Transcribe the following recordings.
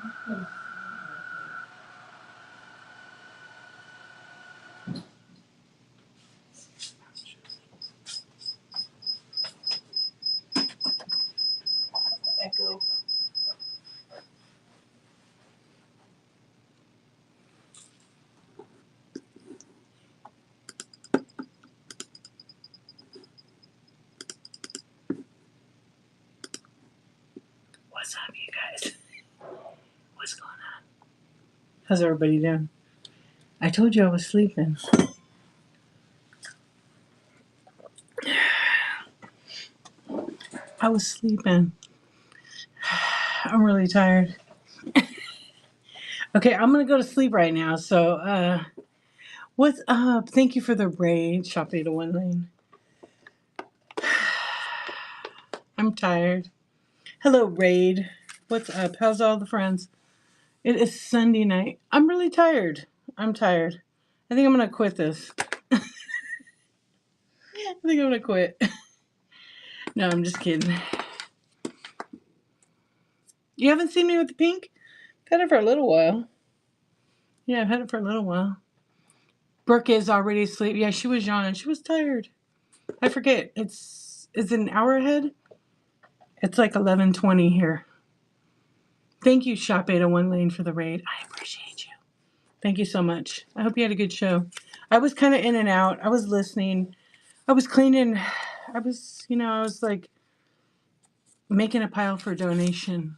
Echo. What's up, you guys? What's going on? How's everybody doing? I told you I was sleeping. I was sleeping. I'm really tired. Okay, I'm gonna go to sleep right now. So, what's up? Thank you for the raid, Shop 801 Lane. I'm tired. Hello, raid. What's up? How's all the friends? It is Sunday night. I'm really tired. I'm tired. I think I'm gonna quit this. I think I'm gonna quit. No, I'm just kidding. You haven't seen me with the pink? I've had it for a little while. Yeah, I've had it for a little while. Brooke is already asleep. Yeah, she was yawning. She was tired. I forget. Is it an hour ahead? It's like 11:20 here. Thank you, Shop 801 Lane, for the raid. I appreciate you. Thank you so much. I hope you had a good show. I was kind of in and out. I was listening. I was cleaning. I was like making a pile for a donation.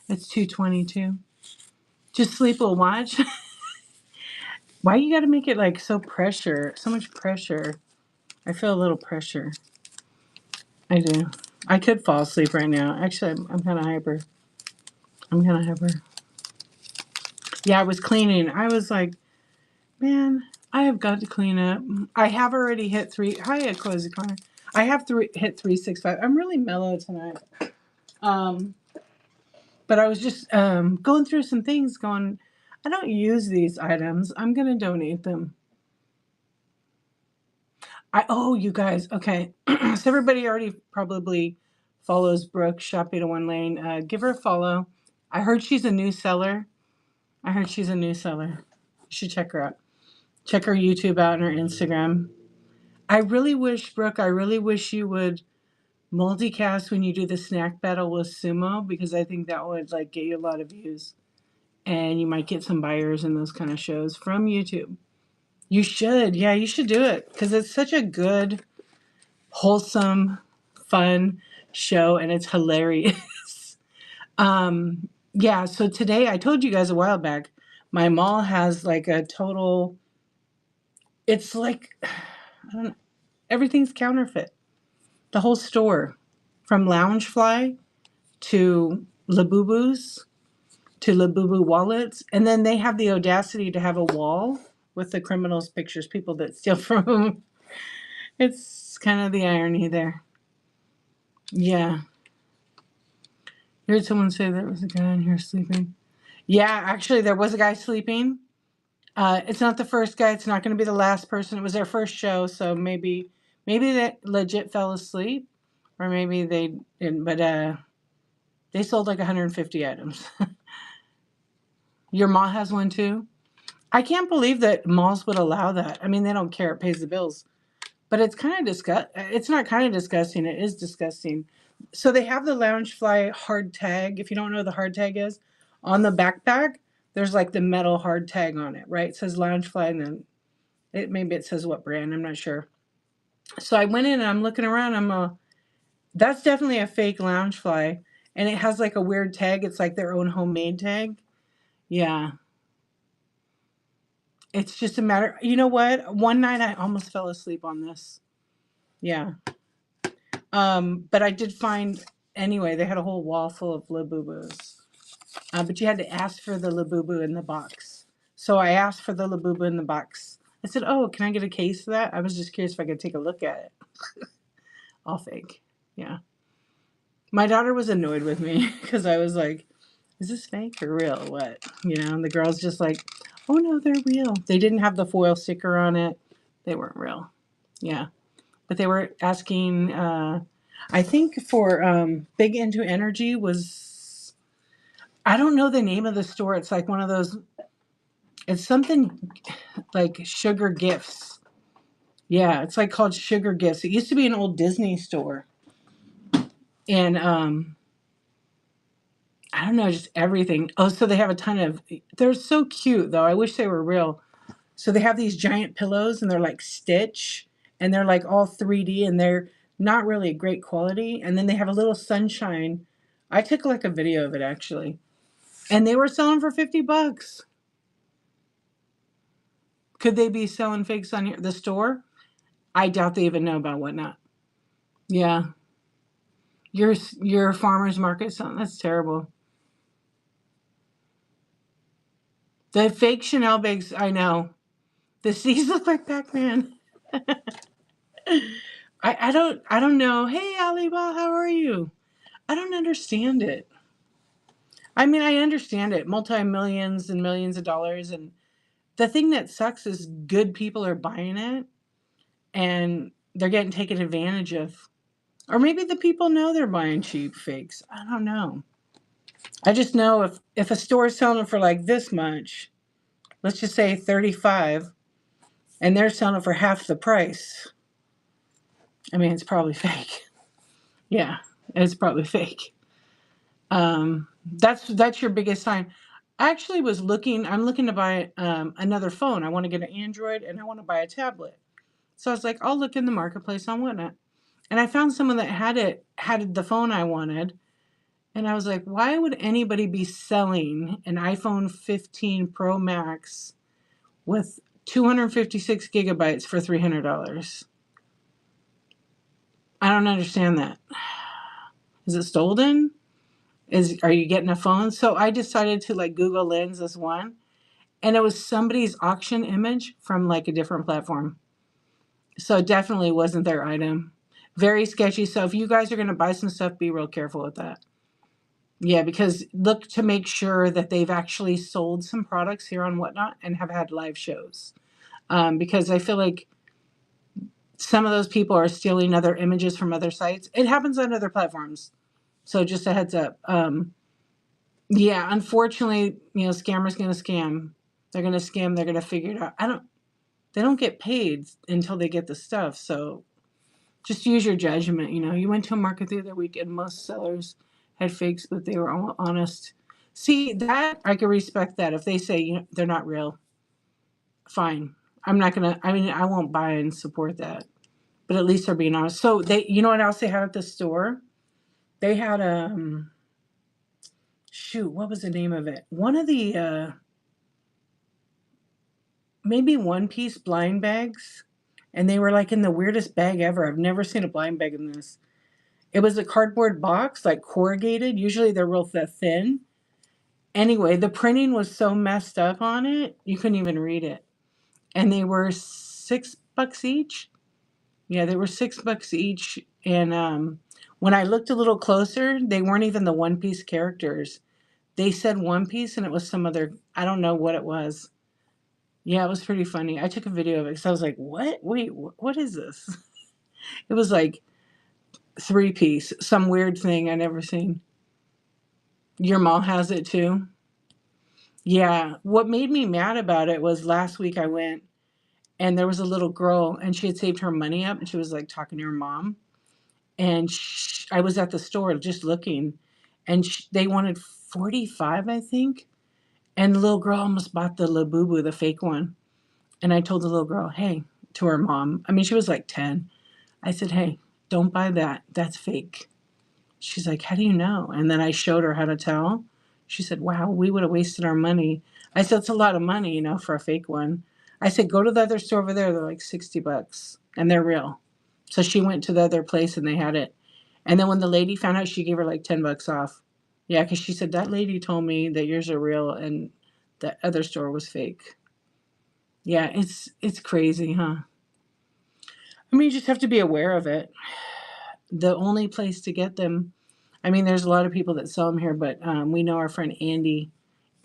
It's 2:22. Just sleep will watch. Why you got to make it like so much pressure? I feel a little pressure. I do. I could fall asleep right now. Actually, I'm kind of hyper. Yeah, I was cleaning. I was like, man, I have got to clean up. I have already hit three. Hi, Cozy Corner. I have hit 365. I'm really mellow tonight. But I was just going through some things going, I don't use these items. I'm going to donate them. You guys, okay. So everybody already probably follows Brooke, Shop 801 Lane. Give her a follow. I heard she's a new seller. You should check her out. Check her YouTube out and her Instagram. I really wish, Brooke, you would multicast when you do the snack battle with Sumo, because I think that would like get you a lot of views. And you might get some buyers in those kind of shows from YouTube. You should. Yeah, you should do it because it's such a good, wholesome, fun show and it's hilarious. Yeah, so today I told you guys a while back, my mall has like a total, it's like, I don't know, everything's counterfeit. The whole store, from Loungefly to Labubu's to Labubu wallets. And then they have the audacity to have a wall with the criminals' pictures, people that steal from them. It's kind of the irony there. Yeah. I heard someone say there was a guy in here sleeping. Yeah, actually, there was a guy sleeping. It's not the first guy. It's not going to be the last person. It was their first show, so maybe they legit fell asleep, or maybe they didn't. But they sold like 150 items. Your mall has one too? I can't believe that malls would allow that. I mean, they don't care. It pays the bills. But it's kind of it's not kind of disgusting. It is disgusting. So they have the Loungefly hard tag. If you don't know what the hard tag is, on the backpack, there's like the metal hard tag on it, right? It says Loungefly, and then maybe it says what brand. I'm not sure. So I went in and I'm looking around. That's definitely a fake Loungefly, and it has like a weird tag. It's like their own homemade tag. Yeah. It's just a matter. You know what? One night I almost fell asleep on this. Yeah. But I did find, anyway, they had a whole wall full of Labubus. But you had to ask for the Labubu in the box. So I asked for the Labubu in the box. I said, oh, can I get a case of that? I was just curious if I could take a look at it. All fake. Yeah. My daughter was annoyed with me because I was like, is this fake or real? What? And the girl's just like, oh no, they're real. They didn't have the foil sticker on it. They weren't real. Yeah. But they were asking, I think for Big Into Energy was, I don't know the name of the store. It's like one of those. It's something like Sugar Gifts. Yeah, it's like called Sugar Gifts. It used to be an old Disney store, and I don't know, just everything. Oh, so they have a ton of. They're so cute though. I wish they were real. So they have these giant pillows, and they're like Stitch, and they're like all 3D, and they're not really great quality. And then they have a little sunshine. I took like a video of it actually, and they were selling for $50. Could they be selling fakes on the store? I doubt they even know about Whatnot. Yeah, your farmer's market selling. That's terrible. The fake Chanel bags, I know. These look like Pac-Man. I don't know. Hey Alibaba, how are you? I don't understand it. I mean, I understand it. Multi-millions and millions of dollars, and the thing that sucks is good people are buying it and they're getting taken advantage of. Or maybe the people know they're buying cheap fakes. I don't know. I just know if a store is selling it for like this much, let's just say 35, and they're selling it for half the price. I mean, it's probably fake. Yeah, it's probably fake. That's your biggest sign. I actually was looking. I'm looking to buy another phone. I want to get an Android and I want to buy a tablet. So I was like, I'll look in the marketplace on Whatnot, and I found someone that had the phone I wanted, and I was like, why would anybody be selling an iPhone 15 Pro Max with 256 gigabytes for $300? I don't understand that. Is it stolen? Are you getting a phone? So I decided to like Google Lens this one, and it was somebody's auction image from like a different platform. So it definitely wasn't their item. Very sketchy. So if you guys are going to buy some stuff, be real careful with that. Yeah, because look to make sure that they've actually sold some products here on Whatnot and have had live shows. Because I feel like some of those people are stealing other images from other sites. It happens on other platforms. So just a heads up. Yeah, unfortunately, scammers going to scam. They're going to scam. They're going to figure it out. They don't get paid until they get the stuff. So just use your judgment. You went to a market the other week and most sellers had fakes, but they were all honest. See, that I can respect that. If they say they're not real, fine. I'm not going to, I mean, I won't buy and support that, but at least they're being honest. So you know what else they had at the store? They had, shoot, what was the name of it? One of the, maybe one piece blind bags, and they were like in the weirdest bag ever. I've never seen a blind bag in this. It was a cardboard box, like corrugated. Usually they're real thin. Anyway, the printing was so messed up on it, you couldn't even read it. And they were $6 each. Yeah, they were $6 each. And when I looked a little closer, they weren't even the One Piece characters. They said One Piece, and it was some other. I don't know what it was. Yeah, it was pretty funny. I took a video of it because I was like, "What? Wait, what is this?" It was like 3-piece, some weird thing I never seen. Your mom has it too. Yeah. What made me mad about it was last week I went and there was a little girl and she had saved her money up and she was like talking to her mom. And I was at the store just looking and they wanted 45, I think. And the little girl almost bought the Labubu, the fake one. And I told the little girl, hey, to her mom. I mean, she was like 10. I said, hey, don't buy that. That's fake. She's like, how do you know? And then I showed her how to tell. She said, wow, we would have wasted our money. I said, it's a lot of money, for a fake one. I said, go to the other store over there. They're like $60 and they're real. So she went to the other place and they had it. And then when the lady found out, she gave her like $10 off. Yeah, because she said, that lady told me that yours are real and the other store was fake. Yeah, it's crazy, huh? I mean, you just have to be aware of it. The only place to get them, I mean, there's a lot of people that sell them here, but we know our friend Andy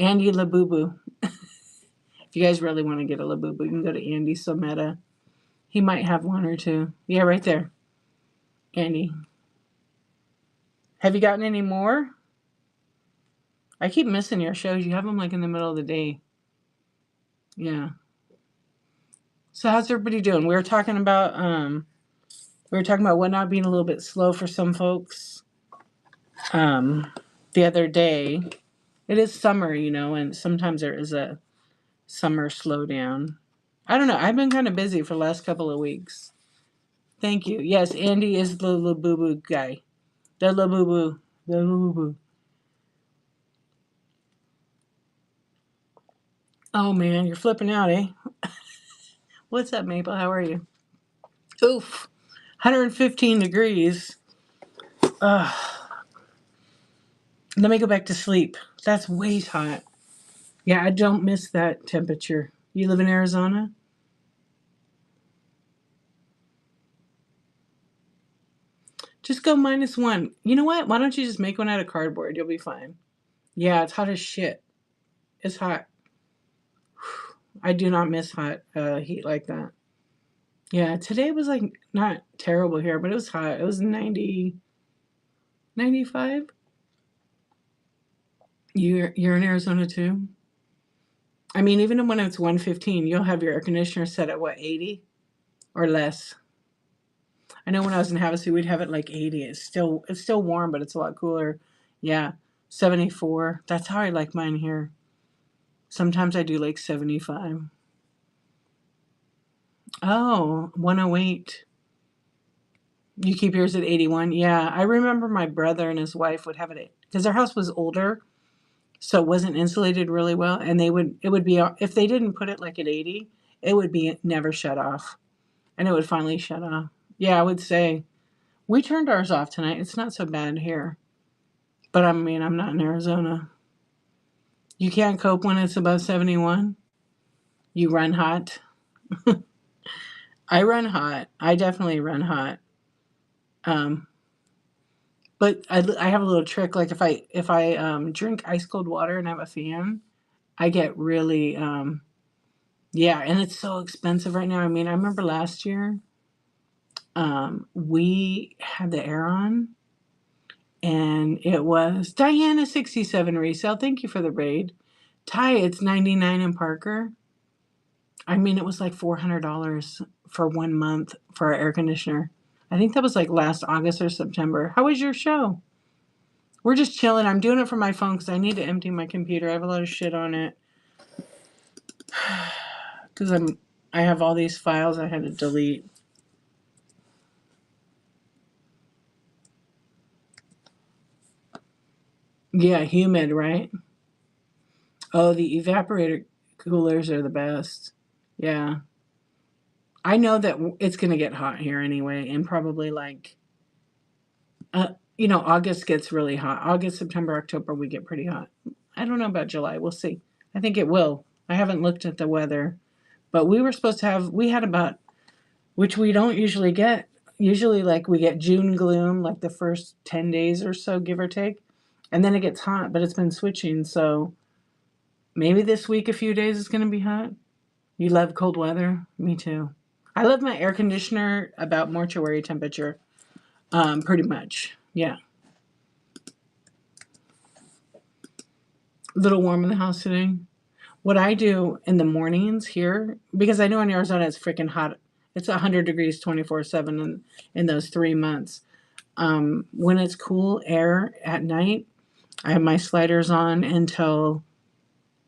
Labubu. If you guys really want to get a Labubu, you can go to Andy Someta. He might have one or two. Yeah, right there. Andy. Have you gotten any more? I keep missing your shows. You have them like in the middle of the day. Yeah. So how's everybody doing? We were talking about whatnot being a little bit slow for some folks. The other day, it is summer, and sometimes there is a summer slowdown. I don't know. I've been kind of busy for the last couple of weeks. Thank you. Yes, Andy is the Labubu guy. The Labubu. The Labubu. Oh man, you're flipping out, eh? What's up, Maple? How are you? Oof. 115 degrees. Ugh. Let me go back to sleep. That's way hot. Yeah, I don't miss that temperature. You live in Arizona? Just go -1. You know what? Why don't you just make one out of cardboard? You'll be fine. Yeah, it's hot as shit. It's hot. I do not miss hot heat like that. Yeah, today was like not terrible here, but it was hot. It was 90, 95. You're in Arizona too? I mean, even when it's 115, you'll have your air conditioner set at what, 80 or less? I know when I was in Havasu, we'd have it like 80. It's still warm, but it's a lot cooler. Yeah, 74. That's how I like mine here. Sometimes I do like 75. Oh, 108. You keep yours at 81? Yeah, I remember my brother and his wife would have it because their house was older, so it wasn't insulated really well, and it would be if they didn't put it like at 80, it would be never shut off, and it would finally shut off. Yeah, I would say we turned ours off tonight. It's not so bad here, but I mean, I'm not in Arizona. You can't cope when it's above 71. You run hot. I run hot. I definitely run hot. Um, but I have a little trick. Like if I drink ice cold water and have a fan, I get really yeah, and it's so expensive right now. I mean, I remember last year we had the air on, and it was Diana 67 resale. Thank you for the raid. Ty, it's 99 in Parker. I mean, it was like $400 for 1 month for our air conditioner. I think that was like last August or September. How was your show? We're just chilling. I'm doing it from my phone because I need to empty my computer. I have a lot of shit on it because I have all these files I had to delete. Yeah, humid, right? Oh, the evaporator coolers are the best. Yeah. I know that it's going to get hot here anyway, and probably like, August gets really hot. August, September, October, we get pretty hot. I don't know about July. We'll see. I think it will. I haven't looked at the weather, but we had about, which we don't usually get. Usually, like, we get June gloom, like the first 10 days or so, give or take. And then it gets hot, but it's been switching. So maybe this week, a few days, it's going to be hot. You love cold weather? Me too. I love my air conditioner about mortuary temperature, pretty much. Yeah. A little warm in the house today. What I do in the mornings here, because I know in Arizona it's freaking hot. It's 100 degrees 24/7 in those 3 months. When it's cool air at night, I have my sliders on until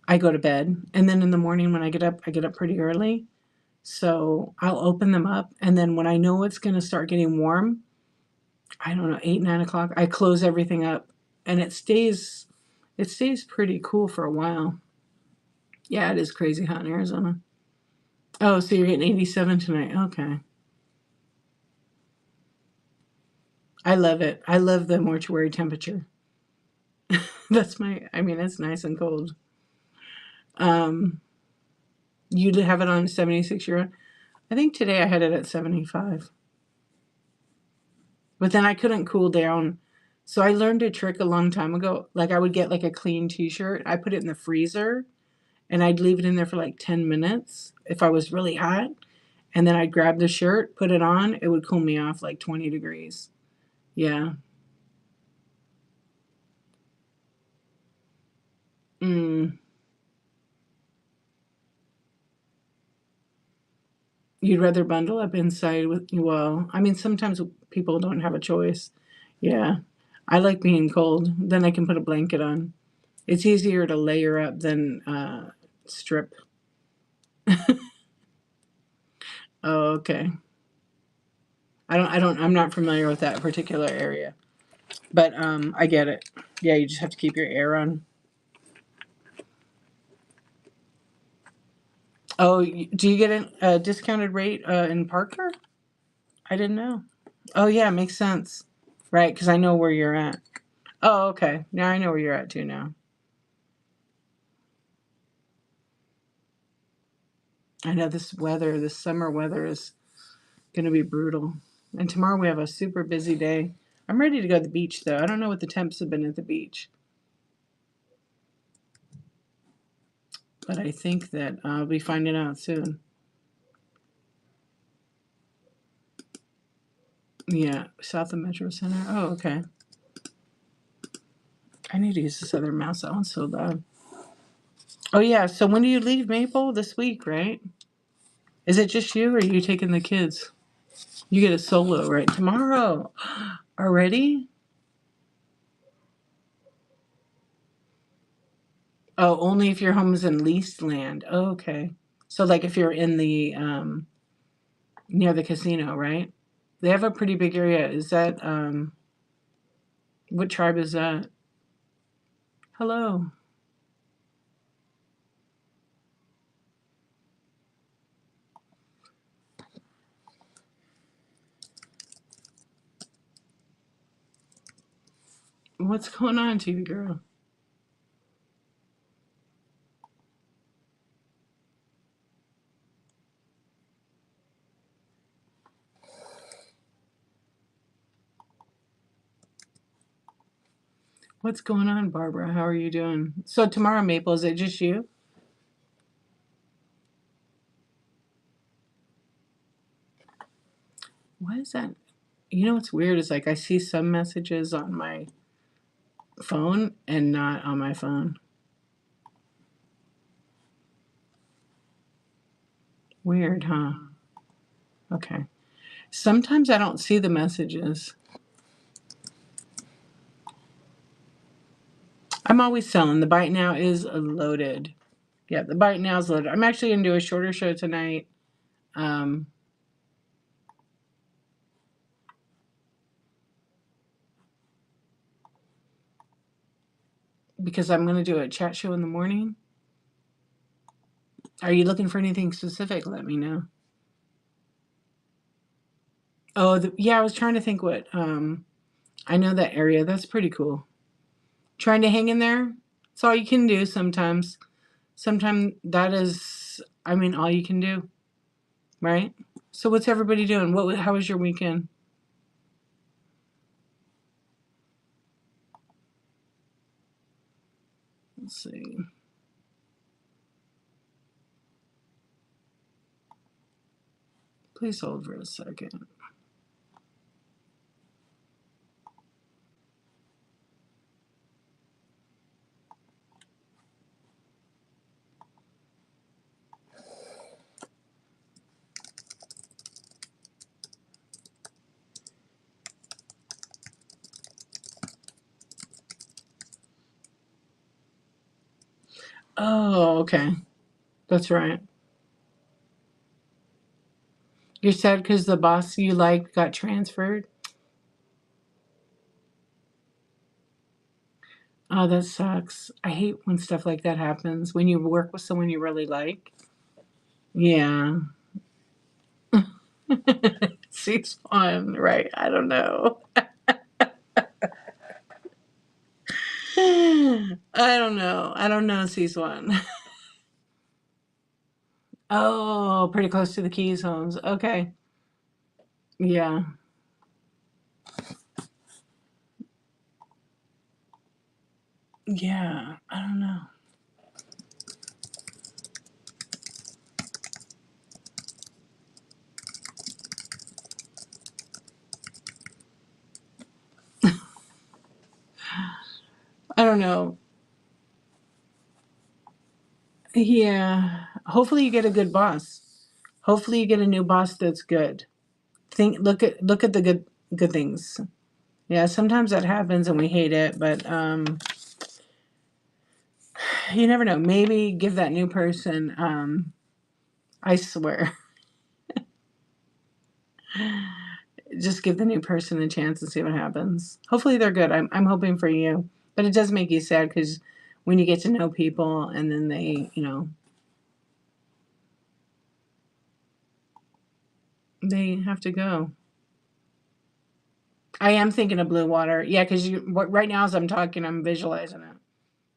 I go to bed. And then in the morning when I get up pretty early. So I'll open them up. And then when I know it's going to start getting warm, I don't know, 8, 9 o'clock, I close everything up. And it stays pretty cool for a while. Yeah, it is crazy hot in Arizona. Oh, so you're getting 87 tonight. Okay. I love it. I love the mortuary temperature. I mean, it's nice and cold. Um, you have it on 76 euro. I think today I had it at 75. But then I couldn't cool down. So I learned a trick a long time ago. Like I would get like a clean t-shirt. I put it in the freezer and I'd leave it in there for like 10 minutes if I was really hot. And then I'd grab the shirt, put it on. It would cool me off like 20 degrees. Yeah. You'd rather bundle up inside with, well, I mean, sometimes people don't have a choice. Yeah. I like being cold. Then I can put a blanket on. It's easier to layer up than strip. Oh, okay. I'm not familiar with that particular area, but I get it. Yeah, you just have to keep your air on. Oh, do you get a discounted rate in Parker? I didn't know. Oh, yeah, makes sense. Right, because I know where you're at. Oh, okay. Now I know where you're at too now. I know this summer weather is going to be brutal. And tomorrow we have a super busy day. I'm ready to go to the beach though. I don't know what the temps have been at the beach, but I think that I'll be finding out soon. Yeah, south of Metro Center. Oh, okay. I need to use this other mouse. That one's so loud. Oh, yeah. So when do you leave Maple? This week, right? Is it just you or are you taking the kids? You get a solo, right? Tomorrow. Already? Oh, only if your home is in leased land. Oh, okay. So like if you're in the near the casino, right? They have a pretty big area. Is that what tribe is that? Hello. What's going on, TV girl? What's going on, Barbara? How are you doing? So tomorrow, Maple, is it just you? Why is that? You know what's weird is like I see some messages on my phone and not on my phone. Weird, huh? Okay. Sometimes I don't see the messages. I'm always selling. The bite now is loaded. Yeah, the bite now is loaded. I'm actually gonna do a shorter show tonight. Um, because I'm gonna do a chat show in the morning. Are you looking for anything specific? Let me know. Oh, yeah, I was trying to think what. I know that area. That's pretty cool. Trying to hang in there. It's all you can do sometimes. Sometimes that is, I mean, all you can do, right? So what's everybody doing? How was your weekend? Let's see. Please hold for a second. Oh, okay. That's right. You're sad because the boss you liked got transferred? Oh, that sucks. I hate when stuff like that happens. When you work with someone you really like. Yeah. Seems fun, right? I don't know. I don't know. I don't know, C1. Oh, pretty close to the Keys homes. Okay. Yeah. Yeah. I don't know. I don't know. Yeah. Hopefully you get a good boss. Hopefully you get a new boss that's good. Look at the good things. Yeah, sometimes that happens and we hate it, but you never know. Maybe give that new person, I swear, just give the new person a chance and see what happens. Hopefully they're good. I'm hoping for you. But it does make you sad because when you get to know people and then they have to go. I am thinking of blue water. Yeah, because right now as I'm talking, I'm visualizing it.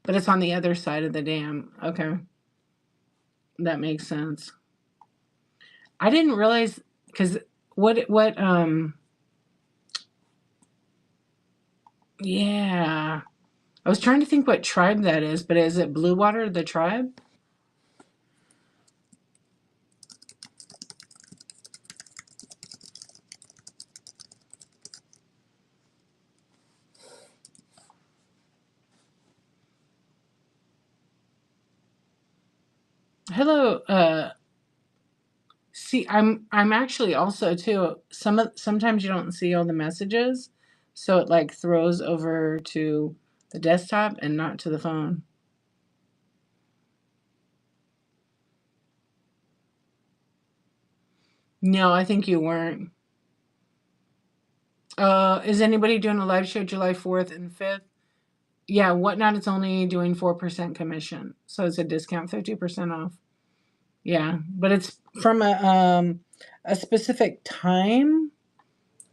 But it's on the other side of the dam. Okay, that makes sense. I didn't realize because what yeah. I was trying to think what tribe that is, but is it Blue Water, the tribe? Hello. See, I'm actually also too. Sometimes you don't see all the messages, so it like throws over to the desktop and not to the phone. No, I think you weren't. Is anybody doing a live show July 4th and 5th? Yeah, Whatnot is only doing 4% commission, so it's a discount, 50% off. Yeah, but it's from a specific time.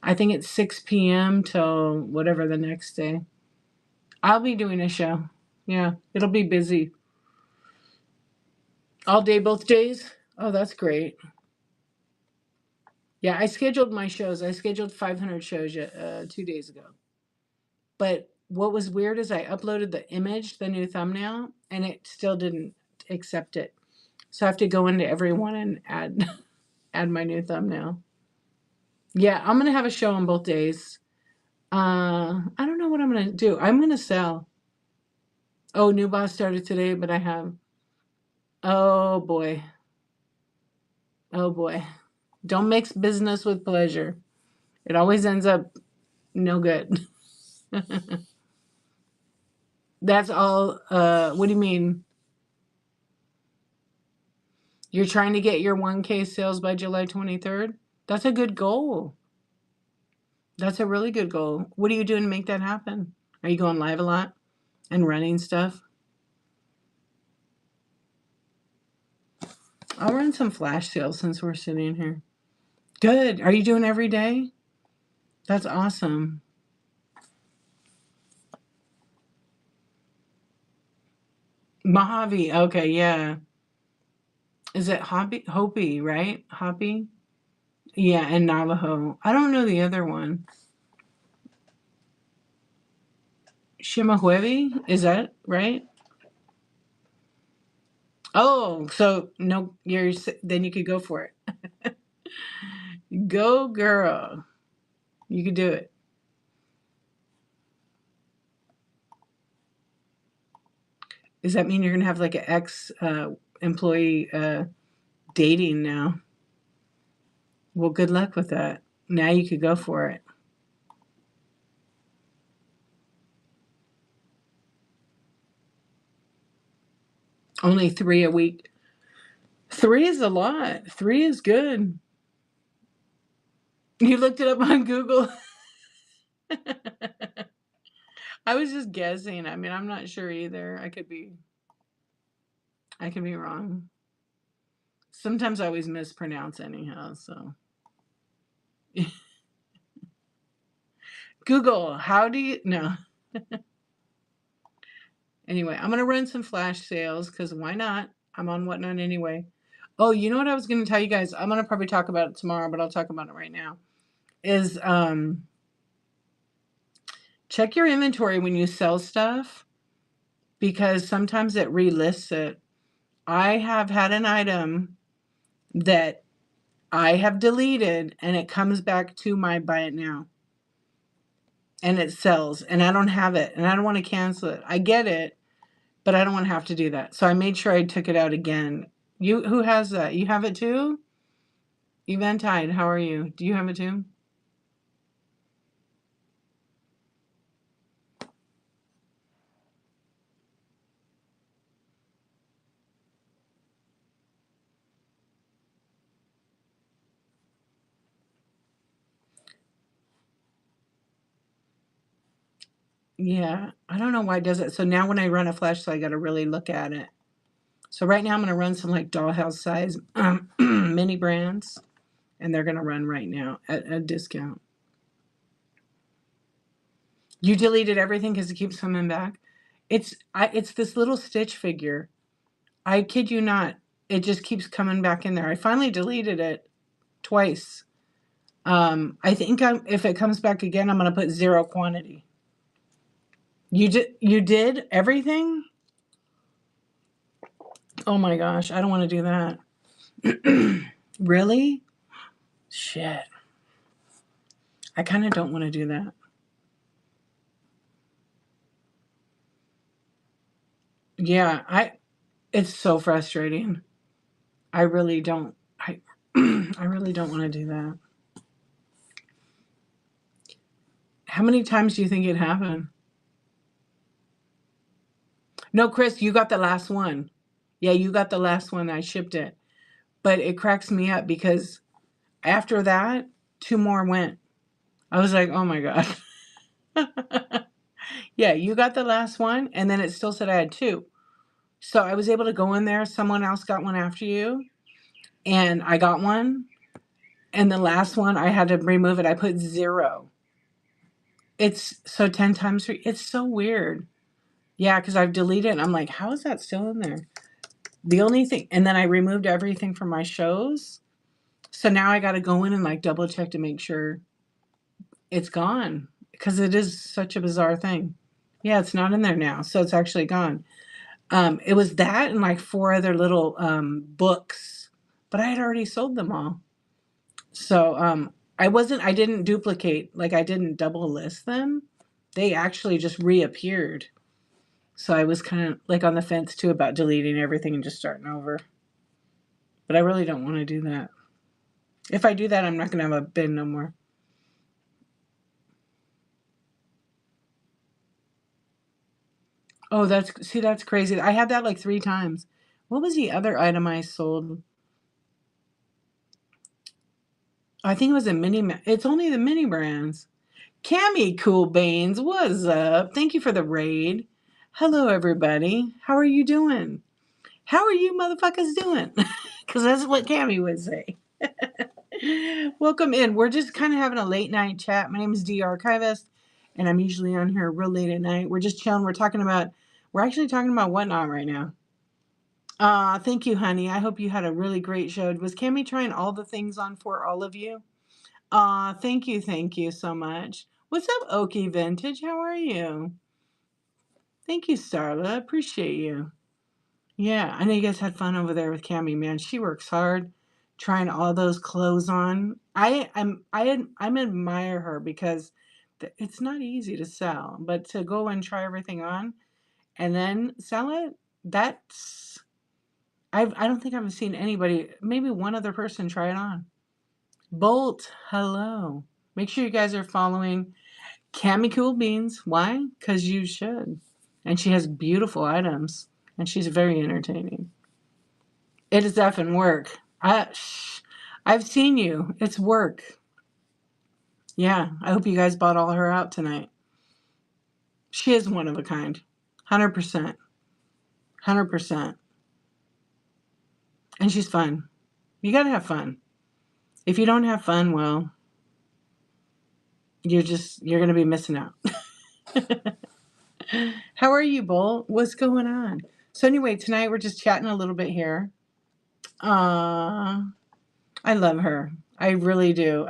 I think it's 6 p.m. till whatever the next day. I'll be doing a show. Yeah, it'll be busy all day, both days. Oh, that's great. Yeah, I scheduled my shows. I scheduled 500 shows 2 days ago. But what was weird is I uploaded the image, the new thumbnail, and it still didn't accept it. So I have to go into everyone and add add my new thumbnail. Yeah, I'm gonna have a show on both days. I don't know what I'm gonna do. I'm gonna sell. Oh, new boss started today, but I have. Oh boy. Oh boy. Don't mix business with pleasure. It always ends up no good. That's all. What do you mean? You're trying to get your 1K sales by July 23rd? That's a good goal. That's a really good goal. What are you doing to make that happen? Are you going live a lot and running stuff? I'll run some flash sales since we're sitting here. Good. Are you doing every day? That's awesome. Mojave. Okay, yeah. Is it Hopi, right? Hopi? Yeah, and Navajo. I don't know the other one. Shimahuevi? Is that right? Oh, so no, then you could go for it. Go, girl. You could do it. Does that mean you're gonna have like an ex employee dating now? Well, good luck with that. Now you could go for it. Only 3 a week. 3 is a lot. 3 is good. You looked it up on Google. I was just guessing. I mean, I'm not sure either. I could be wrong. Sometimes I always mispronounce anyhow, so. Google, how do you no. Anyway, I'm gonna run some flash sales because why not? I'm on Whatnot anyway. Oh, you know what I was gonna tell you guys? I'm gonna probably talk about it tomorrow, but I'll talk about it right now. Is check your inventory when you sell stuff because sometimes it relists it. I have had an item that I have deleted and it comes back to my buy it now. And it sells and I don't have it and I don't want to cancel it. I get it, but I don't want to have to do that. So I made sure I took it out again. You who has that? You have it too? Eventide, how are you? Do you have it too? Yeah, I don't know why it does it. So now when I run a flash, so I got to really look at it. So right now I'm going to run some like dollhouse size mini brands, and they're going to run right now at a discount. You deleted everything because it keeps coming back. It's this little Stitch figure. I kid you not. It just keeps coming back in there. I finally deleted it twice. I think if it comes back again, I'm going to put 0 quantity. You did everything? Oh my gosh, I don't want to do that. Really? Shit. I kind of don't want to do that. Yeah, it's so frustrating. I really don't I really don't want to do that. How many times do you think it happened? No, Chris, you got the last one. Yeah, you got the last one. I shipped it. But it cracks me up because after that, 2 more went. I was like, "Oh my god." Yeah, you got the last one and then it still said I had 2. So I was able to go in there, someone else got one after you, and I got one. And the last one I had to remove it. I put 0. It's so 10 times 3. It's so weird. Yeah, because I've deleted it and I'm like, how is that still in there? The only thing, and then I removed everything from my shows. So now I got to go in and like double check to make sure it's gone because it is such a bizarre thing. Yeah, it's not in there now. So it's actually gone. It was that and like 4 other little books, but I had already sold them all. So I didn't duplicate, like I didn't double list them. They actually just reappeared. So I was kind of like on the fence too about deleting everything and just starting over. But I really don't want to do that. If I do that, I'm not going to have a bin no more. Oh, that's crazy. I had that like 3 times. What was the other item I sold? I think it was a it's only the mini brands. Cammy Cool Beans, what's up? Thank you for the raid. Hello, everybody. How are you doing? How are you motherfuckers doing? Because that's what Cammy would say. Welcome in. We're just kind of having a late night chat. My name is D Archivist, and I'm usually on here real late at night. We're just chilling. We're actually talking about Whatnot right now. Thank you, honey. I hope you had a really great show. Was Cammy trying all the things on for all of you? Thank you so much. What's up, Okie Vintage? How are you? Thank you, Starla. Appreciate you. Yeah, I know you guys had fun over there with Cammy, man. She works hard trying all those clothes on. I'm admire her because it's not easy to sell, but to go and try everything on and then sell it, I don't think I've seen anybody, maybe one other person try it on. Bolt, hello. Make sure you guys are following Cammy Cool Beans. Why? Because you should. And she has beautiful items, and she's very entertaining. It is effing work. I've seen you. It's work. Yeah, I hope you guys bought all her out tonight. She is one of a kind. 100%. 100%. And she's fun. You gotta have fun. If you don't have fun, well, you're gonna be missing out. How are you, Bolt? What's going on? So anyway, tonight we're just chatting a little bit here. I love her. I really do.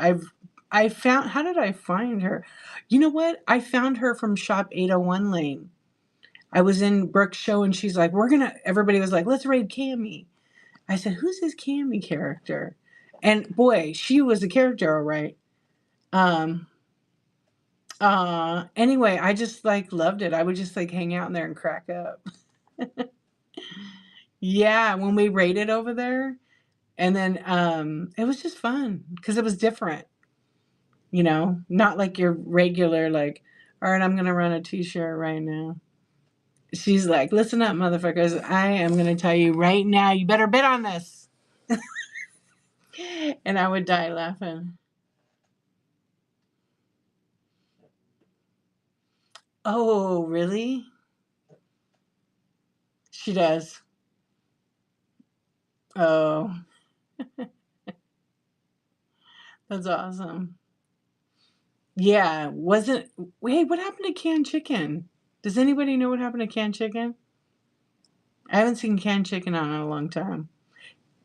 I found how did I find her? You know what? I found her from Shop 801 Lane. I was in Brooke's show and she's like, everybody was like, let's raid Cammy. I said, who's this Cammy character? And boy, she was a character, all right. Um, anyway, I just like loved it. I would just like hang out in there and crack up. Yeah, when we raided over there, And then it was just fun because it was different, not like your regular, like, all right, I'm going to run a t-shirt right now. She's like, listen up, motherfuckers. I am going to tell you right now, you better bid on this. And I would die laughing. Oh, really? She does. Oh, that's awesome. Yeah, wasn't. Wait, what happened to canned chicken? Does anybody know what happened to canned chicken? I haven't seen canned chicken on in a long time.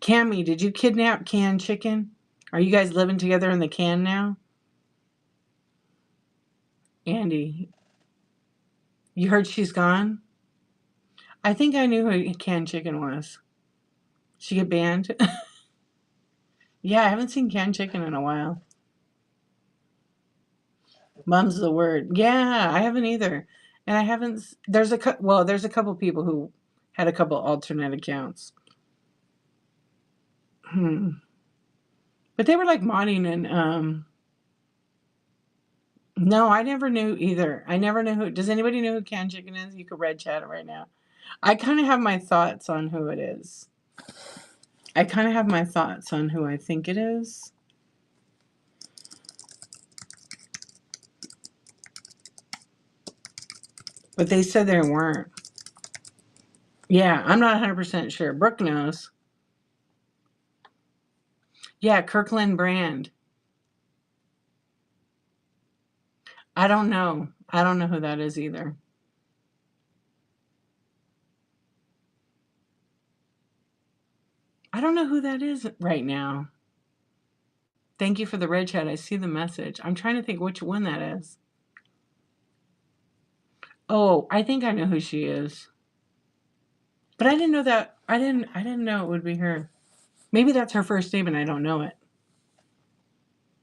Cammy, did you kidnap canned chicken? Are you guys living together in the can now? Andy, you heard she's gone? I think I knew who canned chicken was. She get banned? Yeah, I haven't seen canned chicken in a while. Mum's the word. Yeah, I haven't either. And I haven't. There's a couple people who had a couple alternate accounts. But they were like modding and no, I never knew either. I never knew who. Does anybody know who canned chicken is? You could red chat it right now. I kind of have my thoughts on who it is. I kind of have my thoughts on who I think it is. But they said they weren't. Yeah, I'm not 100% sure. Brooke knows. Yeah, Kirkland Brand. I don't know. I don't know who that is either. I don't know who that is right now. Thank you for the red chat. I see the message. I'm trying to think which one that is. Oh, I think I know who she is. But I didn't know that. I didn't know it would be her. Maybe that's her first name and I don't know it.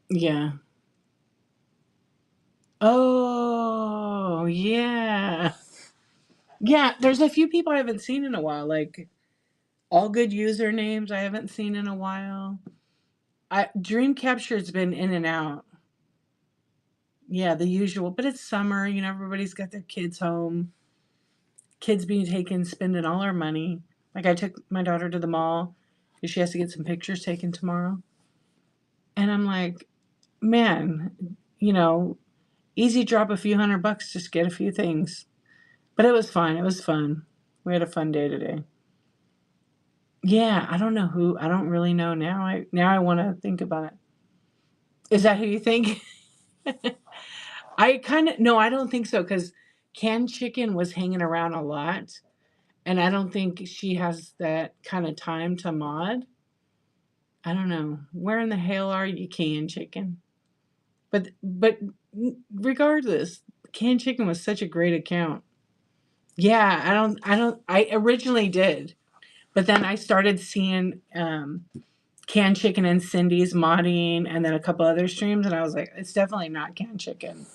Yeah. Oh, yeah. Yeah, there's a few people I haven't seen in a while, like all good usernames I haven't seen in a while. Dream Capture's been in and out. Yeah, the usual, but it's summer, everybody's got their kids home. Kids being taken, spending all our money. Like I took my daughter to the mall because she has to get some pictures taken tomorrow. And I'm like, man, easy drop a few $100, just get a few things. But it was fine. It was fun. We had a fun day today. Yeah, I don't know who. I don't really know now. I want to think about it. Is that who you think? I kind of no, I don't think so because canned chicken was hanging around a lot, and I don't think she has that kind of time to mod. I don't know. Where in the hell are you, canned chicken? But regardless, canned chicken was such a great account. Yeah, I originally did, but then I started seeing canned chicken and Cindy's modding, and then a couple other streams, and I was like, it's definitely not canned chicken.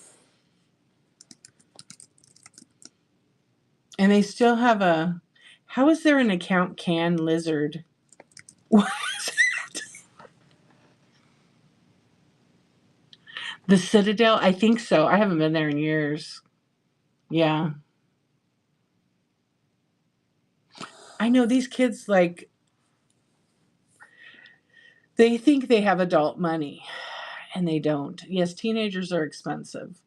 And they still have a. How is there an account canned lizard? What is it? The Citadel? I think so. I haven't been there in years. Yeah. I know these kids, like, they think they have adult money, and they don't. Yes, teenagers are expensive.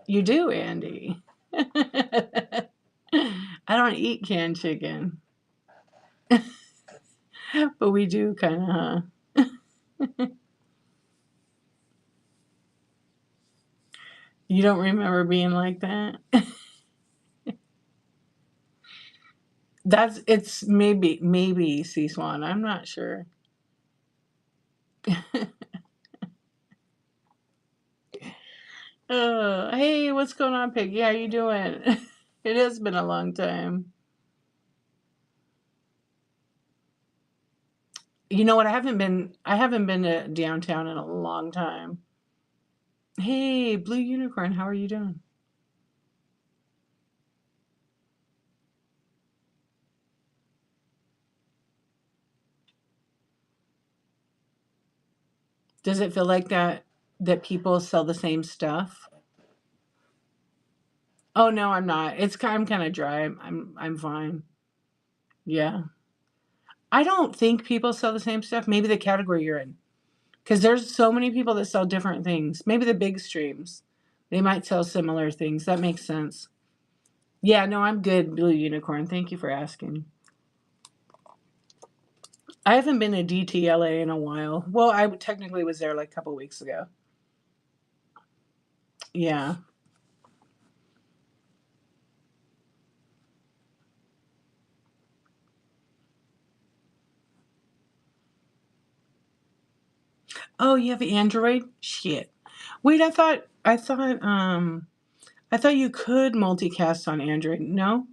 You do, Andy. I don't eat canned chicken, but we do kind of, huh? You don't remember being like that? It's maybe Sea Swan. I'm not sure. Oh, hey, what's going on, Piggy? How you doing? It has been a long time. You know what? I haven't been to downtown in a long time. Hey, Blue Unicorn, how are you doing? Does it feel like that people sell the same stuff? Oh no, I'm not. I'm kind of dry. I'm fine. Yeah. I don't think people sell the same stuff. Maybe the category you're in. Because there's so many people that sell different things. Maybe the big streams. They might sell similar things. That makes sense. Yeah, no, I'm good, Blue Unicorn. Thank you for asking. I haven't been to DTLA in a while. Well, I technically was there like a couple weeks ago. Yeah. Oh, you have Android? Shit. Wait, I thought you could multicast on Android. No?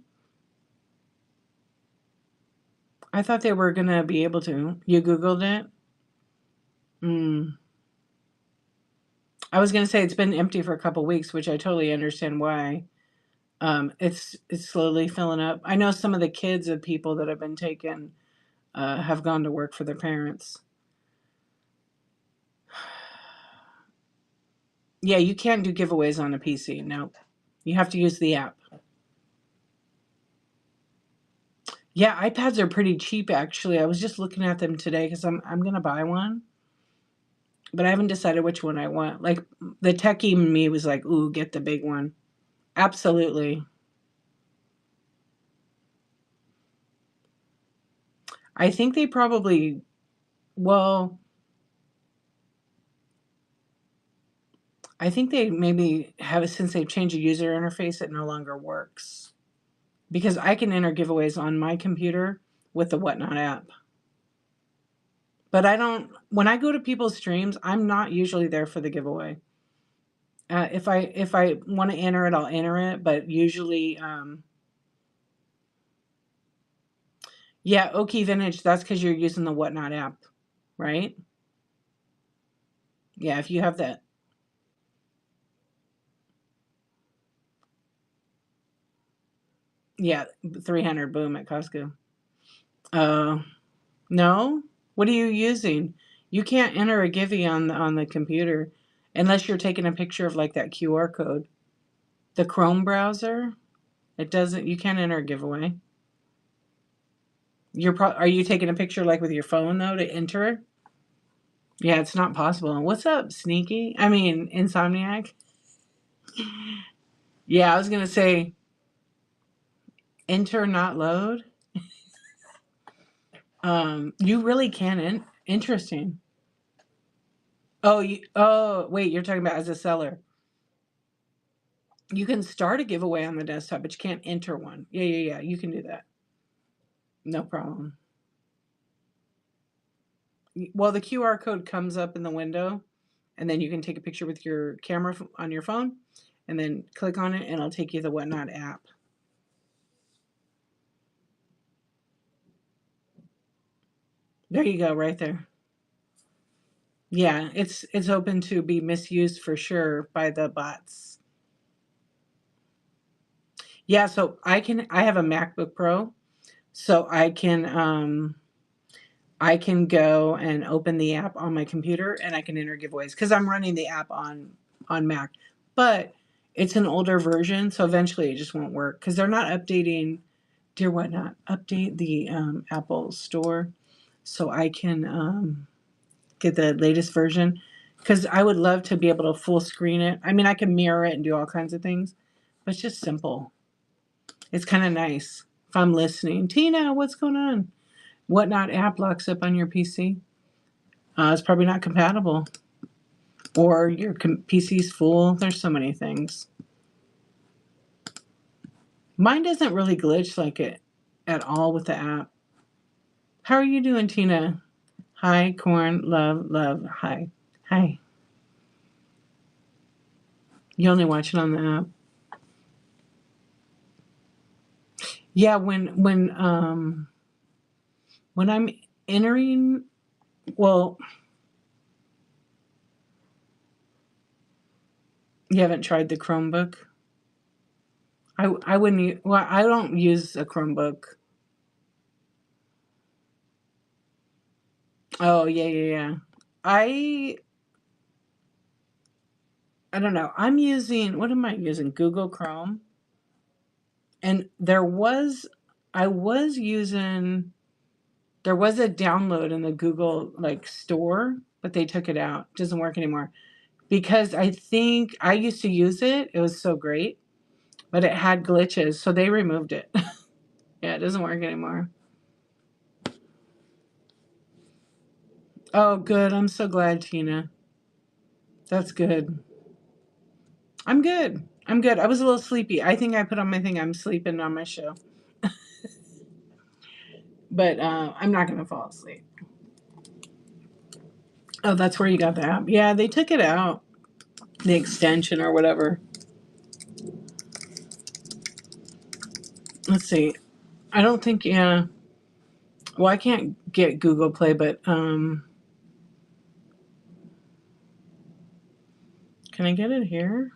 I thought they were gonna be able to. You Googled it? Mm. I was gonna say it's been empty for a couple weeks, which I totally understand why. It's slowly filling up. I know some of the kids of people that have been taken have gone to work for their parents. Yeah, you can't do giveaways on a PC. No, you have to use the app. Yeah, iPads are pretty cheap actually. I was just looking at them today because I'm gonna buy one, but I haven't decided which one I want. Like the techie in me was like, "Ooh, get the big one." Absolutely. I think they probably well, I think they maybe have since they've changed the user interface, it no longer works. Because I can enter giveaways on my computer with the Whatnot app. But I don't when I go to people's streams, I'm not usually there for the giveaway. If I want to enter it, I'll enter it. But usually, yeah, Oki Vintage. That's because you're using the Whatnot app, right? Yeah, if you have that, yeah, 300 boom at Costco. Uh, no. What are you using? You can't enter a Givey on the computer unless you're taking a picture of like that QR code. The Chrome browser, it doesn't. You can't enter a giveaway. Are you taking a picture like with your phone though to enter it? Yeah, it's not possible. What's up, Sneaky? I mean, Insomniac. Yeah, I was gonna say enter not load. You really can. Interesting. Oh, wait, you're talking about as a seller. You can start a giveaway on the desktop, but you can't enter one. Yeah, yeah, yeah. You can do that. No problem. Well, the QR code comes up in the window, and then you can take a picture with your camera on your phone, and then click on it, and it'll take you to the Whatnot app. There you go, right there. Yeah, it's open to be misused for sure by the bots. Yeah, so I have a MacBook Pro, so I can go and open the app on my computer and I can enter giveaways because I'm running the app on Mac. But it's an older version, so eventually it just won't work because they're not updating. Dear Whatnot, update the Apple Store so I can get the latest version because I would love to be able to full screen it. I mean, I can mirror it and do all kinds of things, but it's just simple. It's kind of nice. If I'm listening, Tina, what's going on? Whatnot app locks up on your PC. It's probably not compatible, or your PC's full. There's so many things. Mine doesn't really glitch like it at all with the app. How are you doing, Tina? Hi, Corn. Love, love. Hi. Hi. You only watch it on the app. Yeah, when I'm entering, well, you haven't tried the Chromebook. I wouldn't. Well, I don't use a Chromebook. Oh yeah, yeah, yeah. I I don't know. What am I using? Google Chrome. And I was using, there was a download in the Google like store, but they took it out. It doesn't work anymore. Because I think I used to use it. It was so great, but it had glitches. So they removed it. Yeah, it doesn't work anymore. Oh, good. I'm so glad, Tina. That's good. I'm good. I'm good. I was a little sleepy. I think I put on my thing. I'm sleeping on my show. But I'm not going to fall asleep. Oh, that's where you got the app. Yeah, they took it out. The extension or whatever. Let's see. I don't think, yeah. Well, I can't get Google Play, but can I get it here?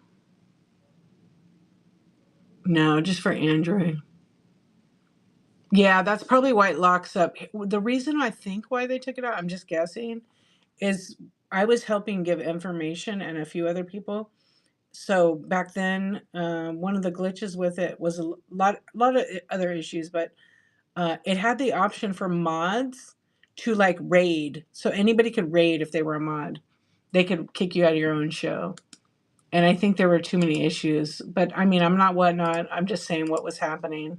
No, just for Android. Yeah, that's probably why it locks up. The reason I think why they took it out, I'm just guessing, is I was helping give information and a few other people. So back then, one of the glitches with it was a lot of other issues, but it had the option for mods to like raid. So anybody could raid if they were a mod. They could kick you out of your own show. And I think there were too many issues. But I mean, I'm not whatnot. I'm just saying what was happening.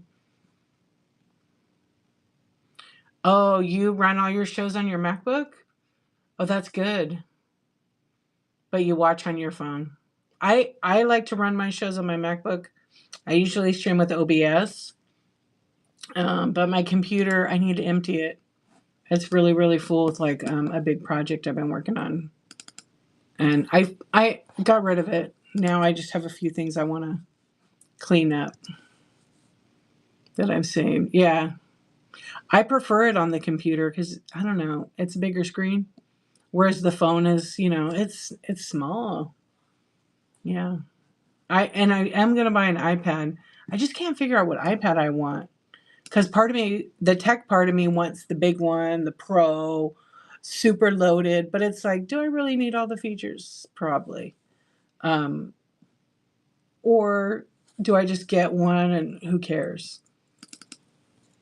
Oh, you run all your shows on your MacBook? Oh, that's good. But you watch on your phone. I like to run my shows on my MacBook. I usually stream with OBS. But my computer, I need to empty it. It's really, really full with like a big project I've been working on. And I got rid of it. Now I just have a few things I want to clean up that I've saved. Yeah. I prefer it on the computer because I don't know, it's a bigger screen. Whereas the phone is, it's small. Yeah. I am gonna buy an iPad. I just can't figure out what iPad I want. Because part of me, the tech part of me wants the big one, the Pro, super loaded. But it's like, do I really need all the features? Probably. Um, or do I just get one and who cares?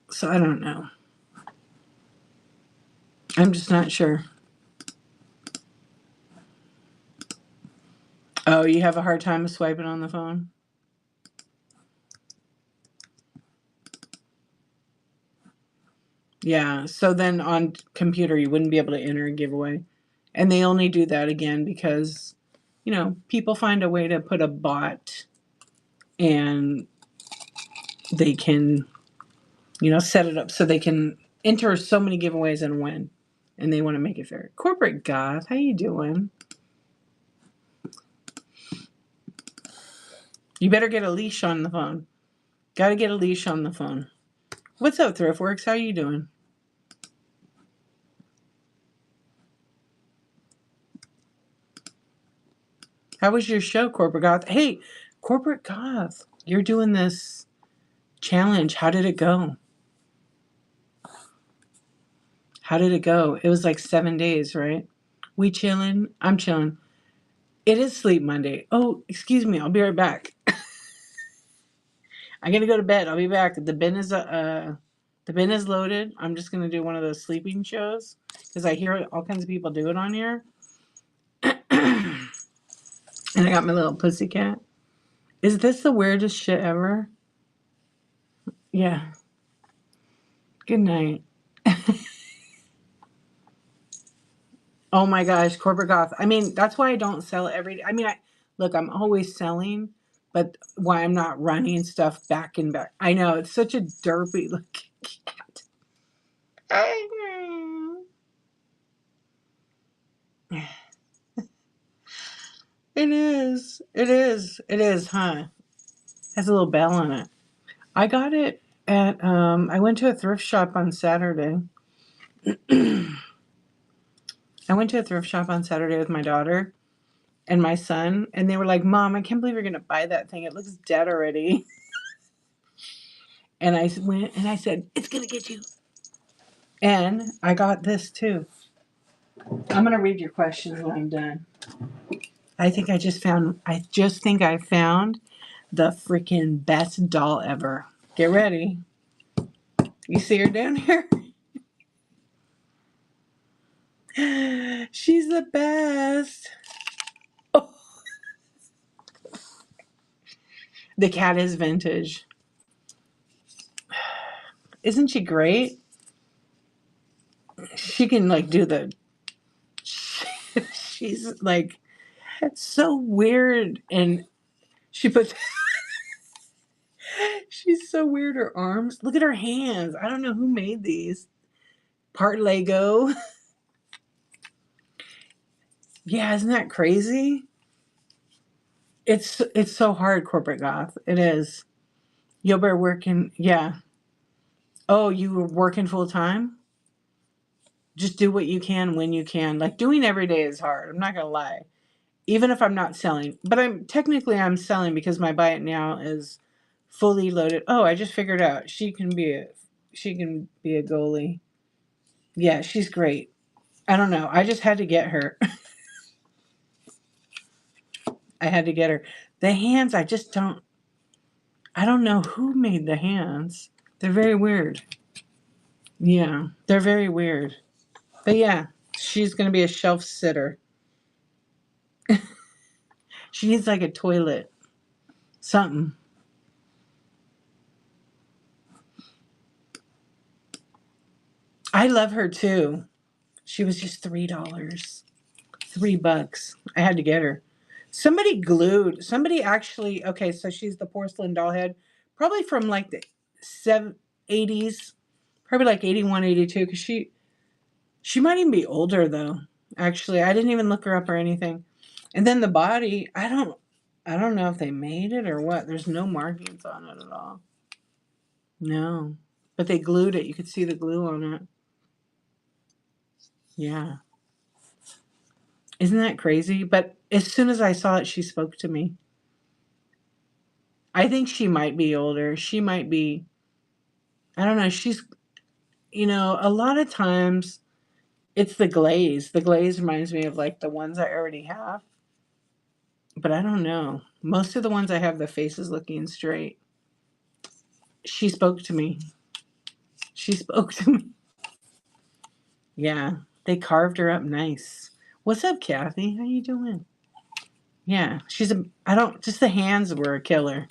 So I don't know. I'm just not sure. Oh, you have a hard time swiping on the phone? Yeah. So then on computer, you wouldn't be able to enter a giveaway. And they only do that again because, people find a way to put a bot and they can, set it up so they can enter so many giveaways and win. And they want to make it fair. Corporate Goth, how you doing? You better get a leash on the phone. Got to get a leash on the phone. What's up, ThriftWorks? How you doing? How was your show, Corporate Goth? Hey, Corporate Goth, you're doing this challenge. How did it go? How did it go? It was like 7 days, right? We chilling? I'm chilling. It is Sleep Monday. Oh, excuse me. I'll be right back. I'm gonna go to bed. I'll be back. The bin is loaded. I'm just gonna do one of those sleeping shows because I hear all kinds of people do it on here. And I got my little pussycat. Is this the weirdest shit ever? Yeah. Good night. Oh my gosh, Corporate Goth. I mean, that's why I don't sell every day. I mean, look, I'm always selling, but why I'm not running stuff back and back. I know, it's such a derpy looking cat. It is. It is. It is, huh? Has a little bell on it. I got it at I went to a thrift shop on Saturday. I went to a thrift shop on Saturday with my daughter and my son, and they were like, "Mom, I can't believe you're gonna buy that thing. It looks dead already." And I went and I said, "It's gonna get you." And I got this too. I'm gonna read your questions when I'm done. I think I just think I found the freaking best doll ever. Get ready. You see her down here? She's the best. Oh, the cat is vintage. Isn't she great? She can like do the. She's like so weird, and she puts. She's so weird. Her arms. Look at her hands. I don't know who made these. Part Lego. Yeah, isn't that crazy? It's so hard, corporate goth. It is. You'll be working. Yeah. Oh, you were working full time? Just do what you can when you can. Like doing every day is hard. I'm not gonna lie. Even if I'm not selling, but I'm selling because my buy it now is fully loaded. Oh, I just figured out she can be a goalie. Yeah, she's great. I don't know. I just had to get her. I had to get her. The hands, I don't know who made the hands. They're very weird. Yeah, they're very weird. But yeah, she's going to be a shelf sitter. She needs like a toilet. Something. I love her too. She was just $3. $3. I had to get her. Somebody actually, okay, so she's the porcelain doll head, probably from like the 80s, probably like 81, 82, because she might even be older though. Actually, I didn't even look her up or anything. And then the body, I don't know if they made it or what. There's no markings on it at all. No. But they glued it. You could see the glue on it. Yeah. Isn't that crazy? But as soon as I saw it, she spoke to me. I think she might be older. She might be, I don't know. A lot of times it's the glaze. The glaze reminds me of like the ones I already have. But I don't know. Most of the ones I have, the face is looking straight. She spoke to me. She spoke to me. Yeah. They carved her up nice. What's up, Kathy? How you doing? Yeah. Just the hands were a killer.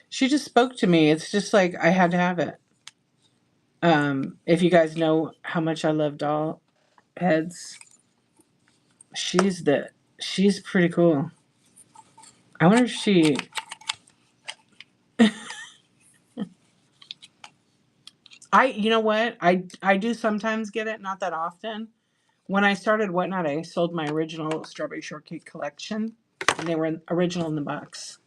She just spoke to me. It's just like I had to have it. If you guys know how much I love doll heads, she's pretty cool. I wonder if you know what? I do sometimes get it, not that often. When I started Whatnot, I sold my original strawberry shortcake collection, and they were original in the box.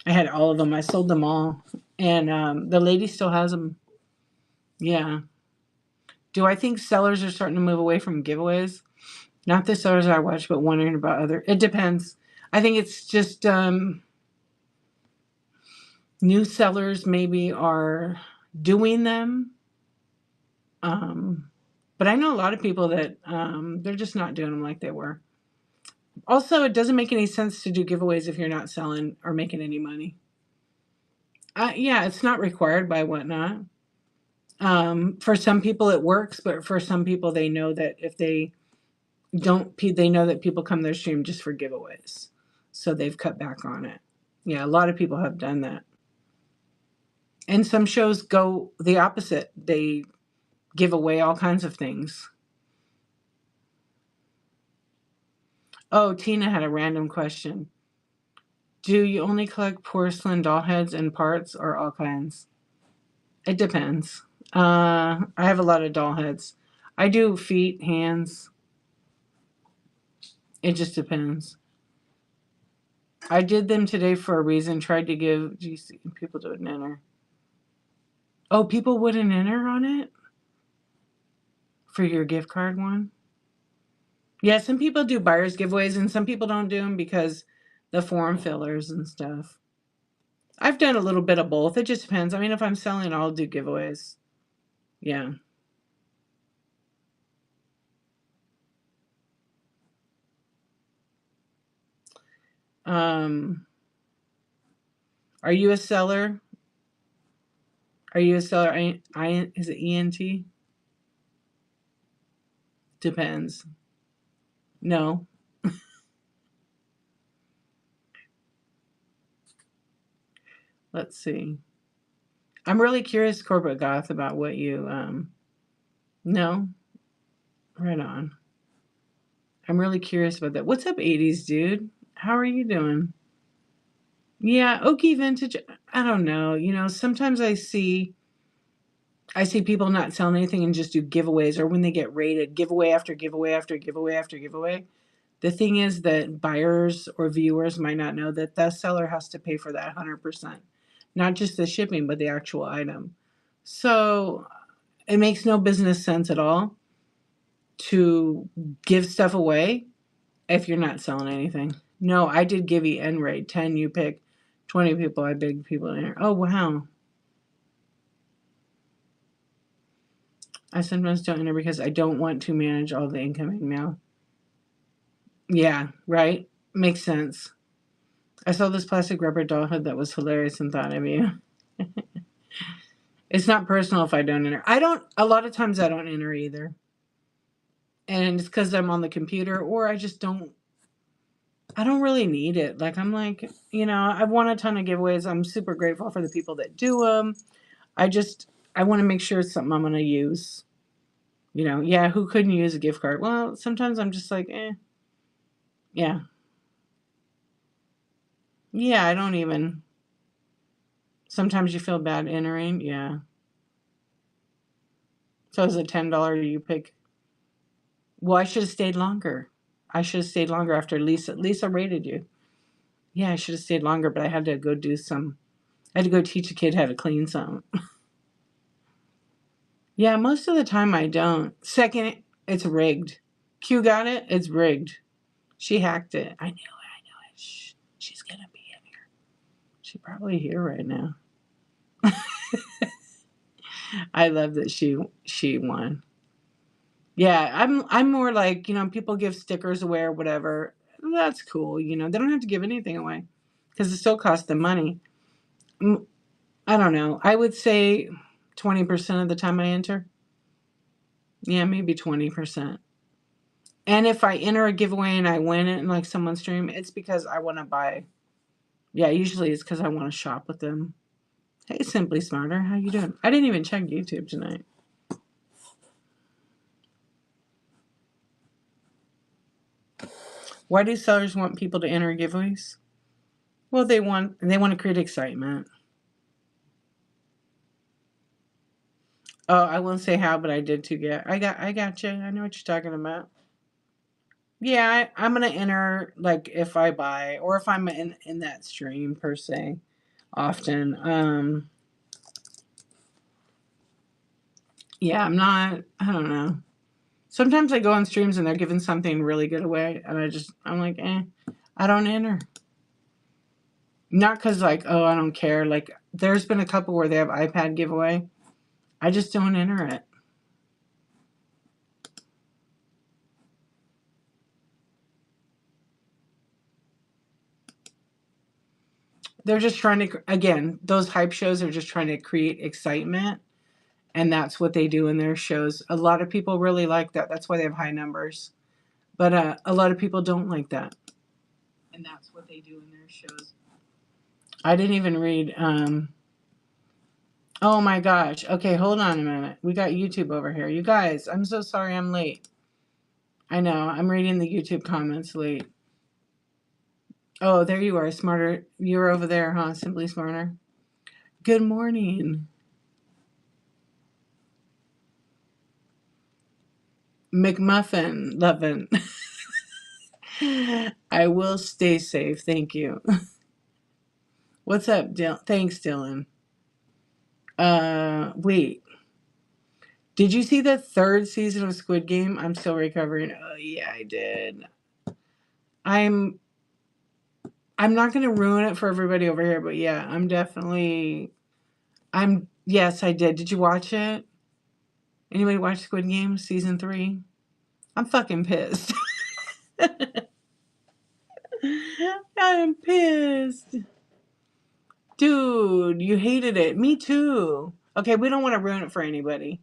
I had all of them. I sold them all, and the lady still has them. Yeah. Do I think sellers are starting to move away from giveaways? Not the sellers I watch, but wondering about other. It depends. I think it's just new sellers maybe are doing them. But I know a lot of people that they're just not doing them like they were. Also, it doesn't make any sense to do giveaways if you're not selling or making any money. Yeah, it's not required by Whatnot. For some people it works, but for some people they know that if they don't, they know that people come to their stream just for giveaways. So they've cut back on it. Yeah, a lot of people have done that. And some shows go the opposite. They give away all kinds of things. Oh, Tina had a random question. Do you only collect porcelain doll heads and parts or all kinds? It depends. I have a lot of doll heads. I do feet, hands. It just depends. I did them today for a reason. Tried to give GC. People didn't enter. Oh, people wouldn't enter on it? For your gift card one? Yeah, some people do buyer's giveaways and some people don't do them because the form fillers and stuff. I've done a little bit of both. It just depends. I mean, if I'm selling, I'll do giveaways. Yeah. Um, are you a seller? Are you a seller? Is it ENT? Depends. No. Let's see. I'm really curious, Corporate Goth, about what you, no? Right on. I'm really curious about that. What's up, 80s dude? How are you doing? Yeah, Okie Vintage. I don't know. Sometimes I see people not selling anything and just do giveaways, or when they get rated, giveaway after giveaway after giveaway after giveaway. The thing is that buyers or viewers might not know that the seller has to pay for that 100%, not just the shipping, but the actual item. So it makes no business sense at all to give stuff away if you're not selling anything. No, I did give you end rate 10, you pick 20 people, I beg people in here. Oh, wow. I sometimes don't enter because I don't want to manage all the incoming mail. Yeah, right? Makes sense. I saw this plastic rubber doll hood that was hilarious and thought of you. It's not personal if I don't enter. A lot of times I don't enter either. And it's because I'm on the computer, or I don't really need it. Like, I'm like, I've won a ton of giveaways. I'm super grateful for the people that do them. I want to make sure it's something I'm going to use. Yeah, who couldn't use a gift card? Well, sometimes I'm just like, yeah. Yeah, I don't even. Sometimes you feel bad entering. Yeah. So is it $10 you pick? Well, I should have stayed longer. I should have stayed longer after Lisa. Lisa rated you. Yeah, I should have stayed longer, but I had to go I had to go teach a kid how to clean some. Yeah, most of the time I don't. Second, it's rigged. Q got it? It's rigged. She hacked it. I knew it. Shh. She's going to be in here. She's probably here right now. I love that she won. Yeah, I'm more like, people give stickers away or whatever. That's cool, they don't have to give anything away because it still costs them money. I don't know. I would say 20% of the time I enter. Yeah, maybe 20%. And if I enter a giveaway and I win it in like someone's stream, it's because I want to buy. Yeah, usually it's because I want to shop with them. Hey, Simply Smarter, how you doing? I didn't even check YouTube tonight. Why do sellers want people to enter giveaways? Well, they want to create excitement. Oh, I won't say how, but I did too. I got you. I know what you're talking about. Yeah, I'm gonna enter like if I buy or if I'm in that stream per se. Often, yeah, I'm not. I don't know. Sometimes I go on streams and they're giving something really good away, and I'm like, I don't enter. Not because like, oh, I don't care. Like, there's been a couple where they have iPad giveaway. I just don't enter it. They're just trying to, again, those hype shows are just trying to create excitement. And that's what they do in their shows. A lot of people really like that. That's why they have high numbers. But a lot of people don't like that. And that's what they do in their shows. I didn't even read. Oh my gosh. Okay, hold on a minute. We got YouTube over here. You guys, I'm so sorry I'm late. I know. I'm reading the YouTube comments late. Oh, there you are. Smarter. You're over there, huh? Simply Smarter. Good morning. McMuffin. Lovin'. I will stay safe. Thank you. What's up, Dylan? Thanks, Dylan. Wait. Did you see the third season of Squid Game? I'm still recovering. Oh, yeah, I did. I'm not going to ruin it for everybody over here, but yeah, yes, I did. Did you watch it? Anybody watch Squid Game season 3? I'm fucking pissed. I'm pissed. Dude, you hated it. Me too. Okay, we don't want to ruin it for anybody.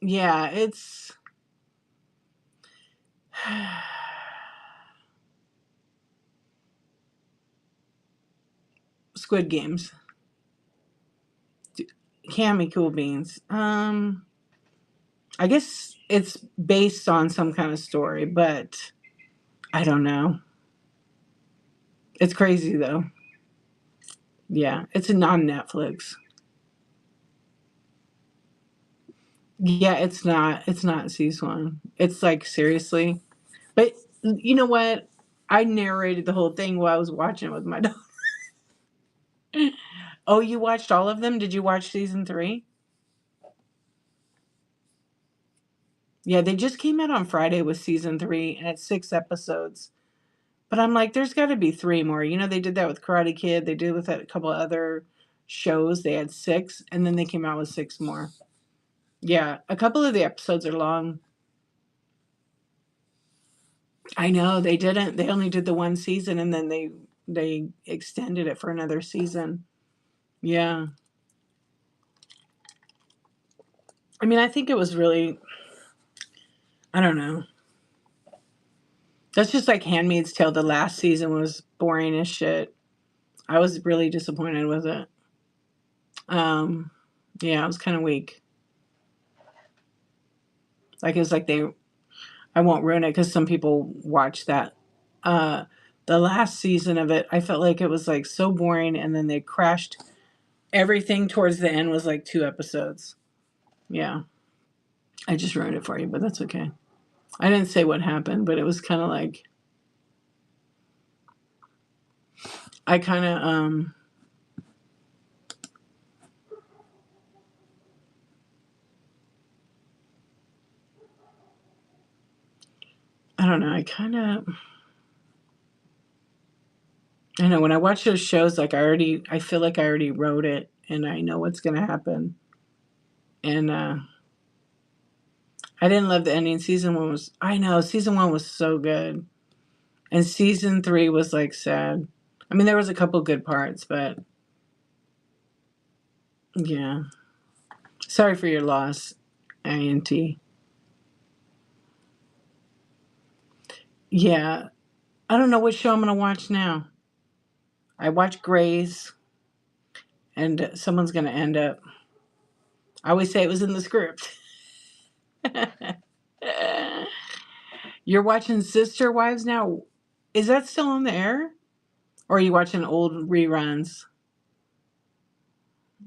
Yeah, it's Squid Games. Cammy Cool Beans. I guess it's based on some kind of story, but I don't know. It's crazy though. Yeah, it's a non Netflix. Yeah, it's not. It's not season one. It's like seriously. But you know what? I narrated the whole thing while I was watching it with my dog. Oh, you watched all of them? Did you watch season 3? Yeah, they just came out on Friday with season 3, and it's 6 episodes. But I'm like, there's got to be 3 more. You know, they did that with Karate Kid. They did with a couple of other shows. They had 6, and then they came out with 6 more. Yeah, a couple of the episodes are long. I know they didn't. They only did the one season, and then they extended it for another season. Yeah. I mean, I think it was really, I don't know. That's just like Handmaid's Tale. The last season was boring as shit. I was really disappointed with it. Um, yeah, it was kind of weak. Like it was like I won't ruin it because some people watch that. Uh, the last season of it, I felt like it was like so boring, and then they crashed. Everything towards the end was like 2 episodes. Yeah, I just ruined it for you, but that's okay. I didn't say what happened, but it was kind of like I kind of I don't know. I know when I watch those shows, like I feel like I already wrote it and I know what's gonna happen. And I didn't love the ending. I know season 1 was so good, and season 3 was like sad. I mean, there was a couple good parts, but yeah. Sorry for your loss, INT. Yeah, I don't know what show I'm gonna watch now. I watch Grey's, and someone's gonna end up. I always say it was in the script. You're watching Sister Wives now. Is that still on the air? Or are you watching old reruns?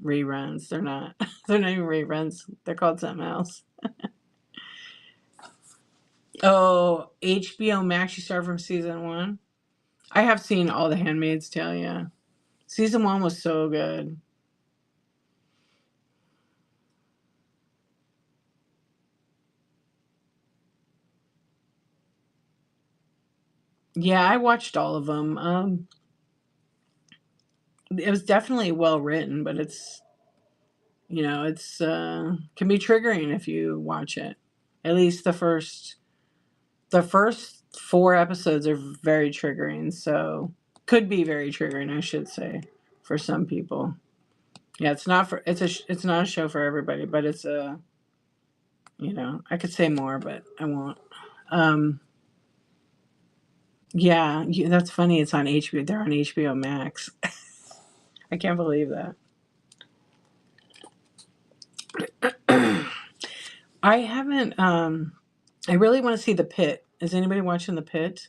Reruns. They're not. They're not even reruns. They're called something else. Oh, HBO Max. You start from season 1. I have seen all the Handmaid's Tale. Yeah, season 1 was so good. Yeah, I watched all of them. It was definitely well written, but it's can be triggering if you watch it. At least the first 4 episodes are very triggering, so could be very triggering, I should say, for some people. Yeah, it's not a show for everybody, but it's I could say more, but I won't. Um, yeah, that's funny. It's on HBO. They're on HBO Max. I can't believe that. I haven't. I really want to see The Pit. Is anybody watching The Pit?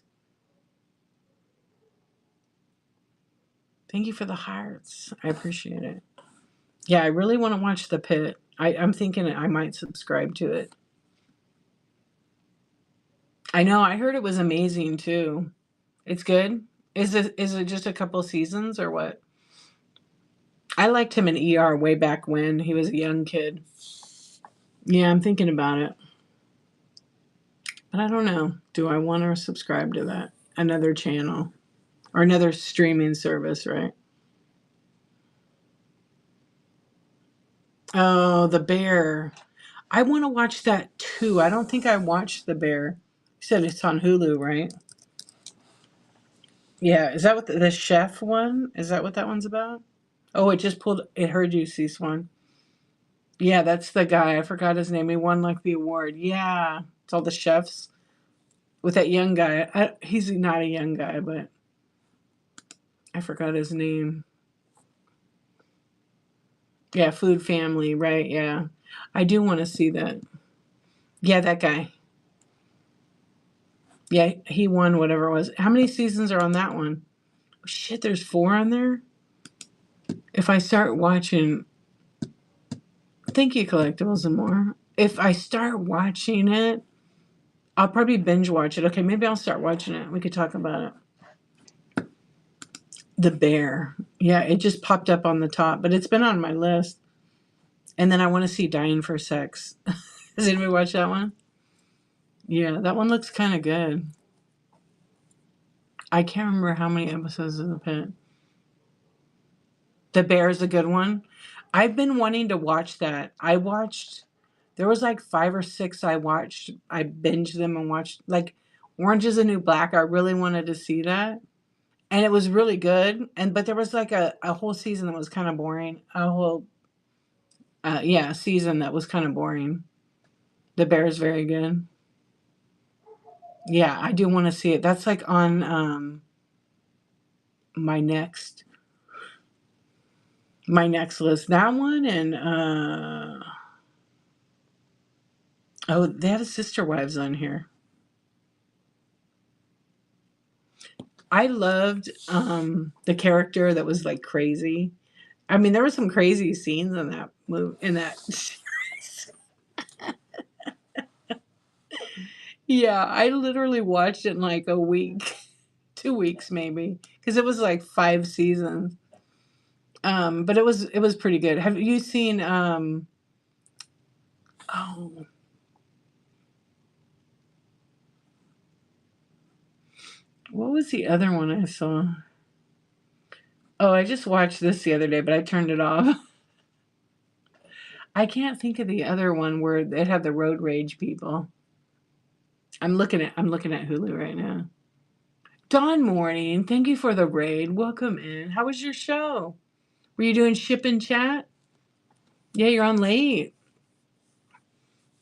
Thank you for the hearts. I appreciate it. Yeah, I really want to watch The Pit. I'm thinking I might subscribe to it. I know. I heard it was amazing too. It's good. Is it just a couple seasons or what? I liked him in ER way back when he was a young kid. Yeah, I'm thinking about it. But I don't know. Do I want to subscribe to that? Another channel or another streaming service, right? Oh, The Bear. I want to watch that too. I don't think I watched The Bear. You said it's on Hulu, right? Yeah, is that what the chef one? Is that what that one's about? Oh, it just pulled. It heard you, cease one. Yeah, that's the guy. I forgot his name. He won like the award. Yeah, it's all the chefs with that young guy. He's not a young guy, but I forgot his name. Yeah, Food Family, right? Yeah, I do want to see that. Yeah, that guy. Yeah, he won whatever it was. How many seasons are on that one? Oh, shit, there's 4 on there. If I start watching, thank you, Collectibles and More. If I start watching it, I'll probably binge watch it. Okay, maybe I'll start watching it. We could talk about it. The Bear. Yeah, it just popped up on the top, but it's been on my list. And then I want to see Dying for Sex. Has anybody watched that one? Yeah, that one looks kind of good. I can't remember how many episodes of The Pit. The Bear is a good one. I've been wanting to watch that. There was like 5 or 6 I watched. I binged them and watched, like Orange is the New Black. I really wanted to see that. And it was really good. But there was like a whole season that was kind of boring. A whole, yeah, season that was kind of boring. The Bear is very good. Yeah, I do want to see it. That's like on my next my next list. That one and oh, they had a Sister Wives on here. I loved the character that was like crazy. I mean, there were some crazy scenes in that movie in that series. Yeah, I literally watched it in like a week, 2 weeks maybe, because it was like 5 seasons. But it was pretty good. Have you seen oh, what was the other one I saw? Oh, I just watched this the other day, but I turned it off. I can't think of the other one where it had the road rage people. I'm looking at Hulu right now. Dawn Morning, thank you for the raid. Welcome in. How was your show? Were you doing ship and chat? Yeah, you're on late.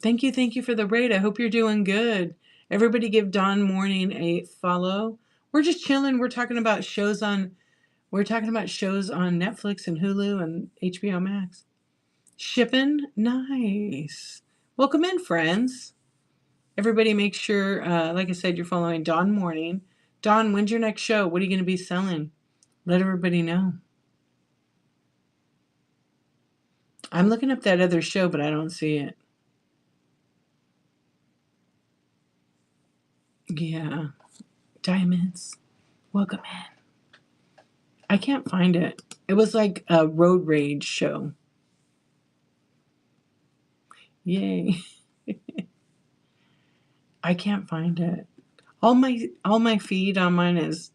Thank you for the raid. I hope you're doing good. Everybody give Dawn Morning a follow. We're just chilling. We're talking about shows on Netflix and Hulu and HBO Max. Shipping? Nice. Welcome in, friends. Everybody make sure, like I said, you're following Dawn Morning. Dawn, when's your next show? What are you going to be selling? Let everybody know. I'm looking up that other show, but I don't see it. Yeah. Diamonds. Welcome in. I can't find it. It was like a road rage show. Yay. I can't find it. All my feed on mine is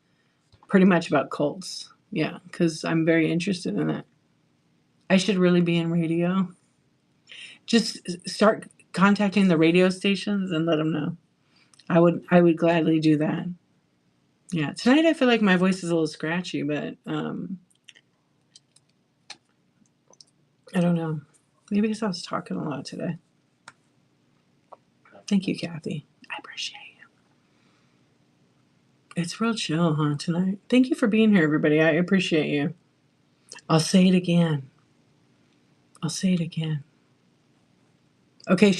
pretty much about cults. Yeah, because I'm very interested in that. I should really be in radio. Just start contacting the radio stations and let them know. I would gladly do that. Yeah, tonight I feel like my voice is a little scratchy, but I don't know. Maybe because I was talking a lot today. Thank you, Kathy. I appreciate you. It's real chill, huh, tonight? Thank you for being here, everybody. I appreciate you. I'll say it again. I'll say it again. Okay,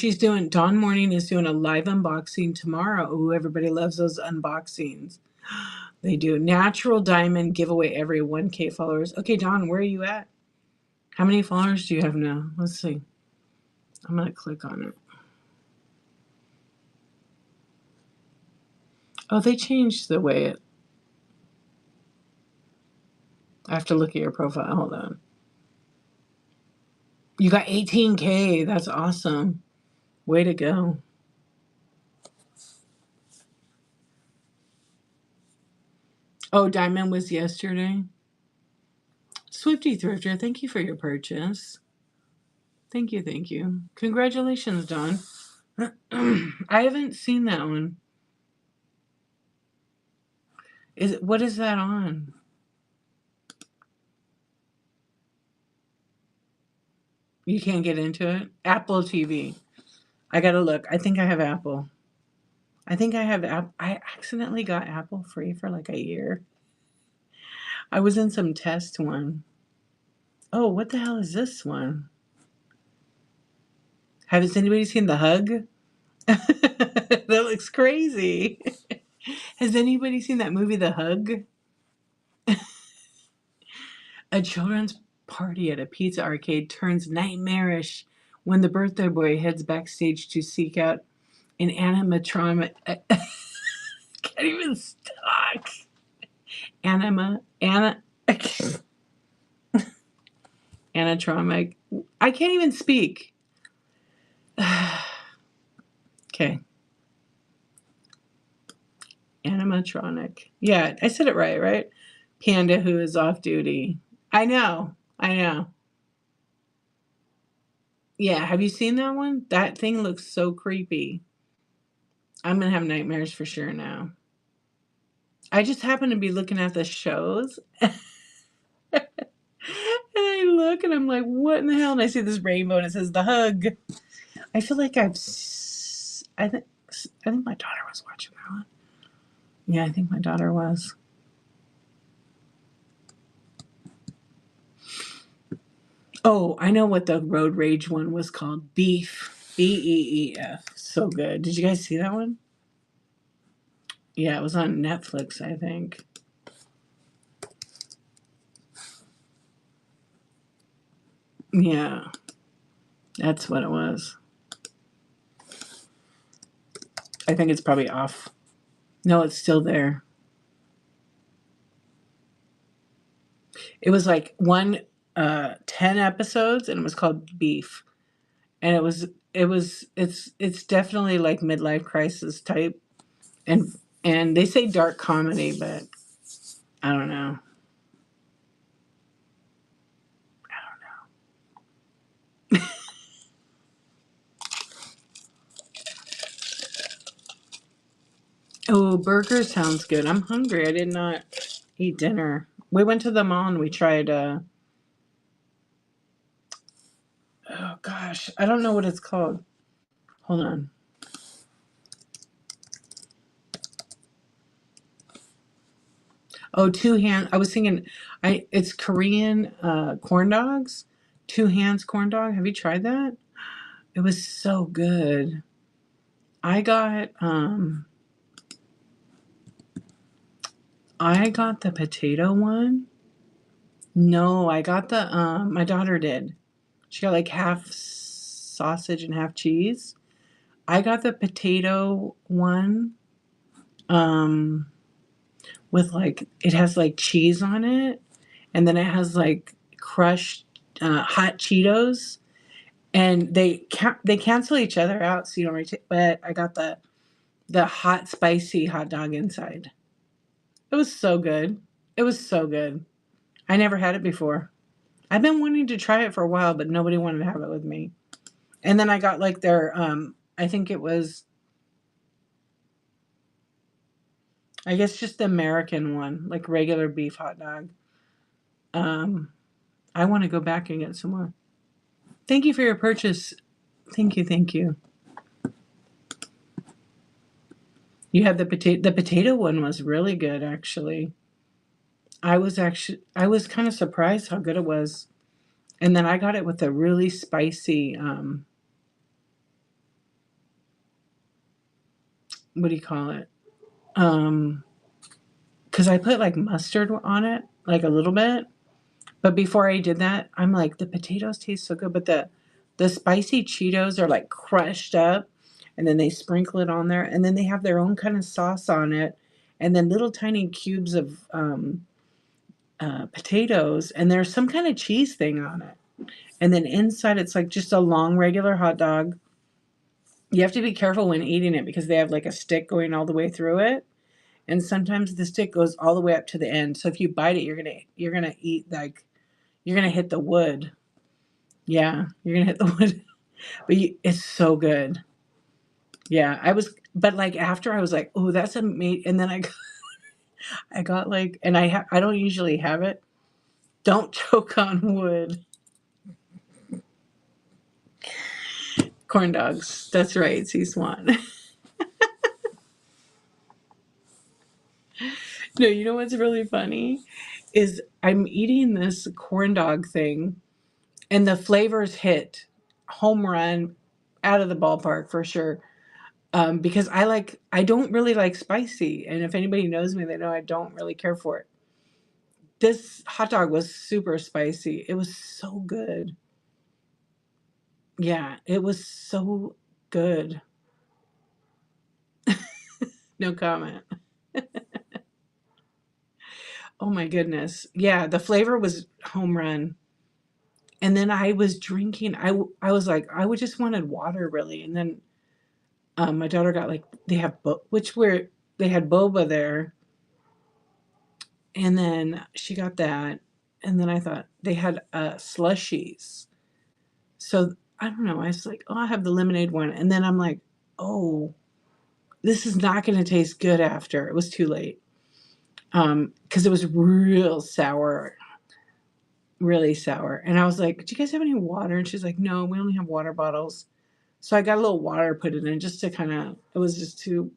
Dawn Morning is doing a live unboxing tomorrow. Ooh, everybody loves those unboxings. They do. Natural Diamond giveaway every 1K followers. Okay, Dawn, where are you at? How many followers do you have now? Let's see. I'm going to click on it. Oh, they changed the way it. I have to look at your profile. Hold on. You got 18K. That's awesome. Way to go. Oh, Diamond was yesterday. Swifty Thrifter, thank you for your purchase. Thank you, thank you. Congratulations, Dawn. I haven't seen that one. What is that on? You can't get into it? Apple TV. I gotta look. I think I have Apple. I think I have I accidentally got Apple free for like a year. I was in some test one. Oh, what the hell is this one? Has anybody seen The Hug? That looks crazy. Has anybody seen that movie, The Hug? A children's party at a pizza arcade turns nightmarish when the birthday boy heads backstage to seek out an animatronic. Can't even talk. Animatronic. I can't even speak. Okay. Animatronic. Yeah, I said it right? Panda who is off duty. I know. Yeah, have you seen that one? That thing looks so creepy. I'm gonna have nightmares for sure now. I just happen to be looking at the shows. And I look and I'm like, what in the hell? And I see this rainbow and it says The Hug. I feel like I think my daughter was watching that one. Yeah, I think my daughter was. Oh, I know what the road rage one was called. Beef. Beef. So good. Did you guys see that one? Yeah, it was on Netflix, I think. Yeah, that's what it was. I think it's probably off. No, it's still there. It was like 10 episodes and it was called Beef. And it's definitely like midlife crisis type, and they say dark comedy, but I don't know. Oh, burger sounds good. I'm hungry. I did not eat dinner. We went to the mall and we tried oh gosh, I don't know what it's called. Hold on. Oh, two hand. I was thinking, it's Korean corn dogs. Two hands corn dog. Have you tried that? It was so good. I got the potato one. No, I got the my daughter did. She got like half sausage and half cheese. I got the potato one. Um with like it has like cheese on it, and then it has like crushed hot Cheetos, and they cancel each other out, so you don't really but I got the hot spicy hot dog inside. It was so good. It was so good. I never had it before. I've been wanting to try it for a while, but nobody wanted to have it with me. And then I got like their I think it was, I guess, just the American one, like regular beef hot dog. Um I want to go back and get some more. Thank you for your purchase. Thank you. You had the potato one was really good actually. I was kind of surprised how good it was. And then I got it with a really spicy what do you call it? Um cuz I put like mustard on it, like a little bit. But before I did that, I'm like the potatoes taste so good, but the spicy Cheetos are like crushed up, and then they sprinkle it on there, and then they have their own kind of sauce on it, and then little tiny cubes of potatoes, and there's some kind of cheese thing on it. And then inside it's like just a long regular hot dog. You have to be careful when eating it because they have like a stick going all the way through it. And sometimes the stick goes all the way up to the end. So if you bite it, you're gonna eat like you're gonna hit the wood. Yeah, you're gonna hit the wood. But it's so good. Yeah, but like after I was like, oh, that's amazing. And then I got like, and I don't usually have it. Don't choke on wood. Corn dogs. That's right, C Swan. No, you know what's really funny is I'm eating this corn dog thing, and the flavors hit home run, out of the ballpark for sure. Because I don't really like spicy, and if anybody knows me, they know I don't really care for it. This hot dog was super spicy. It was so good. Yeah, it was so good. No comment. Oh my goodness. Yeah, the flavor was home run. And then I was drinking. I was like, I would just wanted water really. And then my daughter got like they have which were they had boba there, and then she got that, and then I thought they had slushies. So I don't know. I was like, oh, I have the lemonade one, and then I'm like, oh, this is not going to taste good after. It was too late. Because it was real sour, really sour. And I was like, do you guys have any water? And she's like, no, we only have water bottles. So I got a little water put in it just to kind of, it was just too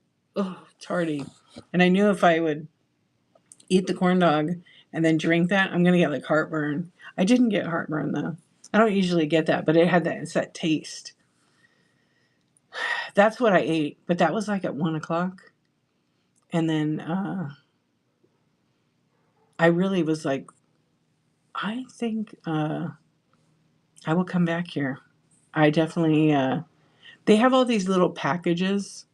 tardy. And I knew if I would eat the corn dog and then drink that, I'm going to get like heartburn. I didn't get heartburn though. I don't usually get that, but it had that, it's that taste. That's what I ate. But that was like at 1 o'clock. And then I really was like, I think I will come back here. I definitely, they have all these little packages.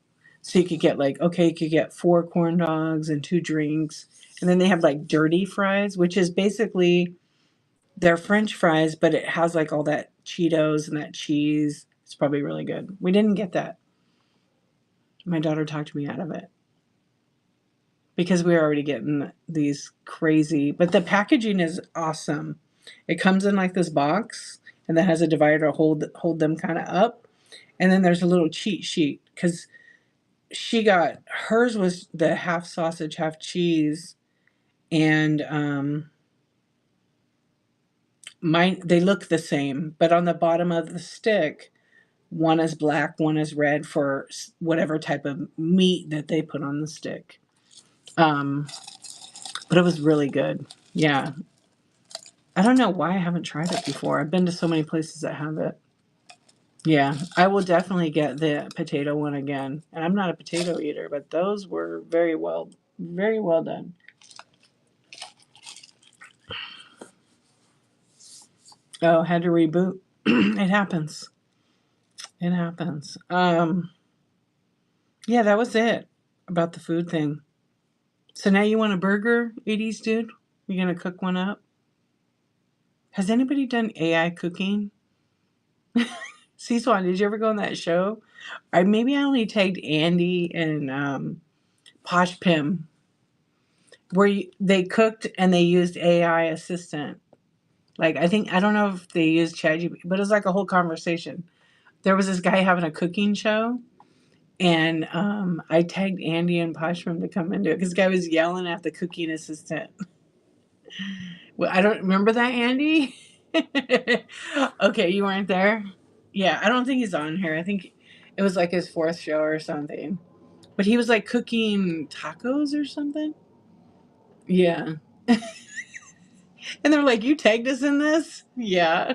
So you could get like, okay, you could get 4 corn dogs and 2 drinks. And then they have like dirty fries, which is basically they're French fries, but it has like all that Cheetos and that cheese. It's probably really good. We didn't get that. My daughter talked me out of it because we were already getting these crazy, but the packaging is awesome. It comes in like this box and that has a divider to hold them kind of up. And then there's a little cheat sheet because she got hers was the half sausage, half cheese, and mine they look the same, but on the bottom of the stick, one is black, one is red for whatever type of meat that they put on the stick. Um, but it was really good. Yeah, I don't know why I haven't tried it before. I've been to so many places that have it. Yeah, I will definitely get the potato one again. And I'm not a potato eater, but those were very well done. Oh, had to reboot. It happens. It happens. Yeah, that was it about the food thing. So now you want a burger, 80s dude? You gonna cook one up? Has anybody done AI cooking? C-Swan, did you ever go on that show? I maybe I only tagged Andy and Posh Pim, where they cooked and they used AI assistant. Like I don't know if they used ChatGPT, but it was like a whole conversation. There was this guy having a cooking show, and I tagged Andy and Posh Pim to come into it because the guy was yelling at the cooking assistant. Well, I don't remember that, Andy. Okay, you weren't there. Yeah, I don't think he's on here. I think it was like his 4th show or something. But he was like cooking tacos or something. Yeah. And they're like, "You tagged us in this?" Yeah.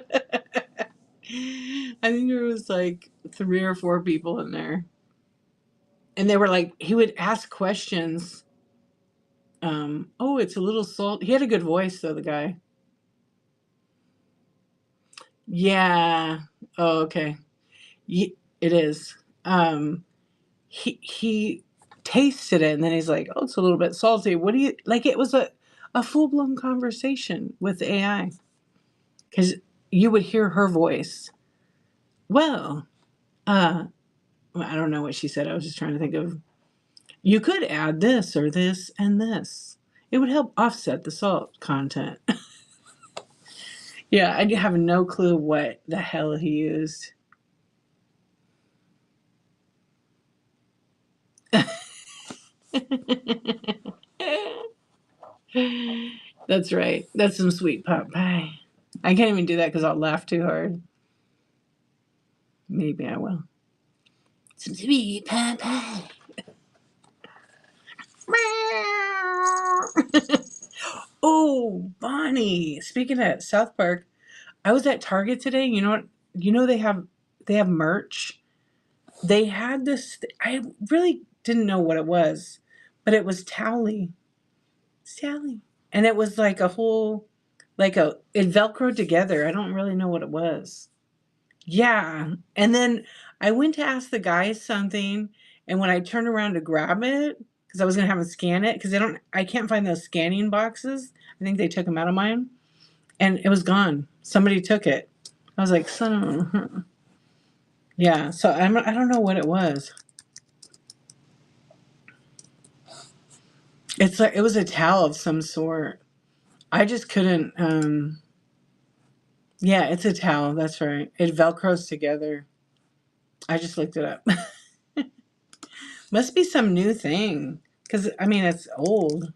I think there was like 3 or 4 people in there. And they were like, he would ask questions. Oh, it's a little salt. He had a good voice though, the guy. Yeah. Oh, okay. It is. He tasted it and then he's like, "Oh, it's a little bit salty. What do you like?" It was a full blown conversation with AI because you would hear her voice. Well, uh, I don't know what she said. I was just trying to think of. You could add this or this and this. It would help offset the salt content. Yeah, I have no clue what the hell he used. That's right. That's some sweet pot pie. I can't even do that because I'll laugh too hard. Maybe I will. Some sweet pot pie. Oh, Bonnie. Speaking of South Park, I was at Target today. You know what? You know they have merch. They had this. I really didn't know what it was, but it was Towley. Sally. And it was like a whole, it Velcroed together. I don't really know what it was. Yeah. And then I went to ask the guys something, and when I turned around to grab it, because I was gonna have them scan it, because I can't find those scanning boxes. I think they took them out of mine, and it was gone. Somebody took it. I was like, son of yeah. So I don't know what it was. It's like it was a towel of some sort. I just couldn't. Yeah, it's a towel. That's right. It Velcros together. I just looked it up. Must be some new thing. Because, I mean, it's old.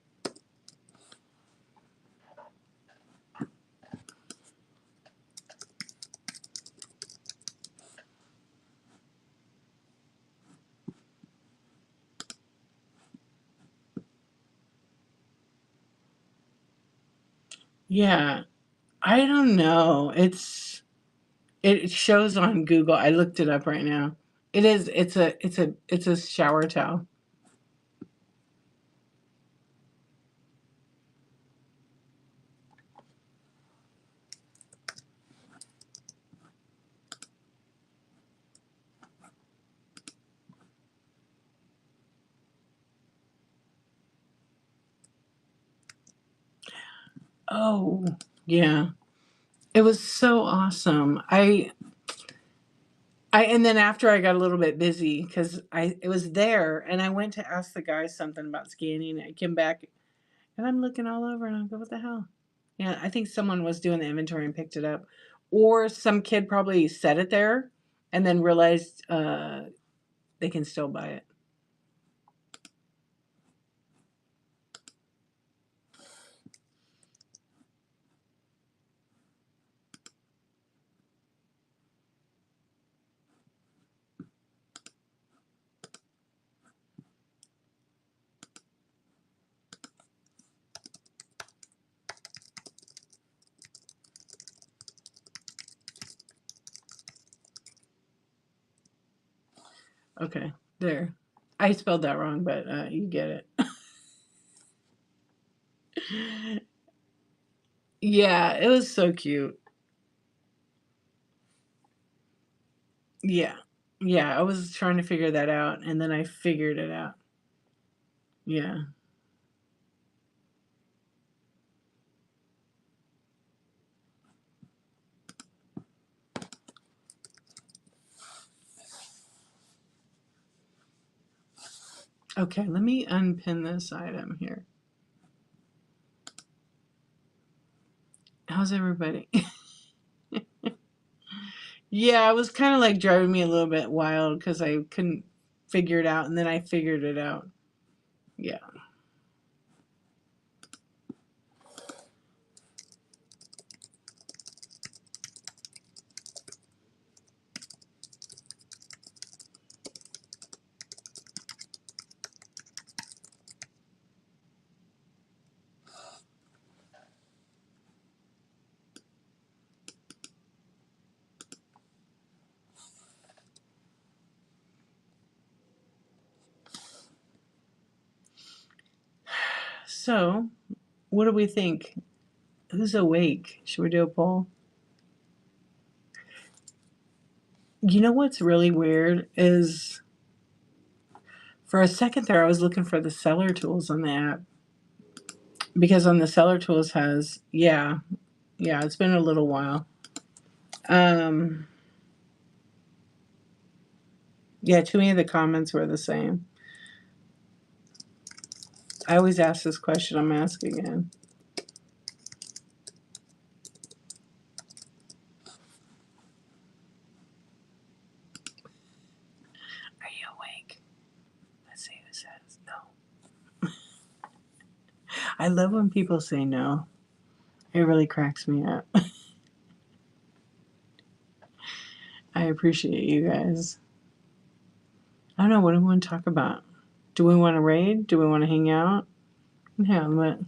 Yeah. I don't know. It shows on Google. I looked it up right now. It is it's a shower towel. Oh, yeah. It was so awesome. I and then after I got a little bit busy because I it was there and I went to ask the guy something about scanning. I came back and I'm looking all over and I go, what the hell? Yeah, I think someone was doing the inventory and picked it up. Or some kid probably set it there and then realized they can still buy it. Okay, there. I spelled that wrong, but you get it. Yeah, it was so cute. Yeah. Yeah, I was trying to figure that out and then I figured it out. Yeah. Okay, let me unpin this item here. How's everybody? Yeah, it was kind of like driving me a little bit wild because I couldn't figure it out, and then I figured it out. Yeah. So, what do we think? Who's awake? Should we do a poll? You know what's really weird is for a second there, I was looking for the seller tools on the app because on the seller tools has, yeah, yeah, it's been a little while. Um, yeah, too many of the comments were the same. I always ask this question. I'm asking again. Are you awake? Let's see who says no. I love when people say no. It really cracks me up. I appreciate you guys. I don't know. What do we want to talk about? Do we want to raid? Do we want to hang out? Yeah, what?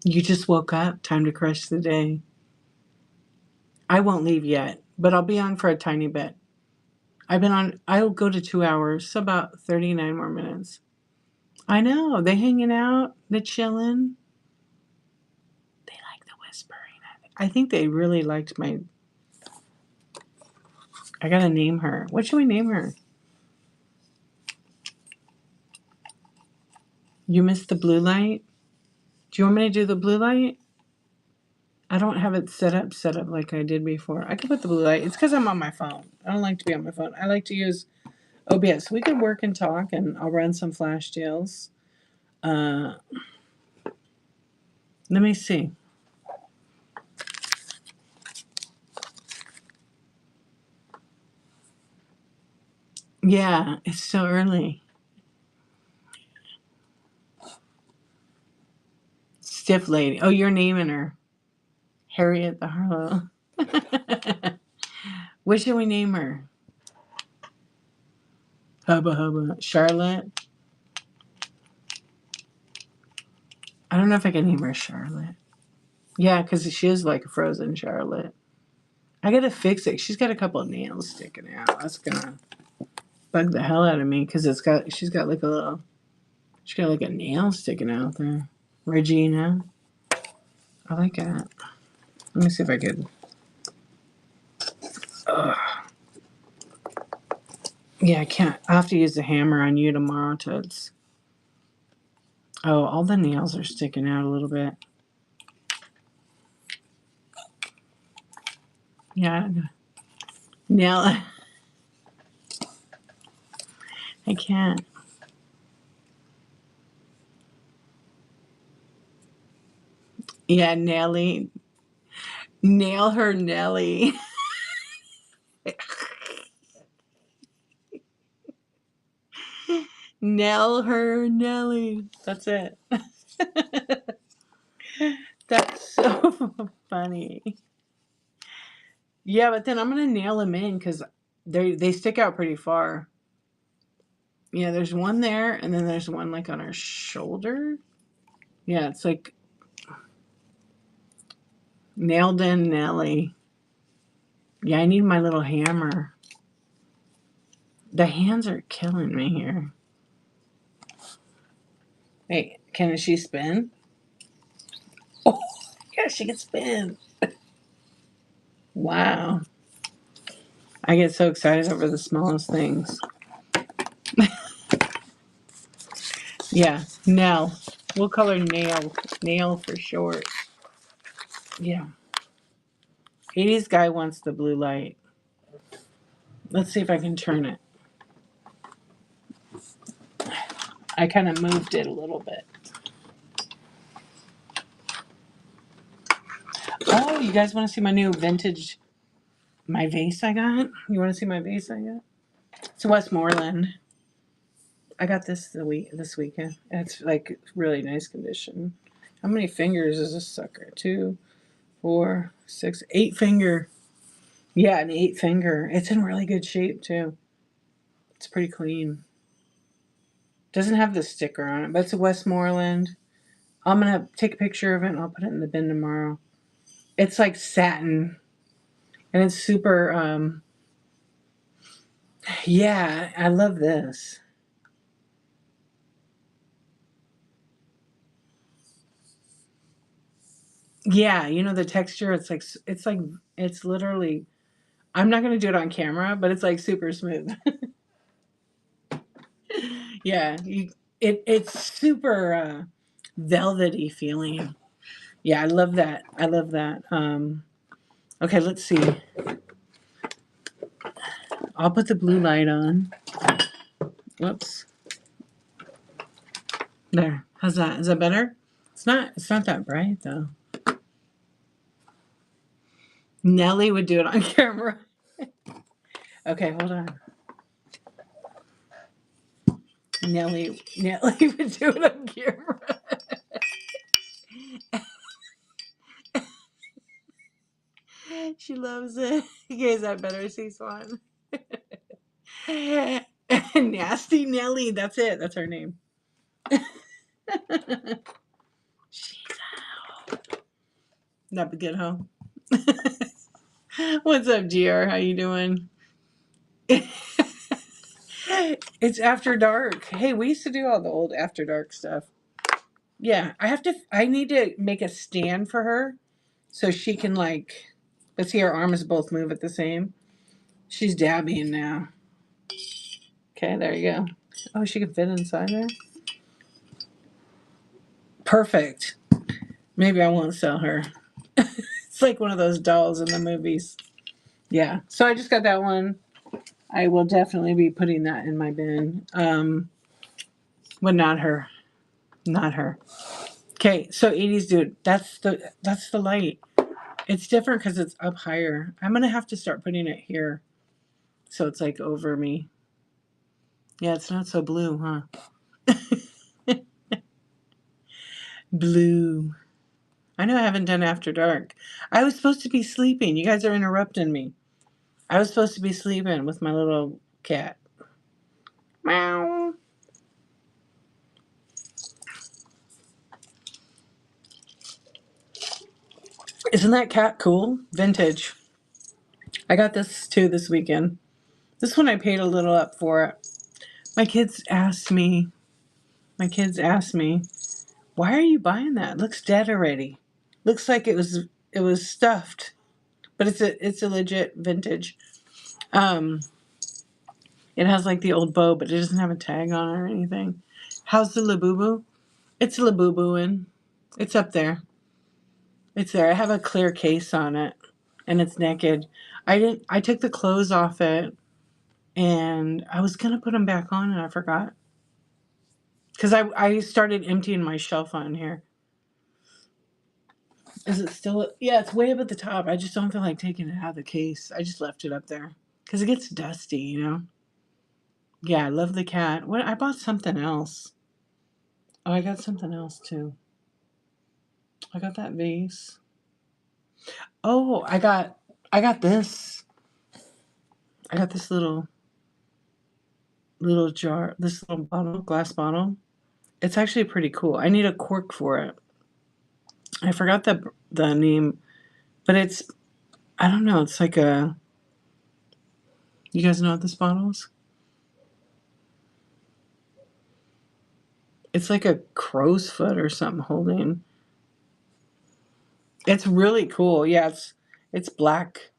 You just woke up. Time to crush the day. I won't leave yet, but I'll be on for a tiny bit. I'll go to 2 hours, so about 39 more minutes. I know. They hanging out. They chilling. They like the whispering. I think they really liked my... I gotta name her. What should we name her? You missed the blue light? Do you want me to do the blue light? I don't have it set up like I did before. I could put the blue light. It's because I'm on my phone. I don't like to be on my phone. I like to use OBS. We can work and talk, and I'll run some flash deals. Let me see. Yeah, it's so early. Stiff lady. Oh, you're naming her. Harriet the Harlow. What should we name her? Hubba Hubba. Charlotte? I don't know if I can name her Charlotte. Yeah, because she is like a frozen Charlotte. I gotta fix it. She's got a couple of nails sticking out. That's gonna bug the hell out of me because she's got like a nail sticking out there. Regina. I like that. Let me see if I could. Ugh. Yeah, I can't. I'll have to use the hammer on you tomorrow, Toots. Oh, all the nails are sticking out a little bit. Yeah. Nail. I can't. Yeah, Nelly. Nail her, Nelly. Nail her, Nelly. That's it. That's so funny. Yeah, but then I'm gonna nail them in because they stick out pretty far. Yeah, there's one there, and then there's one like on her shoulder. Yeah, it's like nailed in Nelly. Yeah, I need my little hammer. The hands are killing me here. Wait, can she spin? Oh, yeah, she can spin. Wow. I get so excited over the smallest things. Yeah, Nell. We'll call her Nail. Nail for short. Yeah. 80s guy wants the blue light. Let's see if I can turn it. I kind of moved it a little bit. Oh, you guys want to see my new vintage, my vase I got? You want to see my vase I got? It's Westmoreland. I got this this weekend. It's like really nice condition. How many fingers is this sucker? 2, 4, 6, 8 finger. Yeah, an 8 finger. It's in really good shape too. It's pretty clean. Doesn't have the sticker on it, but it's a Westmoreland. I'm gonna take a picture of it and I'll put it in the bin tomorrow. It's like satin, and it's super. Yeah, I love this. Yeah, you know the texture. It's literally. I'm not gonna do it on camera, but it's like super smooth. Yeah, it's super velvety feeling. Yeah, I love that. I love that. Okay, let's see. I'll put the blue light on. Whoops. There. How's that? Is that better? It's not that bright though. Nelly would do it on camera. Okay, hold on. Nellie would do it on camera. She loves it. You guys had better see Swan. Nasty Nellie. That's it. That's her name. She's out. That be good, huh? What's up, GR? How you doing? It's after dark. Hey, we used to do all the old after dark stuff. Yeah, I need to make a stand for her so she can like, let's see, her arms both move at the same. She's dabbying now. Okay, there you go. Oh, she can fit inside there. Perfect. Maybe I won't sell her. It's like one of those dolls in the movies. Yeah. So I just got that one. I will definitely be putting that in my bin. But not her. Not her. Okay, so 80s dude, that's the light. It's different because it's up higher. I'm gonna have to start putting it here. So it's like over me. Yeah, it's not so blue, huh? Blue. I know I haven't done After Dark. I was supposed to be sleeping. You guys are interrupting me. I was supposed to be sleeping with my little cat. Meow. Isn't that cat cool? Vintage. I got this too this weekend. This one I paid a little up for it. My kids asked me, why are you buying that? It looks dead already. Looks like it was stuffed. But it's a legit vintage. Um it has like the old bow, but it doesn't have a tag on it or anything. How's the Labubu? It's Labubuing. It's up there. It's there. I have a clear case on it and it's naked. I took the clothes off it and I was gonna put them back on and I forgot. Because I started emptying my shelf on here. Is it still? Yeah, it's way up at the top. I just don't feel like taking it out of the case. I just left it up there. Because it gets dusty, you know? Yeah, I love the cat. What? I bought something else. Oh, I got something else too. I got that vase. Oh, I got this. I got this little jar, this little bottle, glass bottle. It's actually pretty cool. I need a cork for it. I forgot the name, but I don't know, it's like you guys know what this bottle is? It's like a crow's foot or something holding. It's really cool. Yeah, it's black.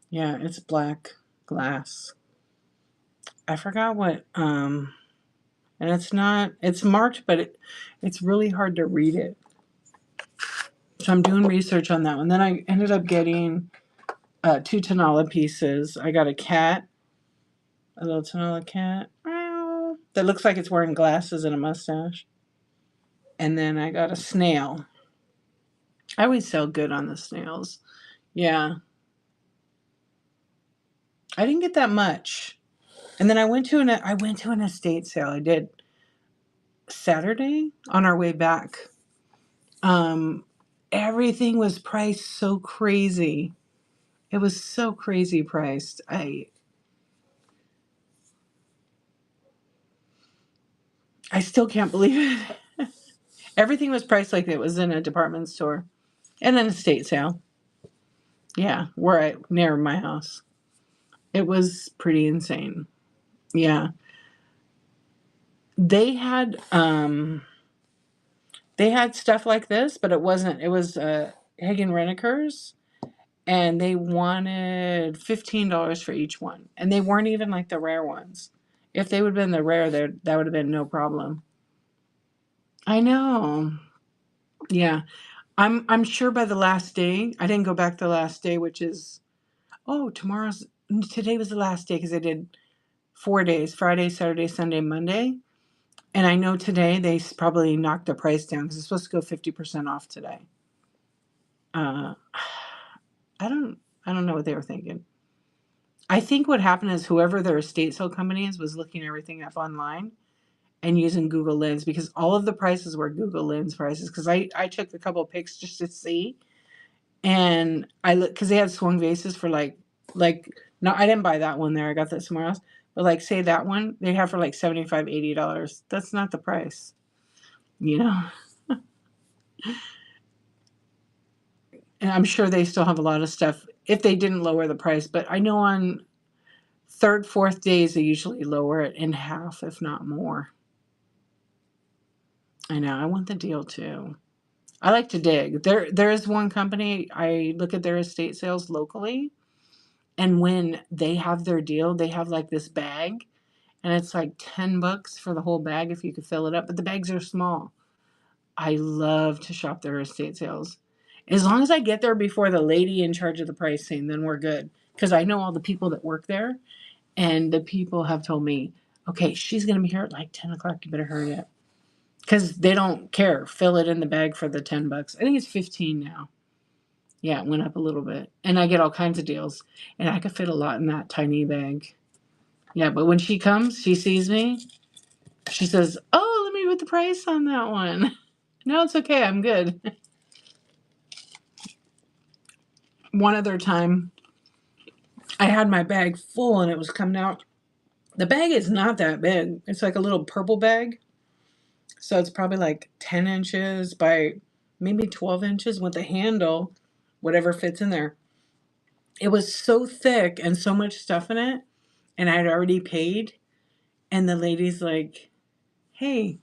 Yeah, it's black glass. I forgot what and it's marked, but it's really hard to read it. So I'm doing research on that one. Then I ended up getting 2 Tanala pieces. I got a little Tanala cat that looks like it's wearing glasses and a mustache. And then I got a snail. I always sell good on the snails. Yeah. I didn't get that much. And then I went to an estate sale. I did Saturday on our way back. Everything was priced so crazy. It was so crazy priced. I still can't believe it. Everything was priced like it was in a department store and an estate sale. Yeah, near my house. It was pretty insane. Yeah. They had stuff like this, but it wasn't. It was Hagen Renekers, and they wanted $15 for each one, and they weren't even like the rare ones. If they would have been the rare, that would have been no problem. I know. Yeah, I'm sure by the last day. I didn't go back the last day, which is today was the last day because I did 4 days: Friday, Saturday, Sunday, Monday. And I know today they probably knocked the price down because it's supposed to go 50% off today. Uh, I don't know what they were thinking. I think what happened is whoever their estate sale company is was looking everything up online, and using Google Lens, because all of the prices were Google Lens prices. Because I took a couple of pics just to see, and I look, because they had swung vases for like no, I didn't buy that one there. I got that somewhere else. But like, say that one they have for like $75, $80. That's not the price, you know. And I'm sure they still have a lot of stuff if they didn't lower the price. But I know on third, fourth days they usually lower it in half, if not more. I know. I want the deal too. I like to dig. There is one company, I look at their estate sales locally, and when they have their deal, they have like this bag, and it's like $10 for the whole bag if you could fill it up, but the bags are small. I love to shop their estate sales. As long as I get there before the lady in charge of the pricing, then we're good. Because I know all the people that work there, and the people have told me, okay, she's going to be here at like 10 o'clock. You better hurry up. Because they don't care. Fill it in the bag for the $10. I think it's 15 now. Yeah, it went up a little bit. And I get all kinds of deals. And I could fit a lot in that tiny bag. Yeah, but when she comes, she sees me. She says, oh, let me put the price on that one. No, it's okay. I'm good. One other time, I had my bag full and it was coming out. The bag is not that big. It's like a little purple bag. So it's probably like 10 inches by maybe 12 inches with a handle, whatever fits in there. It was so thick and so much stuff in it, and I had already paid. And the lady's like, hey,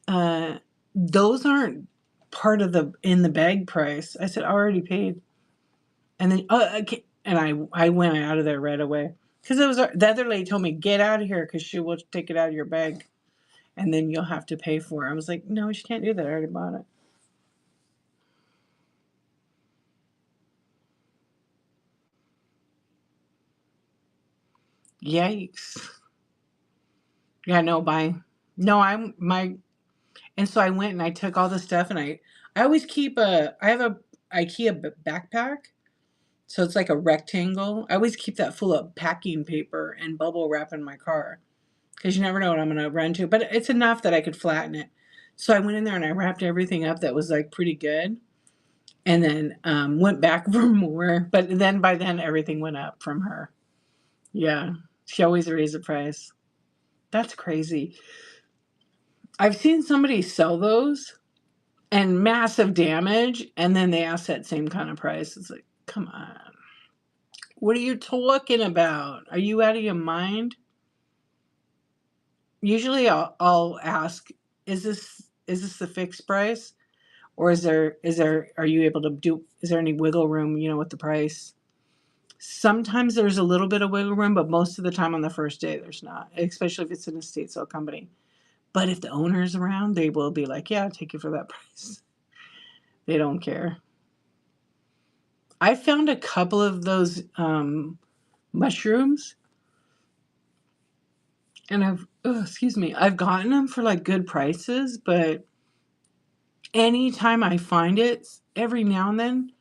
those aren't part of the in the bag price. I said, I already paid. And then, and I went out of there right away. Because it was the other lady told me, get out of here because she will take it out of your bag. And then you'll have to pay for it. I was like, no, she can't do that. I already bought it. Yikes. Yeah, no, bye. No, and so I went and I took all the stuff, and I always keep I have a IKEA backpack. So it's like a rectangle. I always keep that full of packing paper and bubble wrap in my car because you never know what I'm going to run to. But it's enough that I could flatten it. So I went in there and I wrapped everything up that was like pretty good, and then went back for more. But then by then everything went up from her. Yeah, she always raised the price. That's crazy. I've seen somebody sell those and massive damage, and then they ask that same kind of price. It's like, come on. What are you talking about? Are you out of your mind? Usually I'll ask, is this the fixed price? Or are you able to do, is there any wiggle room, with the price? Sometimes there's a little bit of wiggle room, but most of the time on the first day there's not, especially if it's an estate sale company. But if the owner's around, they will be like, yeah, I'll take you for that price. They don't care. I found a couple of those mushrooms, and I've gotten them for like good prices, but anytime I find it, every now and then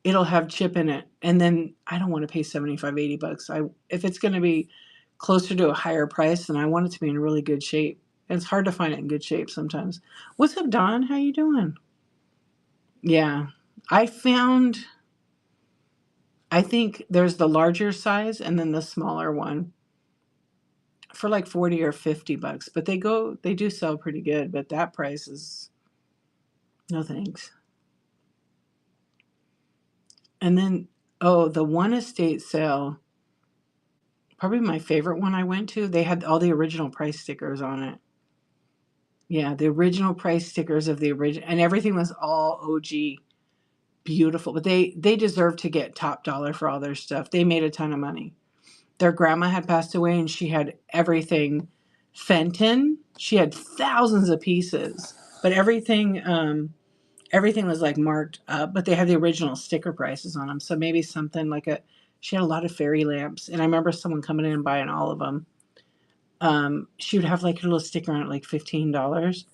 it'll have chip in it, and then I don't want to pay 75, $80. If it's going to be closer to a higher price, then I want it to be in really good shape. And it's hard to find it in good shape sometimes. What's up, Don? How you doing? Yeah, I found. I think there's the larger size and then the smaller one for like 40 or $50, but they do sell pretty good, but that price is no thanks. And then, oh, the one estate sale, probably my favorite one I went to, they had all the original price stickers on it. Yeah, the original price stickers of the original, and everything was all OG, beautiful. But they deserve to get top dollar for all their stuff. They made a ton of money. Their grandma had passed away, and she had everything Fenton. She had thousands of pieces, but everything was like marked up. But they had the original sticker prices on them. So maybe something like she had a lot of fairy lamps, and I remember someone coming in and buying all of them. She would have like a little sticker on it, like $15,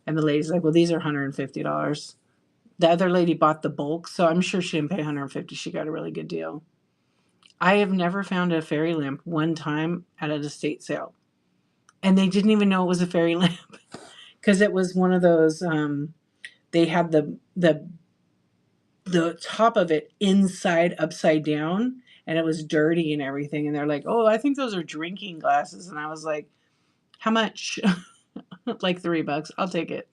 and the lady's like, "Well, these are $150." The other lady bought the bulk, so I'm sure she didn't pay $150. She got a really good deal. I have never found a fairy lamp one time at an estate sale. and they didn't even know it was a fairy lamp because it was one of those. They had the top of it inside upside down, and it was dirty and everything. And they're like, "Oh, I think those are drinking glasses." And I was like, "How much?" Like $3. I'll take it.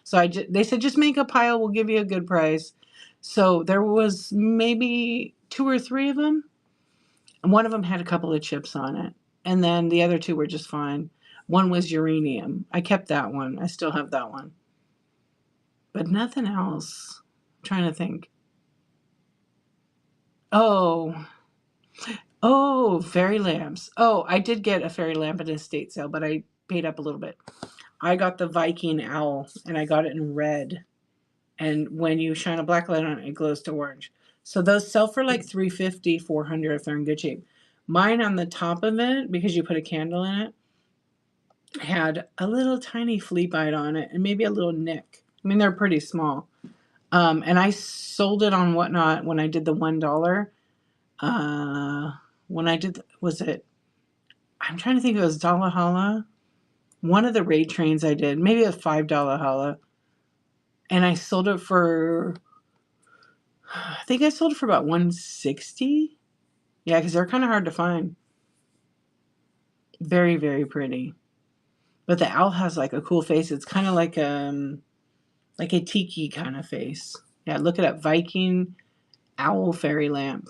So they said, just make a pile. We'll give you a good price. So there was maybe 2 or 3 of them. And one of them had a couple of chips on it. And then the other 2 were just fine. One was uranium. I kept that one. I still have that one. But nothing else. I'm trying to think. Oh, fairy lamps. Oh, I did get a fairy lamp at an estate sale, but I paid up a little bit. I got the Viking owl, and I got it in red. And when you shine a black light on it, it glows to orange. So those sell for like $350, $400 if they're in good shape. Mine on the top of it, because you put a candle in it, had a little tiny flea bite on it and maybe a little nick. I mean, they're pretty small. And I sold it on Whatnot when I did the $1. When I did, I'm trying to think if it was Dollar Holla. One of the raid trains I did, maybe a $5 Holla. And I sold it for, I think I sold it for about $160. Yeah, because they're kind of hard to find. Very, very pretty. But the owl has like a cool face. It's kind of like a tiki kind of face. Yeah, look it up. Viking owl fairy lamp.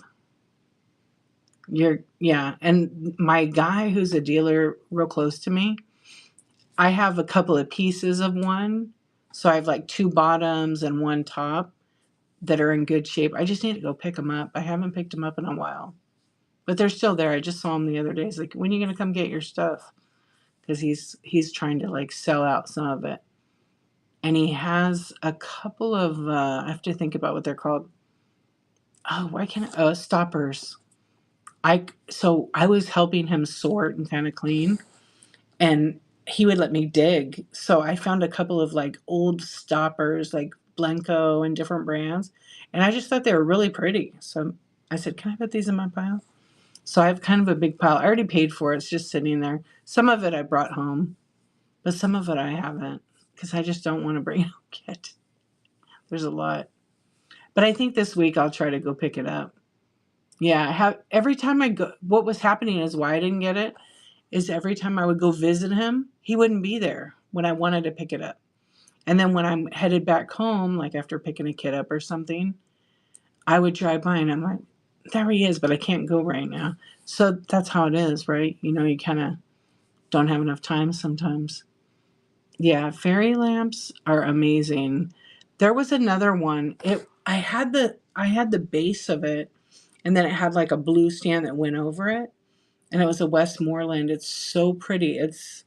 And my guy who's a dealer real close to me, I have a couple of pieces of one. So I have like 2 bottoms and 1 top that are in good shape. I just need to go pick them up. I haven't picked them up in a while. But they're still there. I just saw them the other day. He's like, when are you going to come get your stuff? Because he's trying to like sell out some of it. And he has a couple of, I have to think about what they're called. Oh, why can't stoppers. So I was helping him sort and kind of clean, and he would let me dig. So I found a couple of like old stoppers, like Blenko and different brands, and I just thought they were really pretty. So I said, "Can I put these in my pile?" So I have kind of a big pile. I already paid for it. It's just sitting there. Some of it I brought home, but some of it I haven't because I just don't want to bring it home yet. There's a lot. But I think this week I'll try to go pick it up. Yeah, every time I go, what was happening is why I didn't get it is every time I would go visit him, he wouldn't be there when I wanted to pick it up. And then when I'm headed back home, like after picking a kid up or something, I would drive by and I'm like, there he is, but I can't go right now. So that's how it is, right? You kind of don't have enough time sometimes. Yeah, fairy lamps are amazing. There was another one. I had the base of it, and then it had like a blue stand that went over it, and it was a Westmoreland. It's so pretty. It's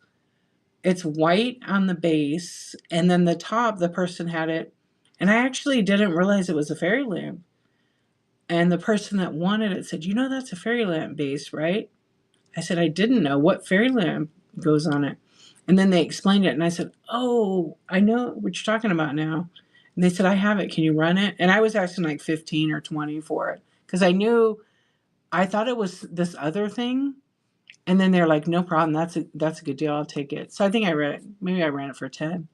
white on the base, and then the top, the person had it, and I actually didn't realize it was a fairy lamp. And the person that wanted it said, that's a fairy lamp base, right? I said, I didn't know what fairy lamp goes on it. And then they explained it, and I said, oh, I know what you're talking about now. And they said, I have it. Can you run it? And I was asking like 15 or 20 for it because I thought it was this other thing. And then they're like, no problem. That's a good deal. I'll take it. So I think maybe I ran it for 10.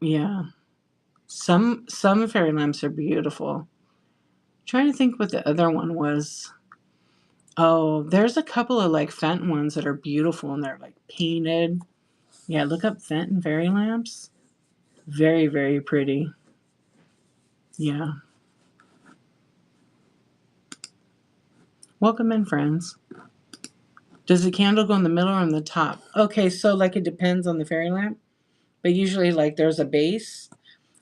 Yeah. Some fairy lamps are beautiful. I'm trying to think what the other one was. Oh, there's a couple of like Fenton ones that are beautiful and they're like painted. Yeah, look up Fenton fairy lamps. Very, very pretty. Yeah. Welcome in, friends. Does the candle go in the middle or in the top? Okay, so like it depends on the fairy lamp, but usually like there's a base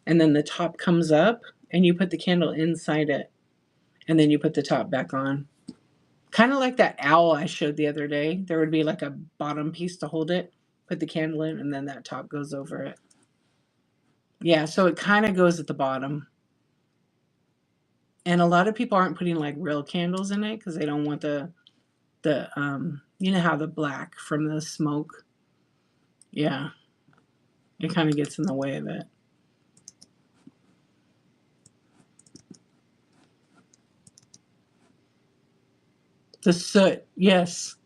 and then the top comes up and you put the candle inside it and then you put the top back on. Kind of like that owl I showed the other day. There would be like a bottom piece to hold it, put the candle in, and then that top goes over it. Yeah, so it kind of goes at the bottom. And a lot of people aren't putting like real candles in it because they don't want the how the black from the smoke. Yeah, it kind of gets in the way of it. The soot, yes.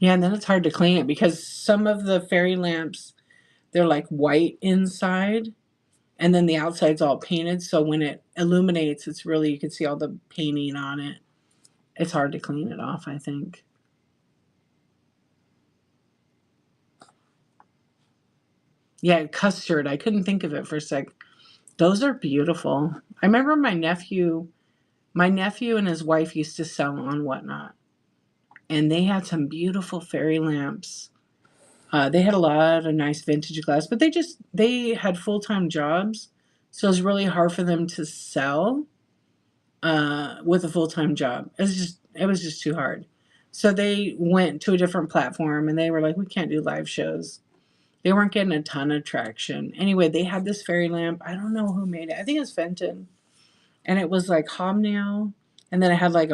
Yeah, and then it's hard to clean it because some of the fairy lamps, they're like white inside, and then the outside's all painted. So when it illuminates, it's really, you can see all the painting on it. It's hard to clean it off, I think. Yeah, custard. I couldn't think of it for a sec. Those are beautiful. I remember my nephew and his wife used to sell on Whatnot, and they had some beautiful fairy lamps. They had a lot of nice vintage glass, but they had full-time jobs, so it was really hard for them to sell with a full-time job. It was just too hard. So they went to a different platform, and they were like, we can't do live shows. They weren't getting a ton of traction. Anyway, they had this fairy lamp. I don't know who made it. I think it's Fenton, and it was like hobnail, and then it had like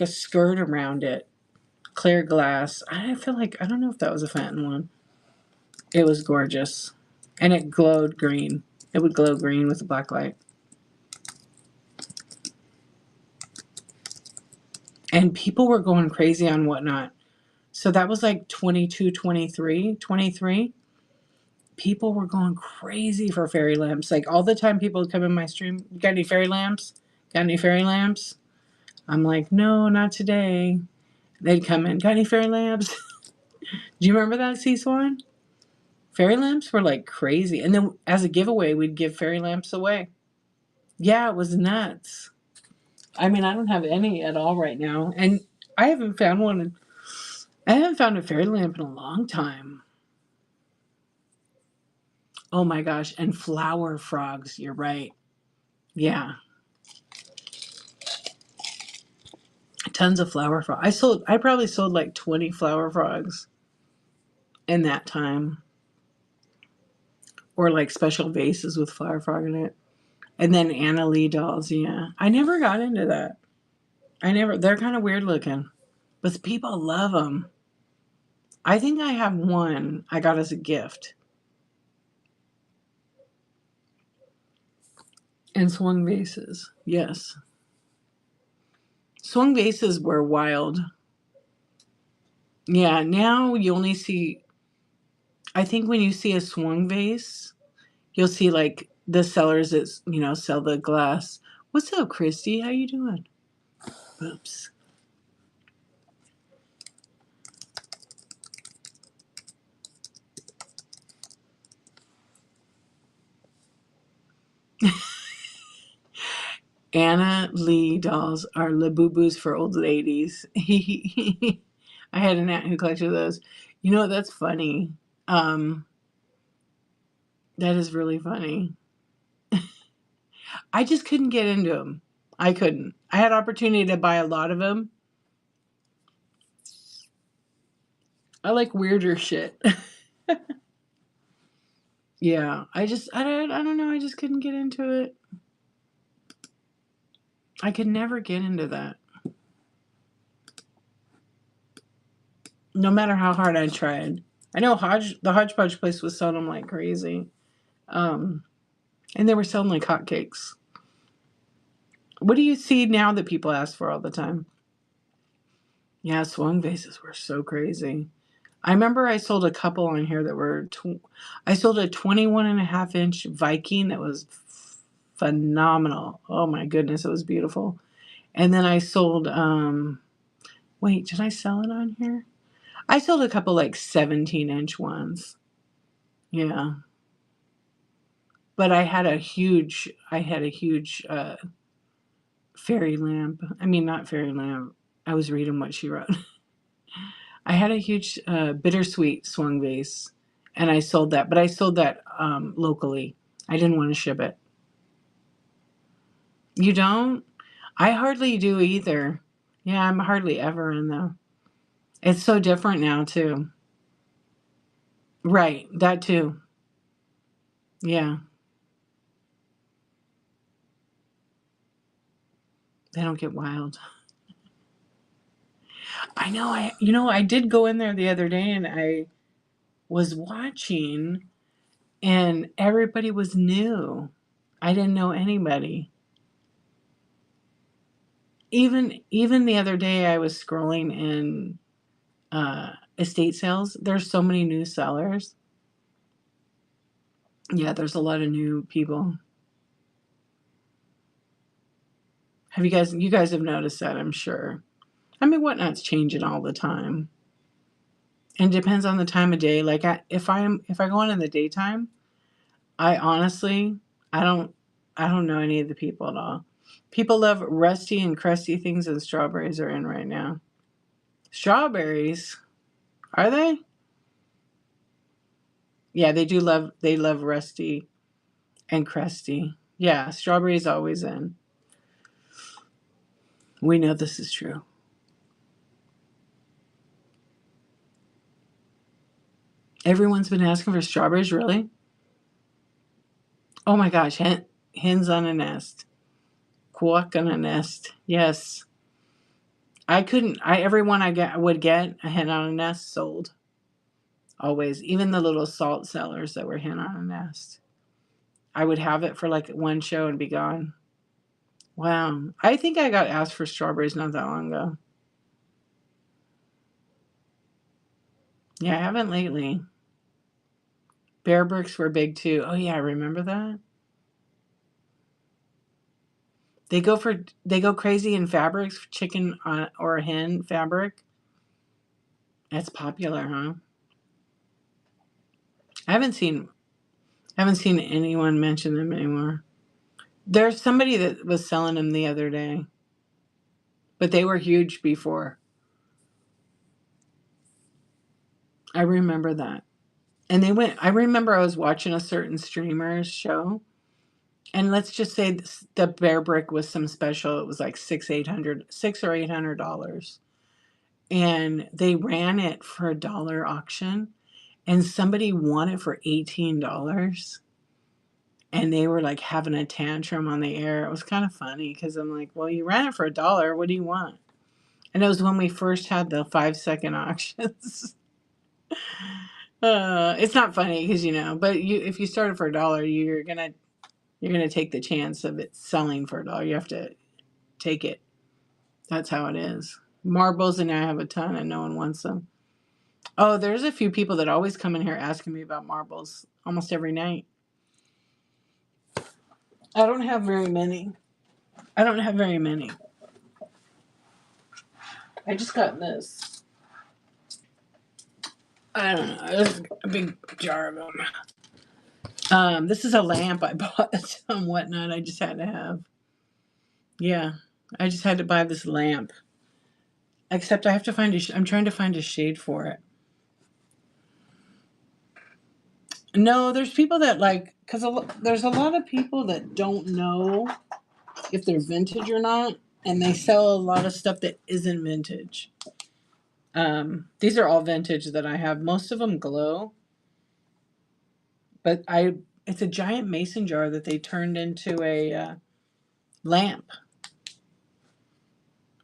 a skirt around it, clear glass. I feel like, I don't know if that was a Fenton one. It was gorgeous, and it glowed green. It would glow green with the black light. And people were going crazy on Whatnot. So that was like 22, 23. People were going crazy for fairy lamps. Like all the time people would come in my stream, got any fairy lamps? Got any fairy lamps? I'm like, no, not today. They'd come in, got any fairy lamps? Do you remember that, C Swan? Fairy lamps were like crazy. And then as a giveaway, we'd give fairy lamps away. Yeah, it was nuts. I mean, I don't have any at all right now. And I haven't found one. I haven't found a fairy lamp in a long time. Oh my gosh. And flower frogs. You're right. Yeah. Tons of flower frogs. I probably sold like 20 flower frogs in that time. Or like special vases with flower frog in it. And then Anna Lee dolls. Yeah. I never got into that. They're kind of weird looking. But people love them. I think I have one I got as a gift. And swung vases. Yes. Swung vases were wild. Yeah, now you only see, I think when you see a swung vase, you'll see like the sellers that, sell the glass. What's up, Christy? How you doing? Oops. Anna Lee dolls are Labubu's for old ladies. I had an aunt who collected those. That's funny. Um, that is really funny. I just couldn't get into them. I couldn't. I had opportunity to buy a lot of them. I like weirder shit. Yeah, I don't know. I just couldn't get into it. I could never get into that. No matter how hard I tried. I know the Hodgepodge place was selling them like crazy. Um, and they were selling like hotcakes. What do you see now that people ask for all the time? Yeah, swung vases were so crazy. I remember I sold a couple on here that were, I sold a 21.5-inch Viking that was phenomenal. Oh my goodness, it was beautiful. And then I sold, wait, did I sell it on here? I sold a couple like 17-inch ones. Yeah. But I had a huge fairy lamp. I mean, not fairy lamp. I was reading what she wrote. I had a huge bittersweet swung vase, and I sold that. But I sold that locally. I didn't want to ship it. You don't? I hardly do either. Yeah, I'm hardly ever in though. It's so different now too. Right, that too. Yeah, they don't get wild. I know. I did go in there the other day, and I was watching, and everybody was new. I didn't know anybody. Even the other day, I was scrolling in estate sales. There's so many new sellers. Yeah, there's a lot of new people. You guys have noticed that, I'm sure. I mean, Whatnot's changing all the time. And it depends on the time of day. Like if I go on in the daytime, I honestly, I don't I don't know any of the people at all. People love rusty and crusty things, and strawberries are in right now. Strawberries, are they? Yeah, they love rusty and crusty. Yeah, strawberries always in. We know this is true. Everyone's been asking for strawberries, really? Oh my gosh, hens on a nest. Quack on a nest. Yes. I couldn't every one would get a hen on a nest sold. Always. Even the little salt sellers that were hen on a nest. I would have it for like one show and be gone. Wow. I think I got asked for strawberries not that long ago. Yeah, I haven't lately. Bear bricks were big too. Oh yeah, I remember that. They go crazy in fabrics, chicken or hen fabric. That's popular, huh? I haven't seen anyone mention them anymore. There's somebody that was selling them the other day, but they were huge before. I remember that. And I remember I was watching a certain streamer's show, and let's just say the bear brick was some special. It was like $600 or $800. And they ran it for a dollar auction, and somebody won it for $18. And they were like having a tantrum on the air. It was kind of funny because I'm like, well, you ran it for a dollar. What do you want? And it was when we first had the 5-second auctions. It's not funny because but if you started for a dollar, you're gonna take the chance of it selling for a dollar. You have to take it. That's how it is. Marbles, and I have a ton, and no one wants them. Oh, there's a few people that always come in here asking me about marbles almost every night. I don't have very many. I don't have very many. I just got this. I don't know. There's a big jar of them. This is a lamp I bought on Whatnot. I just had to have. Yeah, I just had to buy this lamp. Except I have to find I'm trying to find a shade for it. No, there's people that because there's a lot of people that don't know if they're vintage or not, and they sell a lot of stuff that isn't vintage. These are all vintage that I have. Most of them glow, but it's a giant mason jar that they turned into a lamp.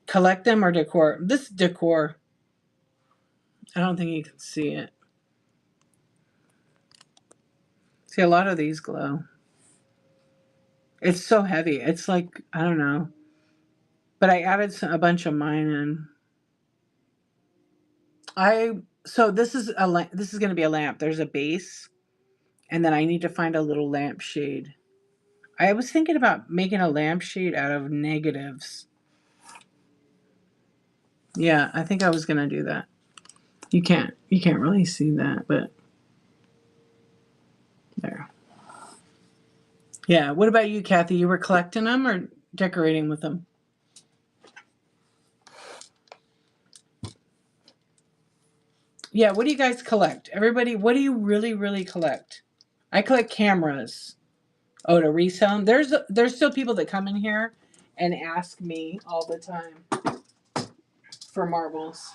Collect them or decor? This decor. I don't think you can see it. See, a lot of these glow. It's so heavy. It's like, I don't know. But I added a bunch of mine in. So this is going to be a lamp. There's a base, and then I need to find a little lampshade. I was thinking about making a lampshade out of negatives. Yeah, I think I was going to do that. You can't really see that, but there. Yeah, what about you, Kathy? You were collecting them or decorating with them? Yeah, what do you guys collect? Everybody, what do you really, really collect? I collect cameras. Oh, to resell them? There's still people that come in here and ask me all the time for marbles.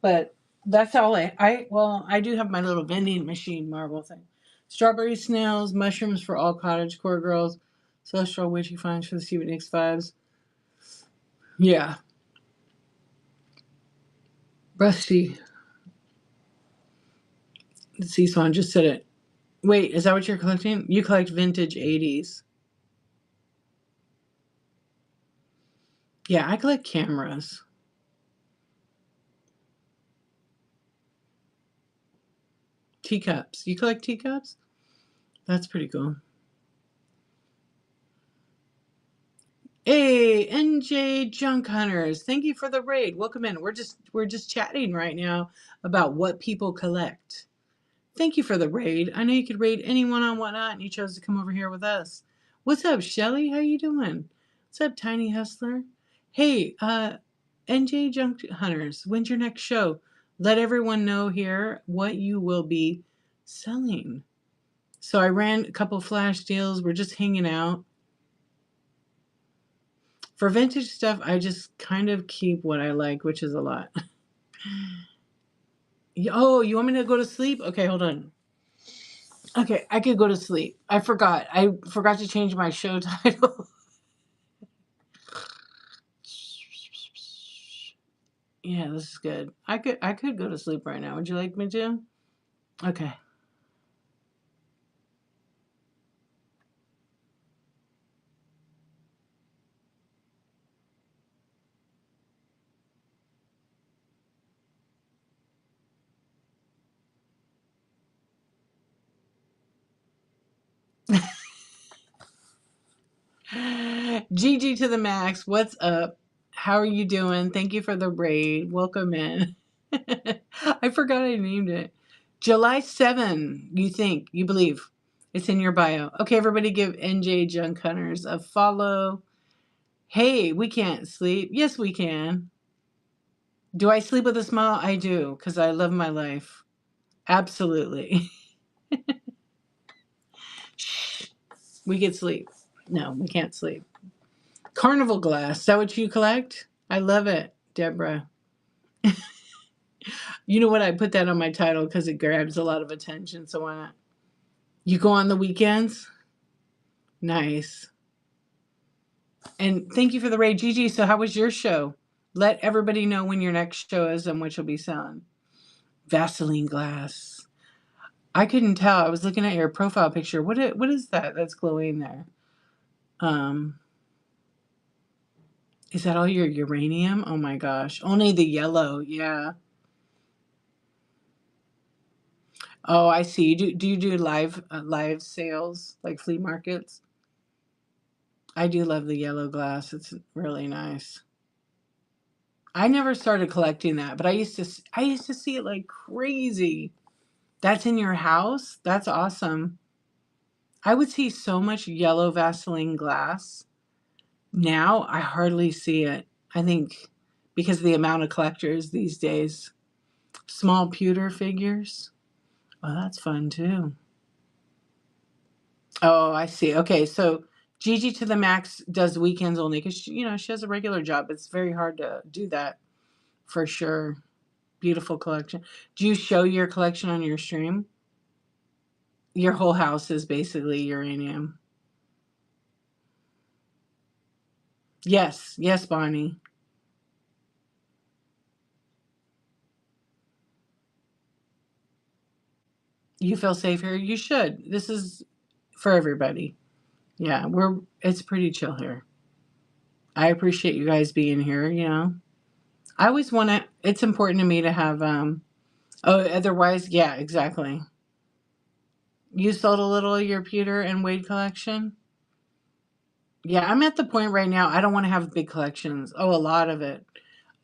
But that's all I do have my little vending machine marble thing. Strawberry snails, mushrooms for all cottage core girls, celestial witchy finds for the Stephen Nicks vibes. Yeah. Rusty. The sea swan just said it. Wait, is that what you're collecting? You collect vintage 80s. Yeah, I collect cameras. Teacups. You collect teacups? That's pretty cool. Hey, NJ Junk Hunters. Thank you for the raid. Welcome in. We're just chatting right now about what people collect. Thank you for the raid. I know you could raid anyone on whatnot, and you chose to come over here with us. What's up, Shelly? How you doing? What's up, Tiny Hustler? Hey, NJ Junk Hunters, when's your next show? Let everyone know here what you will be selling. So I ran a couple flash deals. We're just hanging out. For vintage stuff, I just kind of keep what I like, which is a lot. Oh, you want me to go to sleep? Okay, hold on. Okay, I could go to sleep. I forgot. I forgot to change my show title. Yeah, this is good. I could go to sleep right now. Would you like me to? Okay. GG to the max. What's up? How are you doing? Thank you for the raid. Welcome in. I forgot I named it. July 7, you believe. It's in your bio. Okay, everybody give NJ Junk Hunters a follow. Hey, we can't sleep. Yes, we can. Do I sleep with a smile? I do, because I love my life. Absolutely. Shh. We get sleep. No, we can't sleep. Carnival glass. Is that what you collect? I love it, Deborah. You know what? I put that on my title because it grabs a lot of attention. So why not? You go on the weekends? Nice. And thank you for the raid, Gigi. So how was your show? Let everybody know when your next show is and what you'll be selling. Vaseline glass. I couldn't tell. I was looking at your profile picture. What is that that's glowing there? Um, is that all your uranium? Oh my gosh. Only the yellow. Yeah. Oh, I see. Do you do live sales like flea markets? I do love the yellow glass. It's really nice. I never started collecting that, but I used to see it like crazy. That's in your house? That's awesome. I would see so much yellow Vaseline glass. Now I hardly see it. I think because of the amount of collectors these days. Small pewter figures. Oh, that's fun too. Oh, I see. Okay, so Gigi to the max does weekends only because she has a regular job. It's very hard to do that for sure. Beautiful collection. Do you show your collection on your stream? Your whole house is basically uranium. Yes, yes, Bonnie. You feel safe here? You should. This is for everybody. Yeah, it's pretty chill here. I appreciate you guys being here. I always want to it's important to me to have oh, otherwise, yeah, exactly. You sold a little of your pewter and Wade collection? Yeah, I'm at the point right now I don't want to have big collections. Oh, a lot of it.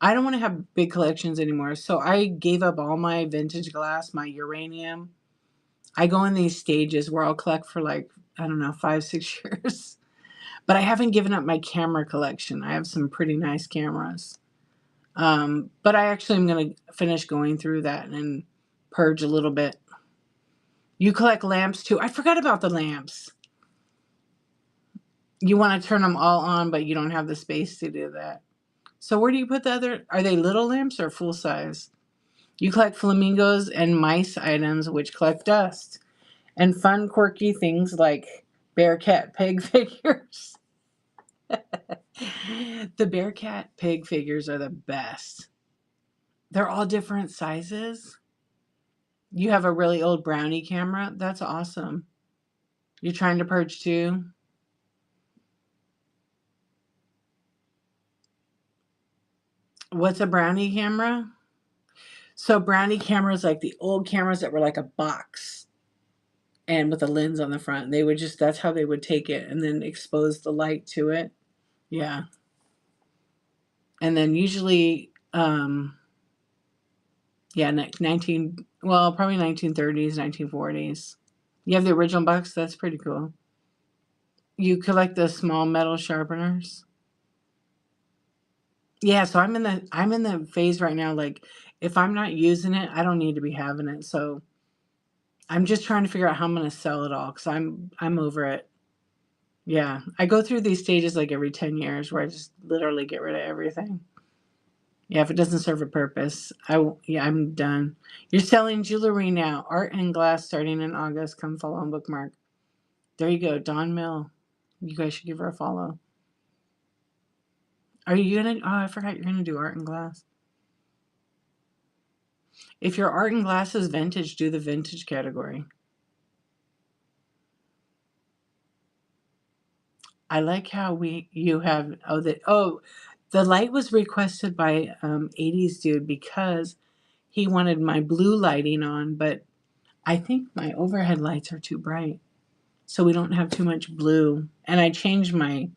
I don't want to have big collections anymore. So I gave up all my vintage glass, my uranium. I go in these stages where I'll collect for like, I don't know, 5, 6 years. But I haven't given up my camera collection. I have some pretty nice cameras. But I actually am going to finish going through that and purge a little bit. You collect lamps too. I forgot about the lamps. You want to turn them all on, but you don't have the space to do that. So where do you put the other? Are they little lamps or full size? You collect flamingos and mice items, which collect dust. And fun, quirky things like bear, cat, pig figures. The bear, cat, pig figures are the best. They're all different sizes. You have a really old brownie camera. That's awesome. You're trying to purge too? What's a brownie camera? So brownie cameras, like the old cameras that were like a box and with a lens on the front. They would just, that's how they would take it and then expose the light to it. Yeah. And then usually, yeah, 19, well, probably 1930s, 1940s. You have the original box. That's pretty cool. You collect the small metal sharpeners. Yeah, so I'm in the phase right now. Like, if I'm not using it, I don't need to be having it. So I'm just trying to figure out how I'm going to sell it all because I'm over it. Yeah, I go through these stages like every 10 years where I just literally get rid of everything. Yeah, if it doesn't serve a purpose, yeah, I'm done. You're selling jewelry now, art and glass starting in August. Come follow and bookmark. There you go, Dawn Mill. You guys should give her a follow. Are you gonna? Oh, I forgot you're gonna do art and glass. If your art and glass is vintage, do the vintage category. I like how you have the light was requested by 80s dude because he wanted my blue lighting on, but I think my overhead lights are too bright. So we don't have too much blue. And I changed my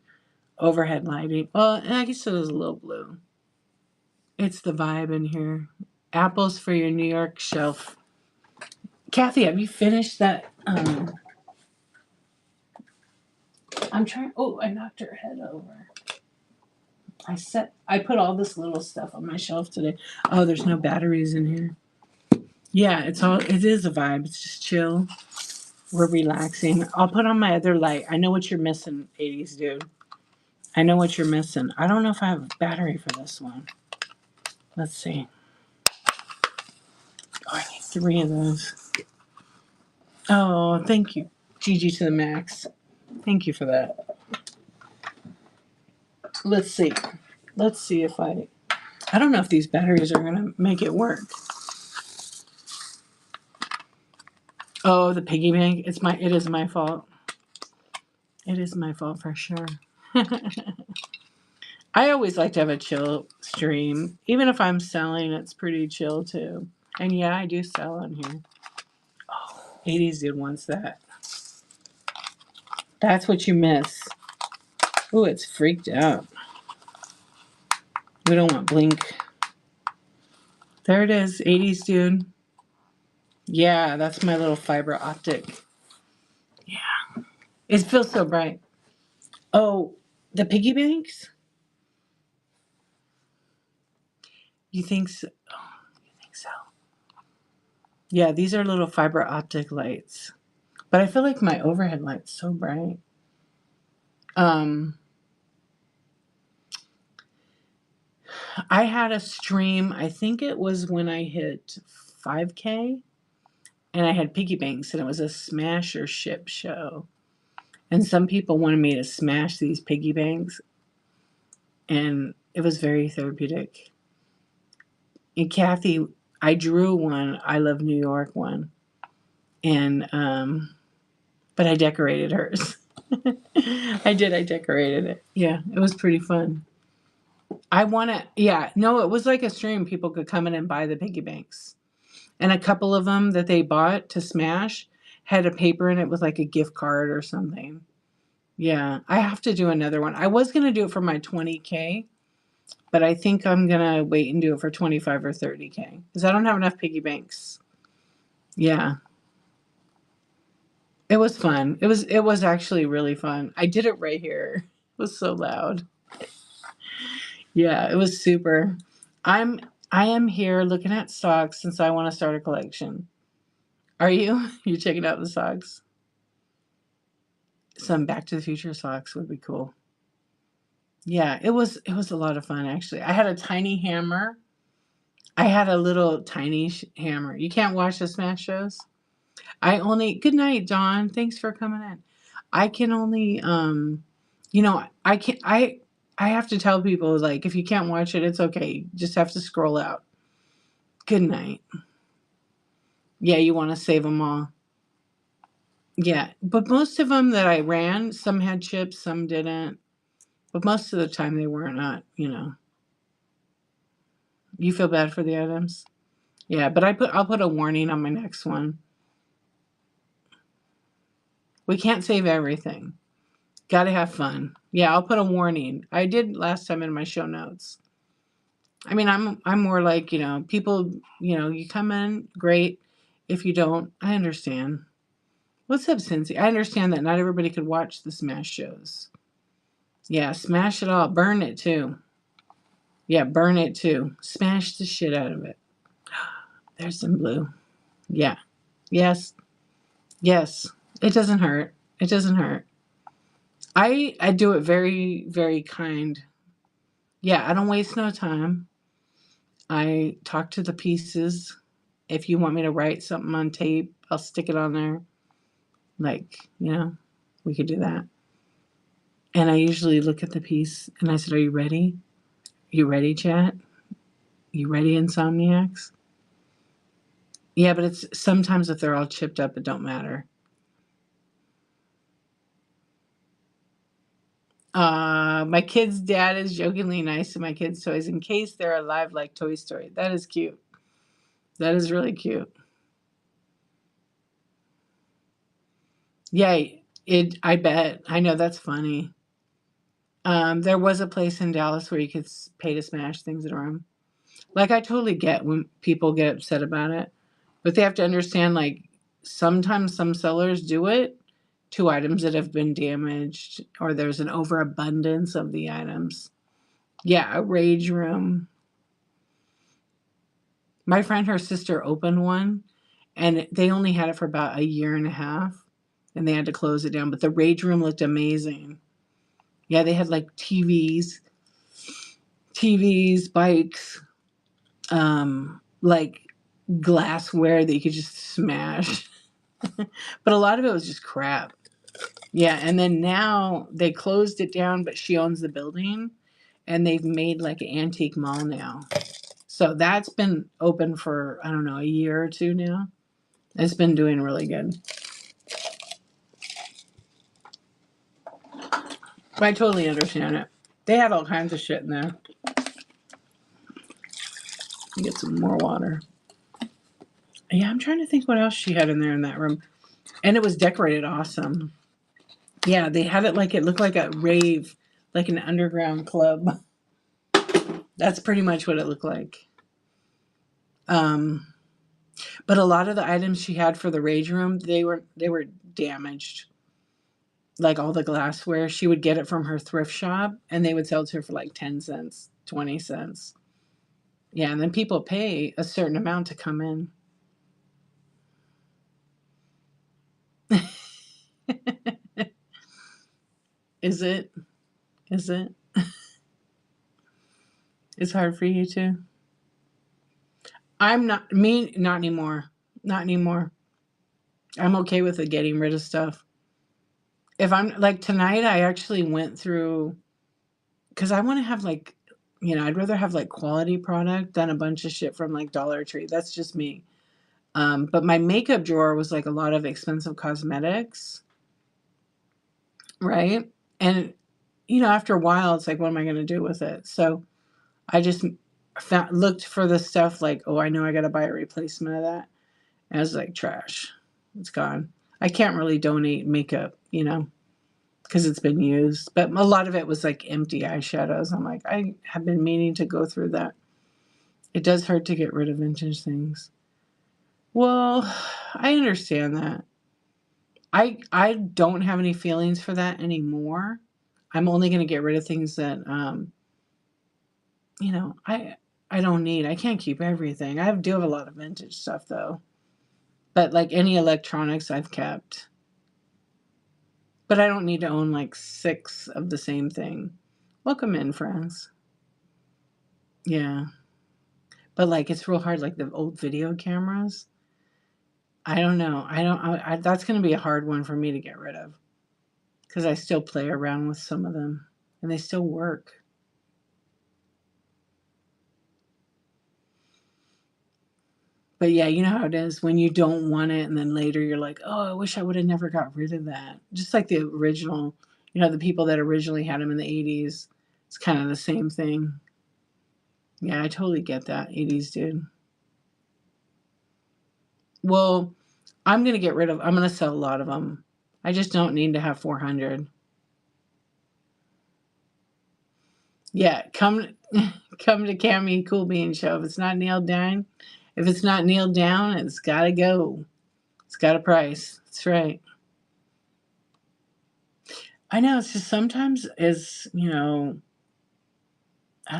overhead lighting. Well, I guess it was a little blue. It's the vibe in here. Apples for your New York shelf. Kathy, have you finished that? I'm trying. Oh, I knocked her head over. I put all this little stuff on my shelf today. Oh, there's no batteries in here. Yeah, it is a vibe. It's just chill. We're relaxing. I'll put on my other light. I know what you're missing, 80s dude. I know what you're missing. I don't know if I have a battery for this one. Let's see. Oh, I need 3 of those. Oh, thank you. GG to the max. Thank you for that. Let's see. Let's see if I don't know if these batteries are going to make it work. Oh, the piggy bank. It is my fault. It is my fault for sure. I always like to have a chill stream. Even if I'm selling, it's pretty chill too. And yeah, I do sell on here. Oh, 80s dude wants that. That's what you miss. Ooh, it's freaked out. We don't want blink. There it is, 80s dude. Yeah, that's my little fiber optic. Yeah. It feels so bright. Oh, the piggy banks? You think so? Oh, you think so? Yeah, these are little fiber optic lights. But I feel like my overhead light's so bright. Um, I had a stream, I think it was when I hit 5K, and I had piggy banks, and it was a smash or ship show. And some people wanted me to smash these piggy banks, and it was very therapeutic. And Kathy, I drew one, I Love New York one, and but I decorated hers. I did. I decorated it. Yeah, it was pretty fun. I want to. Yeah, no, it was like a stream. People could come in and buy the piggy banks, and a couple of them that they bought to smash had a paper in it with like a gift card or something. Yeah, I have to do another one. I was gonna do it for my 20K, but I think I'm gonna wait and do it for 25 or 30K because I don't have enough piggy banks. Yeah, it was fun. It was actually really fun. I did it right here. It was so loud. Yeah, it was super. I'm I am here looking at socks since I want to start a collection. Are you? You checking out the socks? Some Back to the Future socks would be cool. Yeah, it was a lot of fun actually. I had a tiny hammer. I had a little tiny hammer. You can't watch the smash shows? Good night, John. Thanks for coming in. I can only I can I have to tell people like if you can't watch it, it's okay. You just have to scroll out. Good night. Yeah, you want to save them all. Yeah, but most of them that I ran, some had chips, some didn't. But most of the time they were not. You feel bad for the items? Yeah, but I'll put a warning on my next one. We can't save everything. Gotta have fun. Yeah, I'll put a warning. I did last time in my show notes. I mean, I'm more like, people, you come in, great. If you don't, I understand. What's up, Cincy? I understand that not everybody could watch the Smash shows. Yeah, smash it all. Burn it too. Yeah, burn it too. Smash the shit out of it. There's some blue. Yeah. Yes. Yes. It doesn't hurt. It doesn't hurt. I do it very, very kind. Yeah, I don't waste no time. I talk to the pieces. If you want me to write something on tape, I'll stick it on there. Like, we could do that. And I usually look at the piece and I said, "Are you ready? You ready, chat? You ready, Insomniacs?" Yeah, but it's sometimes if they're all chipped up, it don't matter. My kid's dad is jokingly nice to my kids' toys in case they're alive like Toy Story. That is cute. That is really cute. Yeah, I bet. I know that's funny. There was a place in Dallas where you could pay to smash things in a room. Like, I totally get when people get upset about it, but they have to understand, like, sometimes some sellers do it to items that have been damaged or there's an overabundance of the items. Yeah, a rage room. My friend, her sister opened one and they only had it for about a year and a half and they had to close it down. But the rage room looked amazing. Yeah, they had like TVs, bikes, like glassware that you could just smash. But a lot of it was just crap. Yeah, and then now they closed it down, but she owns the building and they've made like an antique mall now. So that's been open for, I don't know, a year or two now. It's been doing really good. But I totally understand it. They had all kinds of shit in there. Get some more water. Yeah, I'm trying to think what else she had in there in that room. And it was decorated awesome. Yeah, they had it like it looked like a rave, like an underground club. That's pretty much what it looked like. But a lot of the items she had for the rage room, they were damaged. Like all the glassware, she would get it from her thrift shop and they would sell it to her for like 10 cents, 20 cents. Yeah, and then people pay a certain amount to come in. Is it? Is it? It's hard for you too. Not anymore. Not anymore. I'm okay with it getting rid of stuff. If I'm like tonight, I actually went through because I want to have like, I'd rather have like quality product than a bunch of shit from like Dollar Tree. That's just me. But my makeup drawer was like a lot of expensive cosmetics, right? And after a while, it's like, what am I going to do with it? So I just looked for the stuff like, oh, I know I got to buy a replacement of that. And I was like, trash. It's gone. I can't really donate makeup, because it's been used. But a lot of it was like empty eyeshadows. I'm like, I have been meaning to go through that. It does hurt to get rid of vintage things. Well, I understand that. I don't have any feelings for that anymore. I'm only going to get rid of things that I don't need. I can't keep everything. I do have a lot of vintage stuff though. But like any electronics I've kept. But I don't need to own like 6 of the same thing. Welcome in, friends. Yeah. But like it's real hard like the old video cameras. I don't know. That's going to be a hard one for me to get rid of cuz I still play around with some of them and they still work. But yeah, you know how it is when you don't want it and then later you're like, "Oh, I wish I would have never got rid of that." Just like the original, the people that originally had them in the 80s. It's kind of the same thing. Yeah, I totally get that. 80s, dude. Well, I'm going to get rid of, I'm going to sell a lot of them. I just don't need to have 400. Yeah, come to Cammy Cool Bean Show. If it's not nailed down, it's got to go. It's got a price. That's right. I know. It's just sometimes I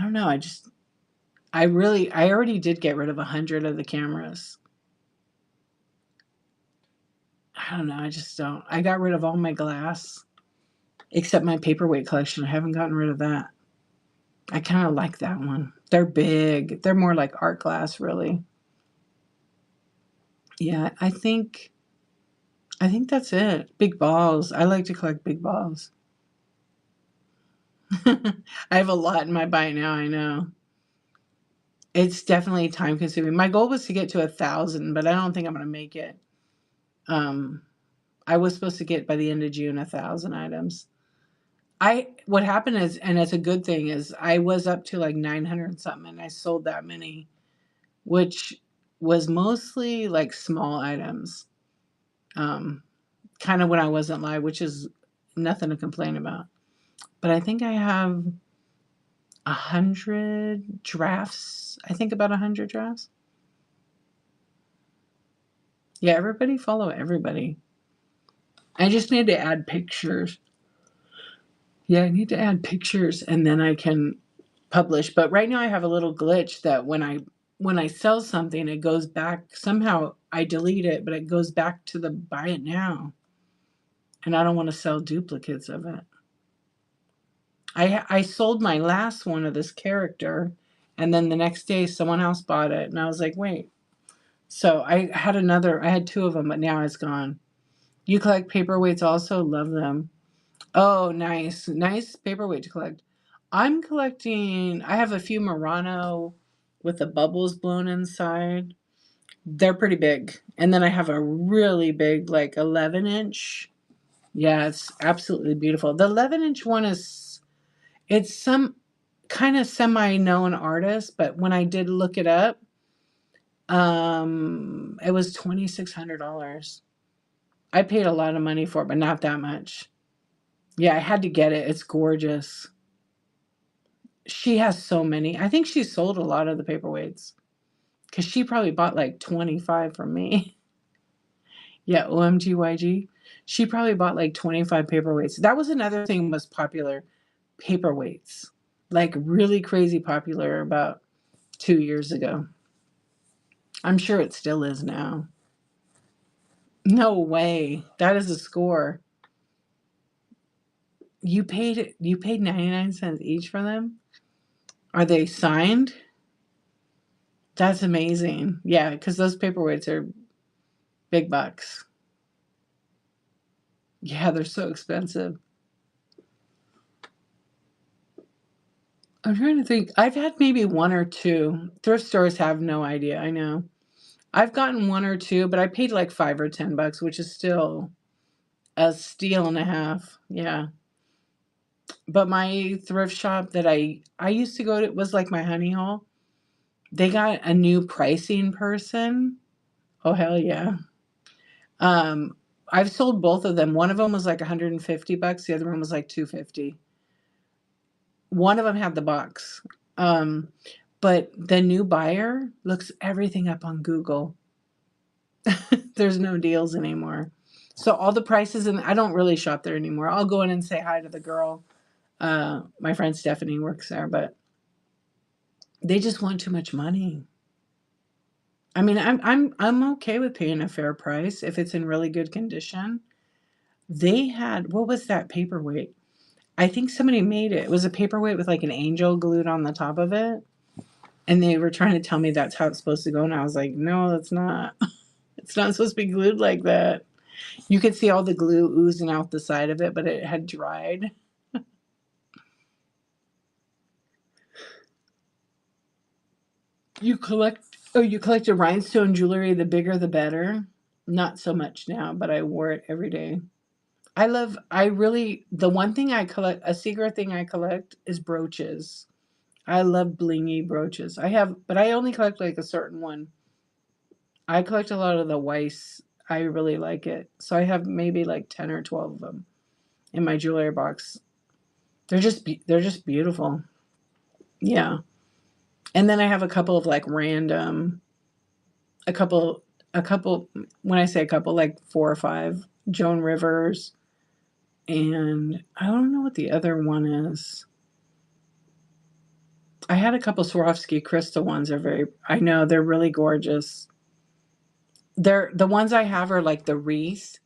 don't know. I already did get rid of 100 of the cameras. I don't know. I just don't. I got rid of all my glass except my paperweight collection. I haven't gotten rid of that. I kind of like that one. They're big. They're more like art glass, really. Yeah, I think that's it. Big balls. I like to collect big balls. I have a lot in my bite now, I know. It's definitely time consuming. My goal was to get to 1,000, but I don't think I'm gonna make it. Um, I was supposed to get by the end of June 1,000 items. What happened is, and it's a good thing, is I was up to like 900 something, and I sold that many, which was mostly like small items. Um, Kind of when I wasn't live, which is nothing to complain about. But I think I have 100 drafts. I think about 100 drafts. Yeah, everybody follow everybody. I just need to add pictures. Yeah, I need to add pictures and then I can publish. But right now I have a little glitch that when I sell something, it goes back. Somehow I delete it, but it goes back to the buy it now. And I don't want to sell duplicates of it. I sold my last one of this character, and then the next day someone else bought it, and I was like, wait. So I had two of them, but now it's gone. You collect paperweights also? Love them. Oh, nice. Nice paperweight to collect. I have a few Murano with the bubbles blown inside. They're pretty big. And then I have a really big, like 11-inch. Yeah, it's absolutely beautiful. The 11-inch one it's some kind of semi-known artist, but when I did look it up, it was $2,600. I paid a lot of money for it, but not that much. Yeah, I had to get it. It's gorgeous. She has so many. I think she sold a lot of the paperweights because she probably bought like 25 from me. Yeah, OMGYG. She probably bought like 25 paperweights. That was another thing was popular, paperweights. Like really crazy popular about 2 years ago. I'm sure it still is now. No way. That is a score. You paid 99 cents each for them? Are they signed? That's amazing. Yeah, because those paperweights are big bucks. Yeah, they're so expensive. I'm trying to think. I've had maybe one or two. Thrift stores have no idea. I know. I've gotten one or two, but I paid like $5 or $10, which is still a steal and a half. Yeah. But my thrift shop that I used to go to was like my honey hole. They got a new pricing person. Oh hell yeah. Um I've sold both of them. One of them was like $150, the other one was like 250. One of them had the box. Um but the new buyer looks everything up on Google. There's no deals anymore. So all the prices, and I don't really shop there anymore. I'll go in and say hi to the girl. My friend Stephanie works there, but they just want too much money. I mean, I'm okay with paying a fair price if it's in really good condition. They had what was that paperweight? I think somebody made it. It was a paperweight with like an angel glued on the top of it. And they were trying to tell me that's how it's supposed to go. And I was like, no, that's not. It's not supposed to be glued like that. You could see all the glue oozing out the side of it, but it had dried. You collected rhinestone jewelry, the bigger the better. Not so much now, but I wore it every day. The one thing I collect, a secret thing I collect is brooches. I love blingy brooches. But I only collect like a certain one. I collect a lot of the Weiss. I really like it. So I have maybe like 10 or 12 of them in my jewelry box. They're just beautiful. Yeah. And then I have a couple of like random a couple a couple when I say a couple like 4 or 5 Joan Rivers, and I don't know what the other one is. I had a couple Swarovski crystal ones. I know they're really gorgeous. They're the ones I have are like the wreath,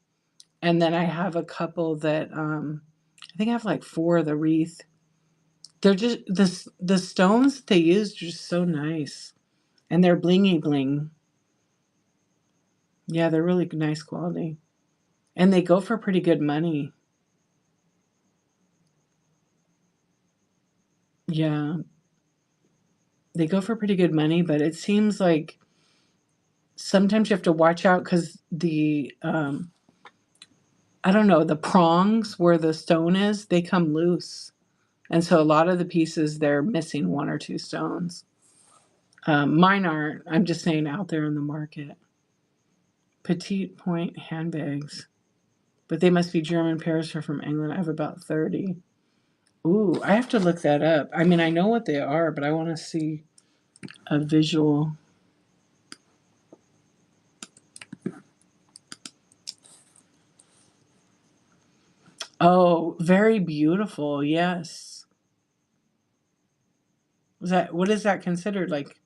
and then I have a couple that I think I have like 4 of the wreath. They're just the stones they use are just so nice, and they're blingy bling. Yeah, they're really nice quality, and they go for pretty good money. Yeah, they go for pretty good money, but it seems like sometimes you have to watch out because I don't know, the prongs where the stone is, they come loose. And so a lot of the pieces, they're missing 1 or 2 stones. Mine aren't. I'm just saying out there in the market. Petite point handbags. But they must be German. Paris or from England. I have about 30. Ooh, I have to look that up. I mean, I know what they are, but I want to see a visual. Oh, very beautiful. Yes. What is that considered? Like,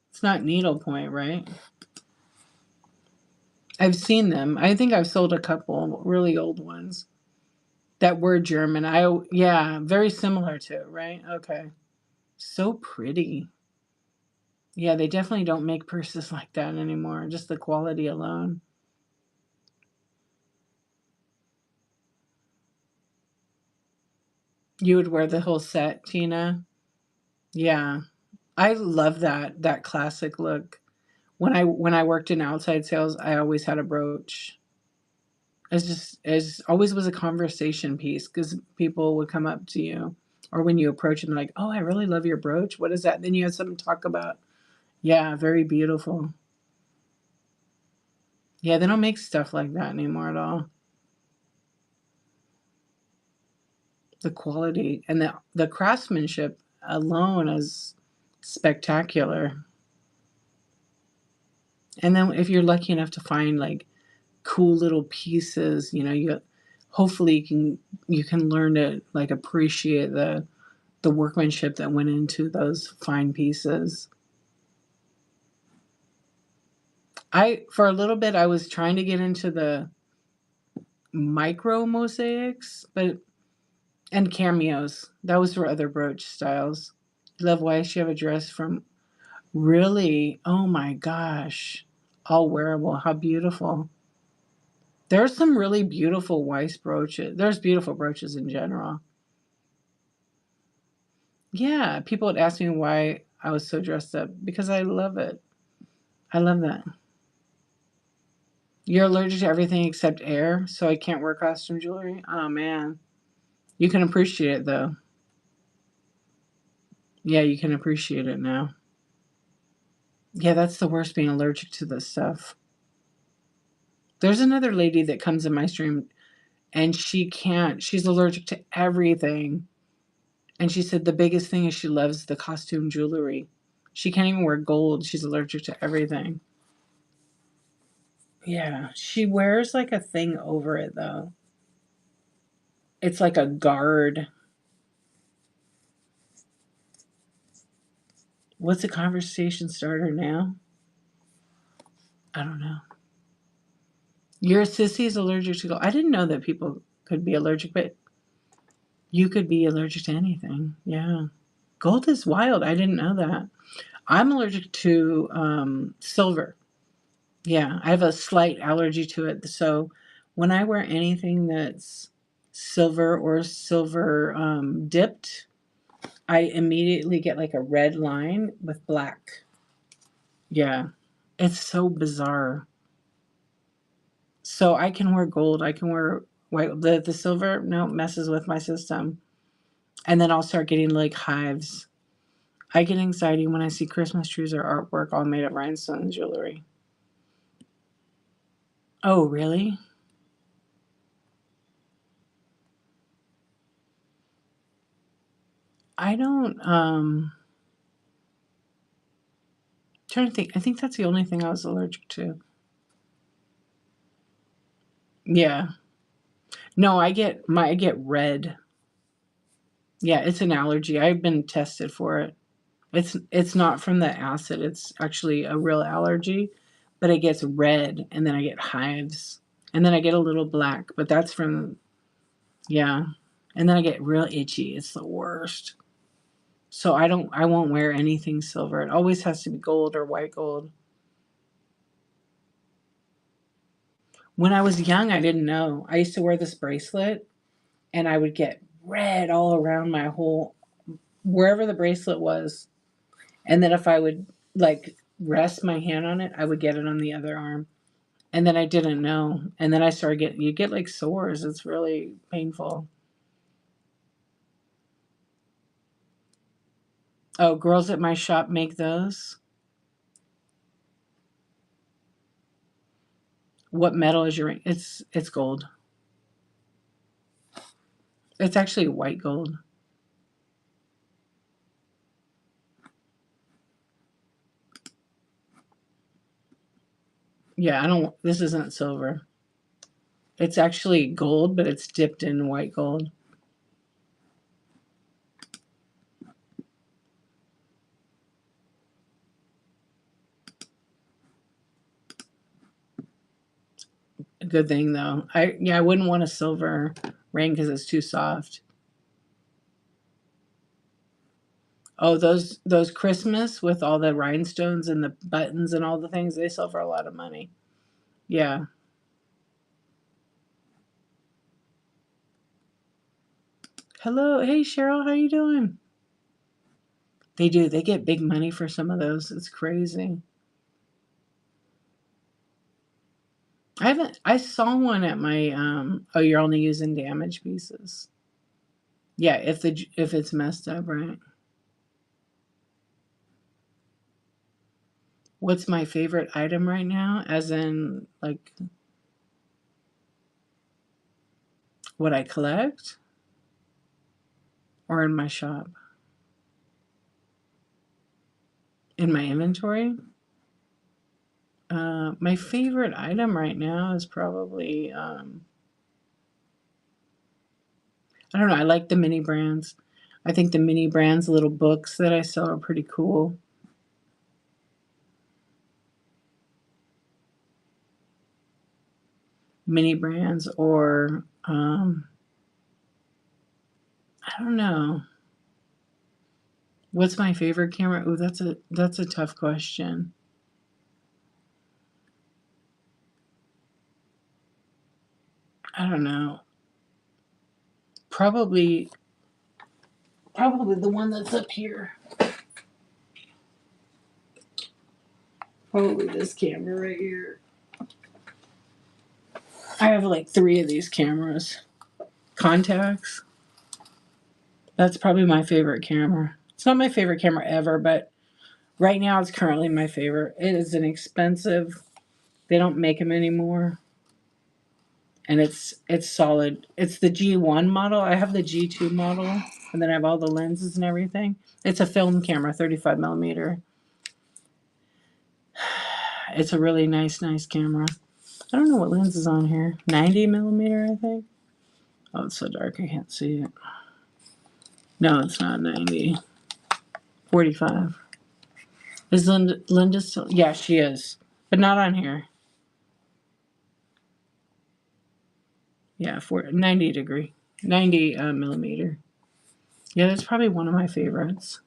it's not needlepoint, right? I've seen them. I think I've sold a couple really old ones that were German. Yeah, very similar to, right? Okay. So pretty. Yeah, they definitely don't make purses like that anymore. Just the quality alone. You would wear the whole set, Tina? Yeah. I love that classic look. When I worked in outside sales, I always had a brooch. It's always was a conversation piece because people would come up to you, or when you approach them, like, "Oh, I really love your brooch. What is that?" Then you had something to talk about. Yeah, very beautiful. Yeah, they don't make stuff like that anymore at all. The quality and the craftsmanship alone is spectacular. And then if you're lucky enough to find like cool little pieces, you hopefully you can learn to like appreciate the workmanship that went into those fine pieces. I for a little bit I was trying to get into the micro mosaics, but and cameos. That was for other brooch styles. Love why she have a dress from really, oh my gosh. All wearable. How beautiful. There's some really beautiful Weiss brooches. There's beautiful brooches in general. Yeah, people would ask me why I was so dressed up because I love it. I love that. You're allergic to everything except air, so I can't wear costume jewelry. Oh man. You can appreciate it though. Yeah, you can appreciate it now. Yeah, that's the worst being allergic to this stuff. There's another lady that comes in my stream and she's allergic to everything. And she said the biggest thing is she loves the costume jewelry. She can't even wear gold. She's allergic to everything. Yeah, she wears like a thing over it though. It's like a guard. What's a conversation starter now? I don't know. Your sissy is allergic to gold. I didn't know that people could be allergic, but you could be allergic to anything. Yeah. Gold is wild. I didn't know that. I'm allergic to silver. Yeah, I have a slight allergy to it. So when I wear anything that's silver or silver dipped, I immediately get like a red line with black. Yeah, it's so bizarre. So I can wear gold. I can wear white. The silver, no, messes with my system. And then I'll start getting like hives. I get anxiety when I see Christmas trees or artwork all made of rhinestone jewelry. Oh, really? I don't, trying to think. I think that's the only thing I was allergic to. Yeah. No, I get red. Yeah, it's an allergy. I've been tested for it. It's not from the acid. It's actually a real allergy, but it gets red and then I get hives. And then I get a little black, but that's from yeah. And then I get real itchy. It's the worst. So I won't wear anything silver. It always has to be gold or white gold. When I was young, I didn't know. I used to wear this bracelet and I would get red all around my whole wherever the bracelet was. And then if I would like rest my hand on it, I would get it on the other arm. And then I didn't know. And then I started getting you get like sores. It's really painful. Oh, girls at my shop make those. What metal is your ring? It's gold. It's actually white gold. Yeah, I don't this isn't silver. It's actually gold, but it's dipped in white gold. A good thing though. I wouldn't want a silver ring because it's too soft. Oh, those Christmas with all the rhinestones and the buttons and all the things, they sell for a lot of money. Yeah. Hello, hey Cheryl, how you doing? They do. They get big money for some of those. It's crazy. I haven't. I saw one at my. Oh, you're only using damaged pieces. Yeah, if it's messed up, right? What's my favorite item right now? As in, like, what I collect, or in my shop, in my inventory. My favorite item right now is probably. I don't know. I like the mini brands. I think the mini brands little books that I sell are pretty cool. Mini brands or I don't know. What's my favorite camera? Oh, that's a tough question. I don't know. Probably probably the one that's up here. Probably this camera right here. I have like 3 of these cameras. Contacts. That's probably my favorite camera. It's not my favorite camera ever, but right now it's currently my favorite. It is an expensive. They don't make them anymore. And it's solid. It's the G1 model. I have the G2 model, and then I have all the lenses and everything. It's a film camera, 35 millimeter. It's a really nice camera. I don't know what lens is on here. 90 millimeter, I think. Oh, it's so dark I can't see it. No, it's not 90. 45. Is Linda still? Yeah, she is, but not on here. Yeah, 90 degree, 90 millimeter. Yeah, that's probably one of my favorites.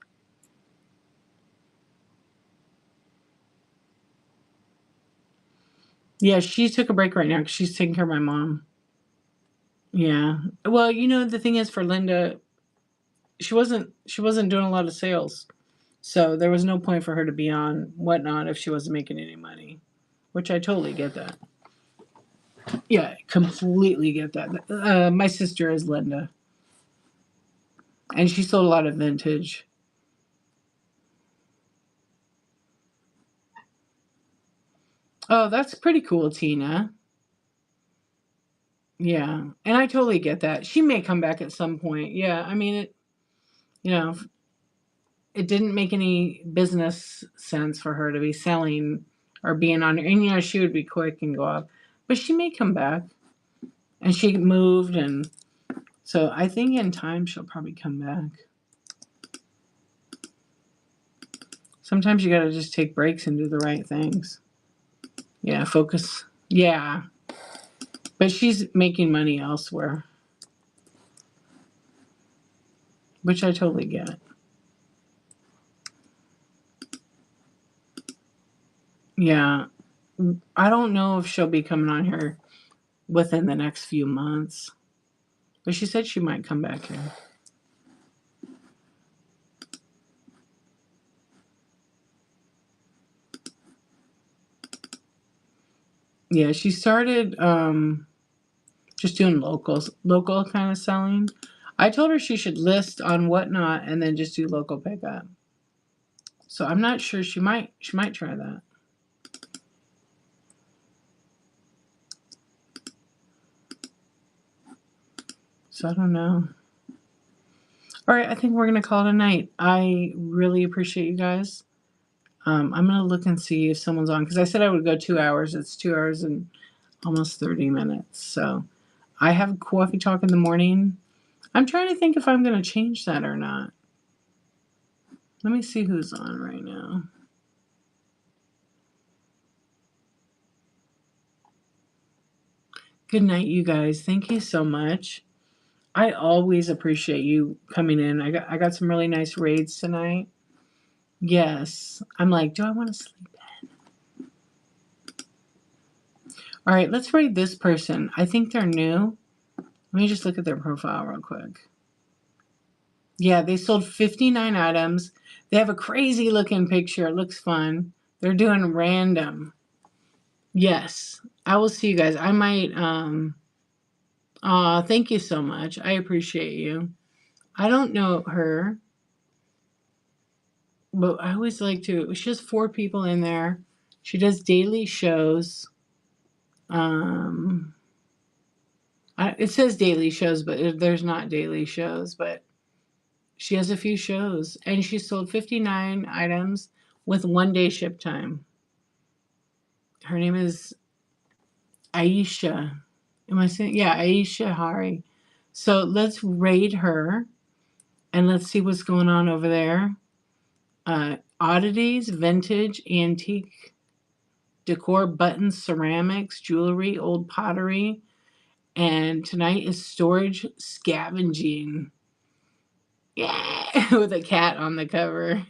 Yeah, she took a break right now because she's taking care of my mom. Yeah. Well, the thing is for Linda, she wasn't doing a lot of sales. So there was no point for her to be on Whatnot if she wasn't making any money, which I totally get that. Yeah, completely get that. My sister is Linda, and she sold a lot of vintage. Oh, that's pretty cool, Tina. Yeah, and I totally get that. She may come back at some point. Yeah, I mean, you know, it didn't make any business sense for her to be selling or being on. And she would be quick and go off, but she may come back. And she moved, and so I think in time she'll probably come back. Sometimes you got to just take breaks and do the right things. Yeah, focus. Yeah, but she's making money elsewhere, which I totally get. Yeah, I don't know if she'll be coming on here within the next few months, but she said she might come back here. Yeah, she started just doing local kind of selling. I told her she should list on Whatnot and then just do local pickup. So I'm not sure. She might try that. So I don't know. All right, I think we're gonna call it a night. I really appreciate you guys. I'm gonna look and see if someone's on because I said I would go 2 hours. It's 2 hours and almost 30 minutes. So I have coffee talk in the morning. I'm trying to think if I'm gonna change that or not. Let me see who's on right now. Good night, you guys. Thank you so much. I always appreciate you coming in. I got some really nice raids tonight. Yes. I'm like, do I want to sleep? All right, let's rate this person. I think they're new. Let me just look at their profile real quick. Yeah, they sold 59 items. They have a crazy looking picture. It looks fun. They're doing random. Yes. I will see you guys. I might thank you so much. I appreciate you. I don't know her, but I always like to. She has 4 people in there. She does daily shows. Um it says daily shows, but there's not daily shows, but she has a few shows, and she sold 59 items with 1 day ship time. Her name is Aisha. Am I saying? Yeah, Aisha Hari. So let's raid her and let's see what's going on over there. Oddities, vintage, antique, decor, buttons, ceramics, jewelry, old pottery. And tonight is storage scavenging. Yeah, with a cat on the cover.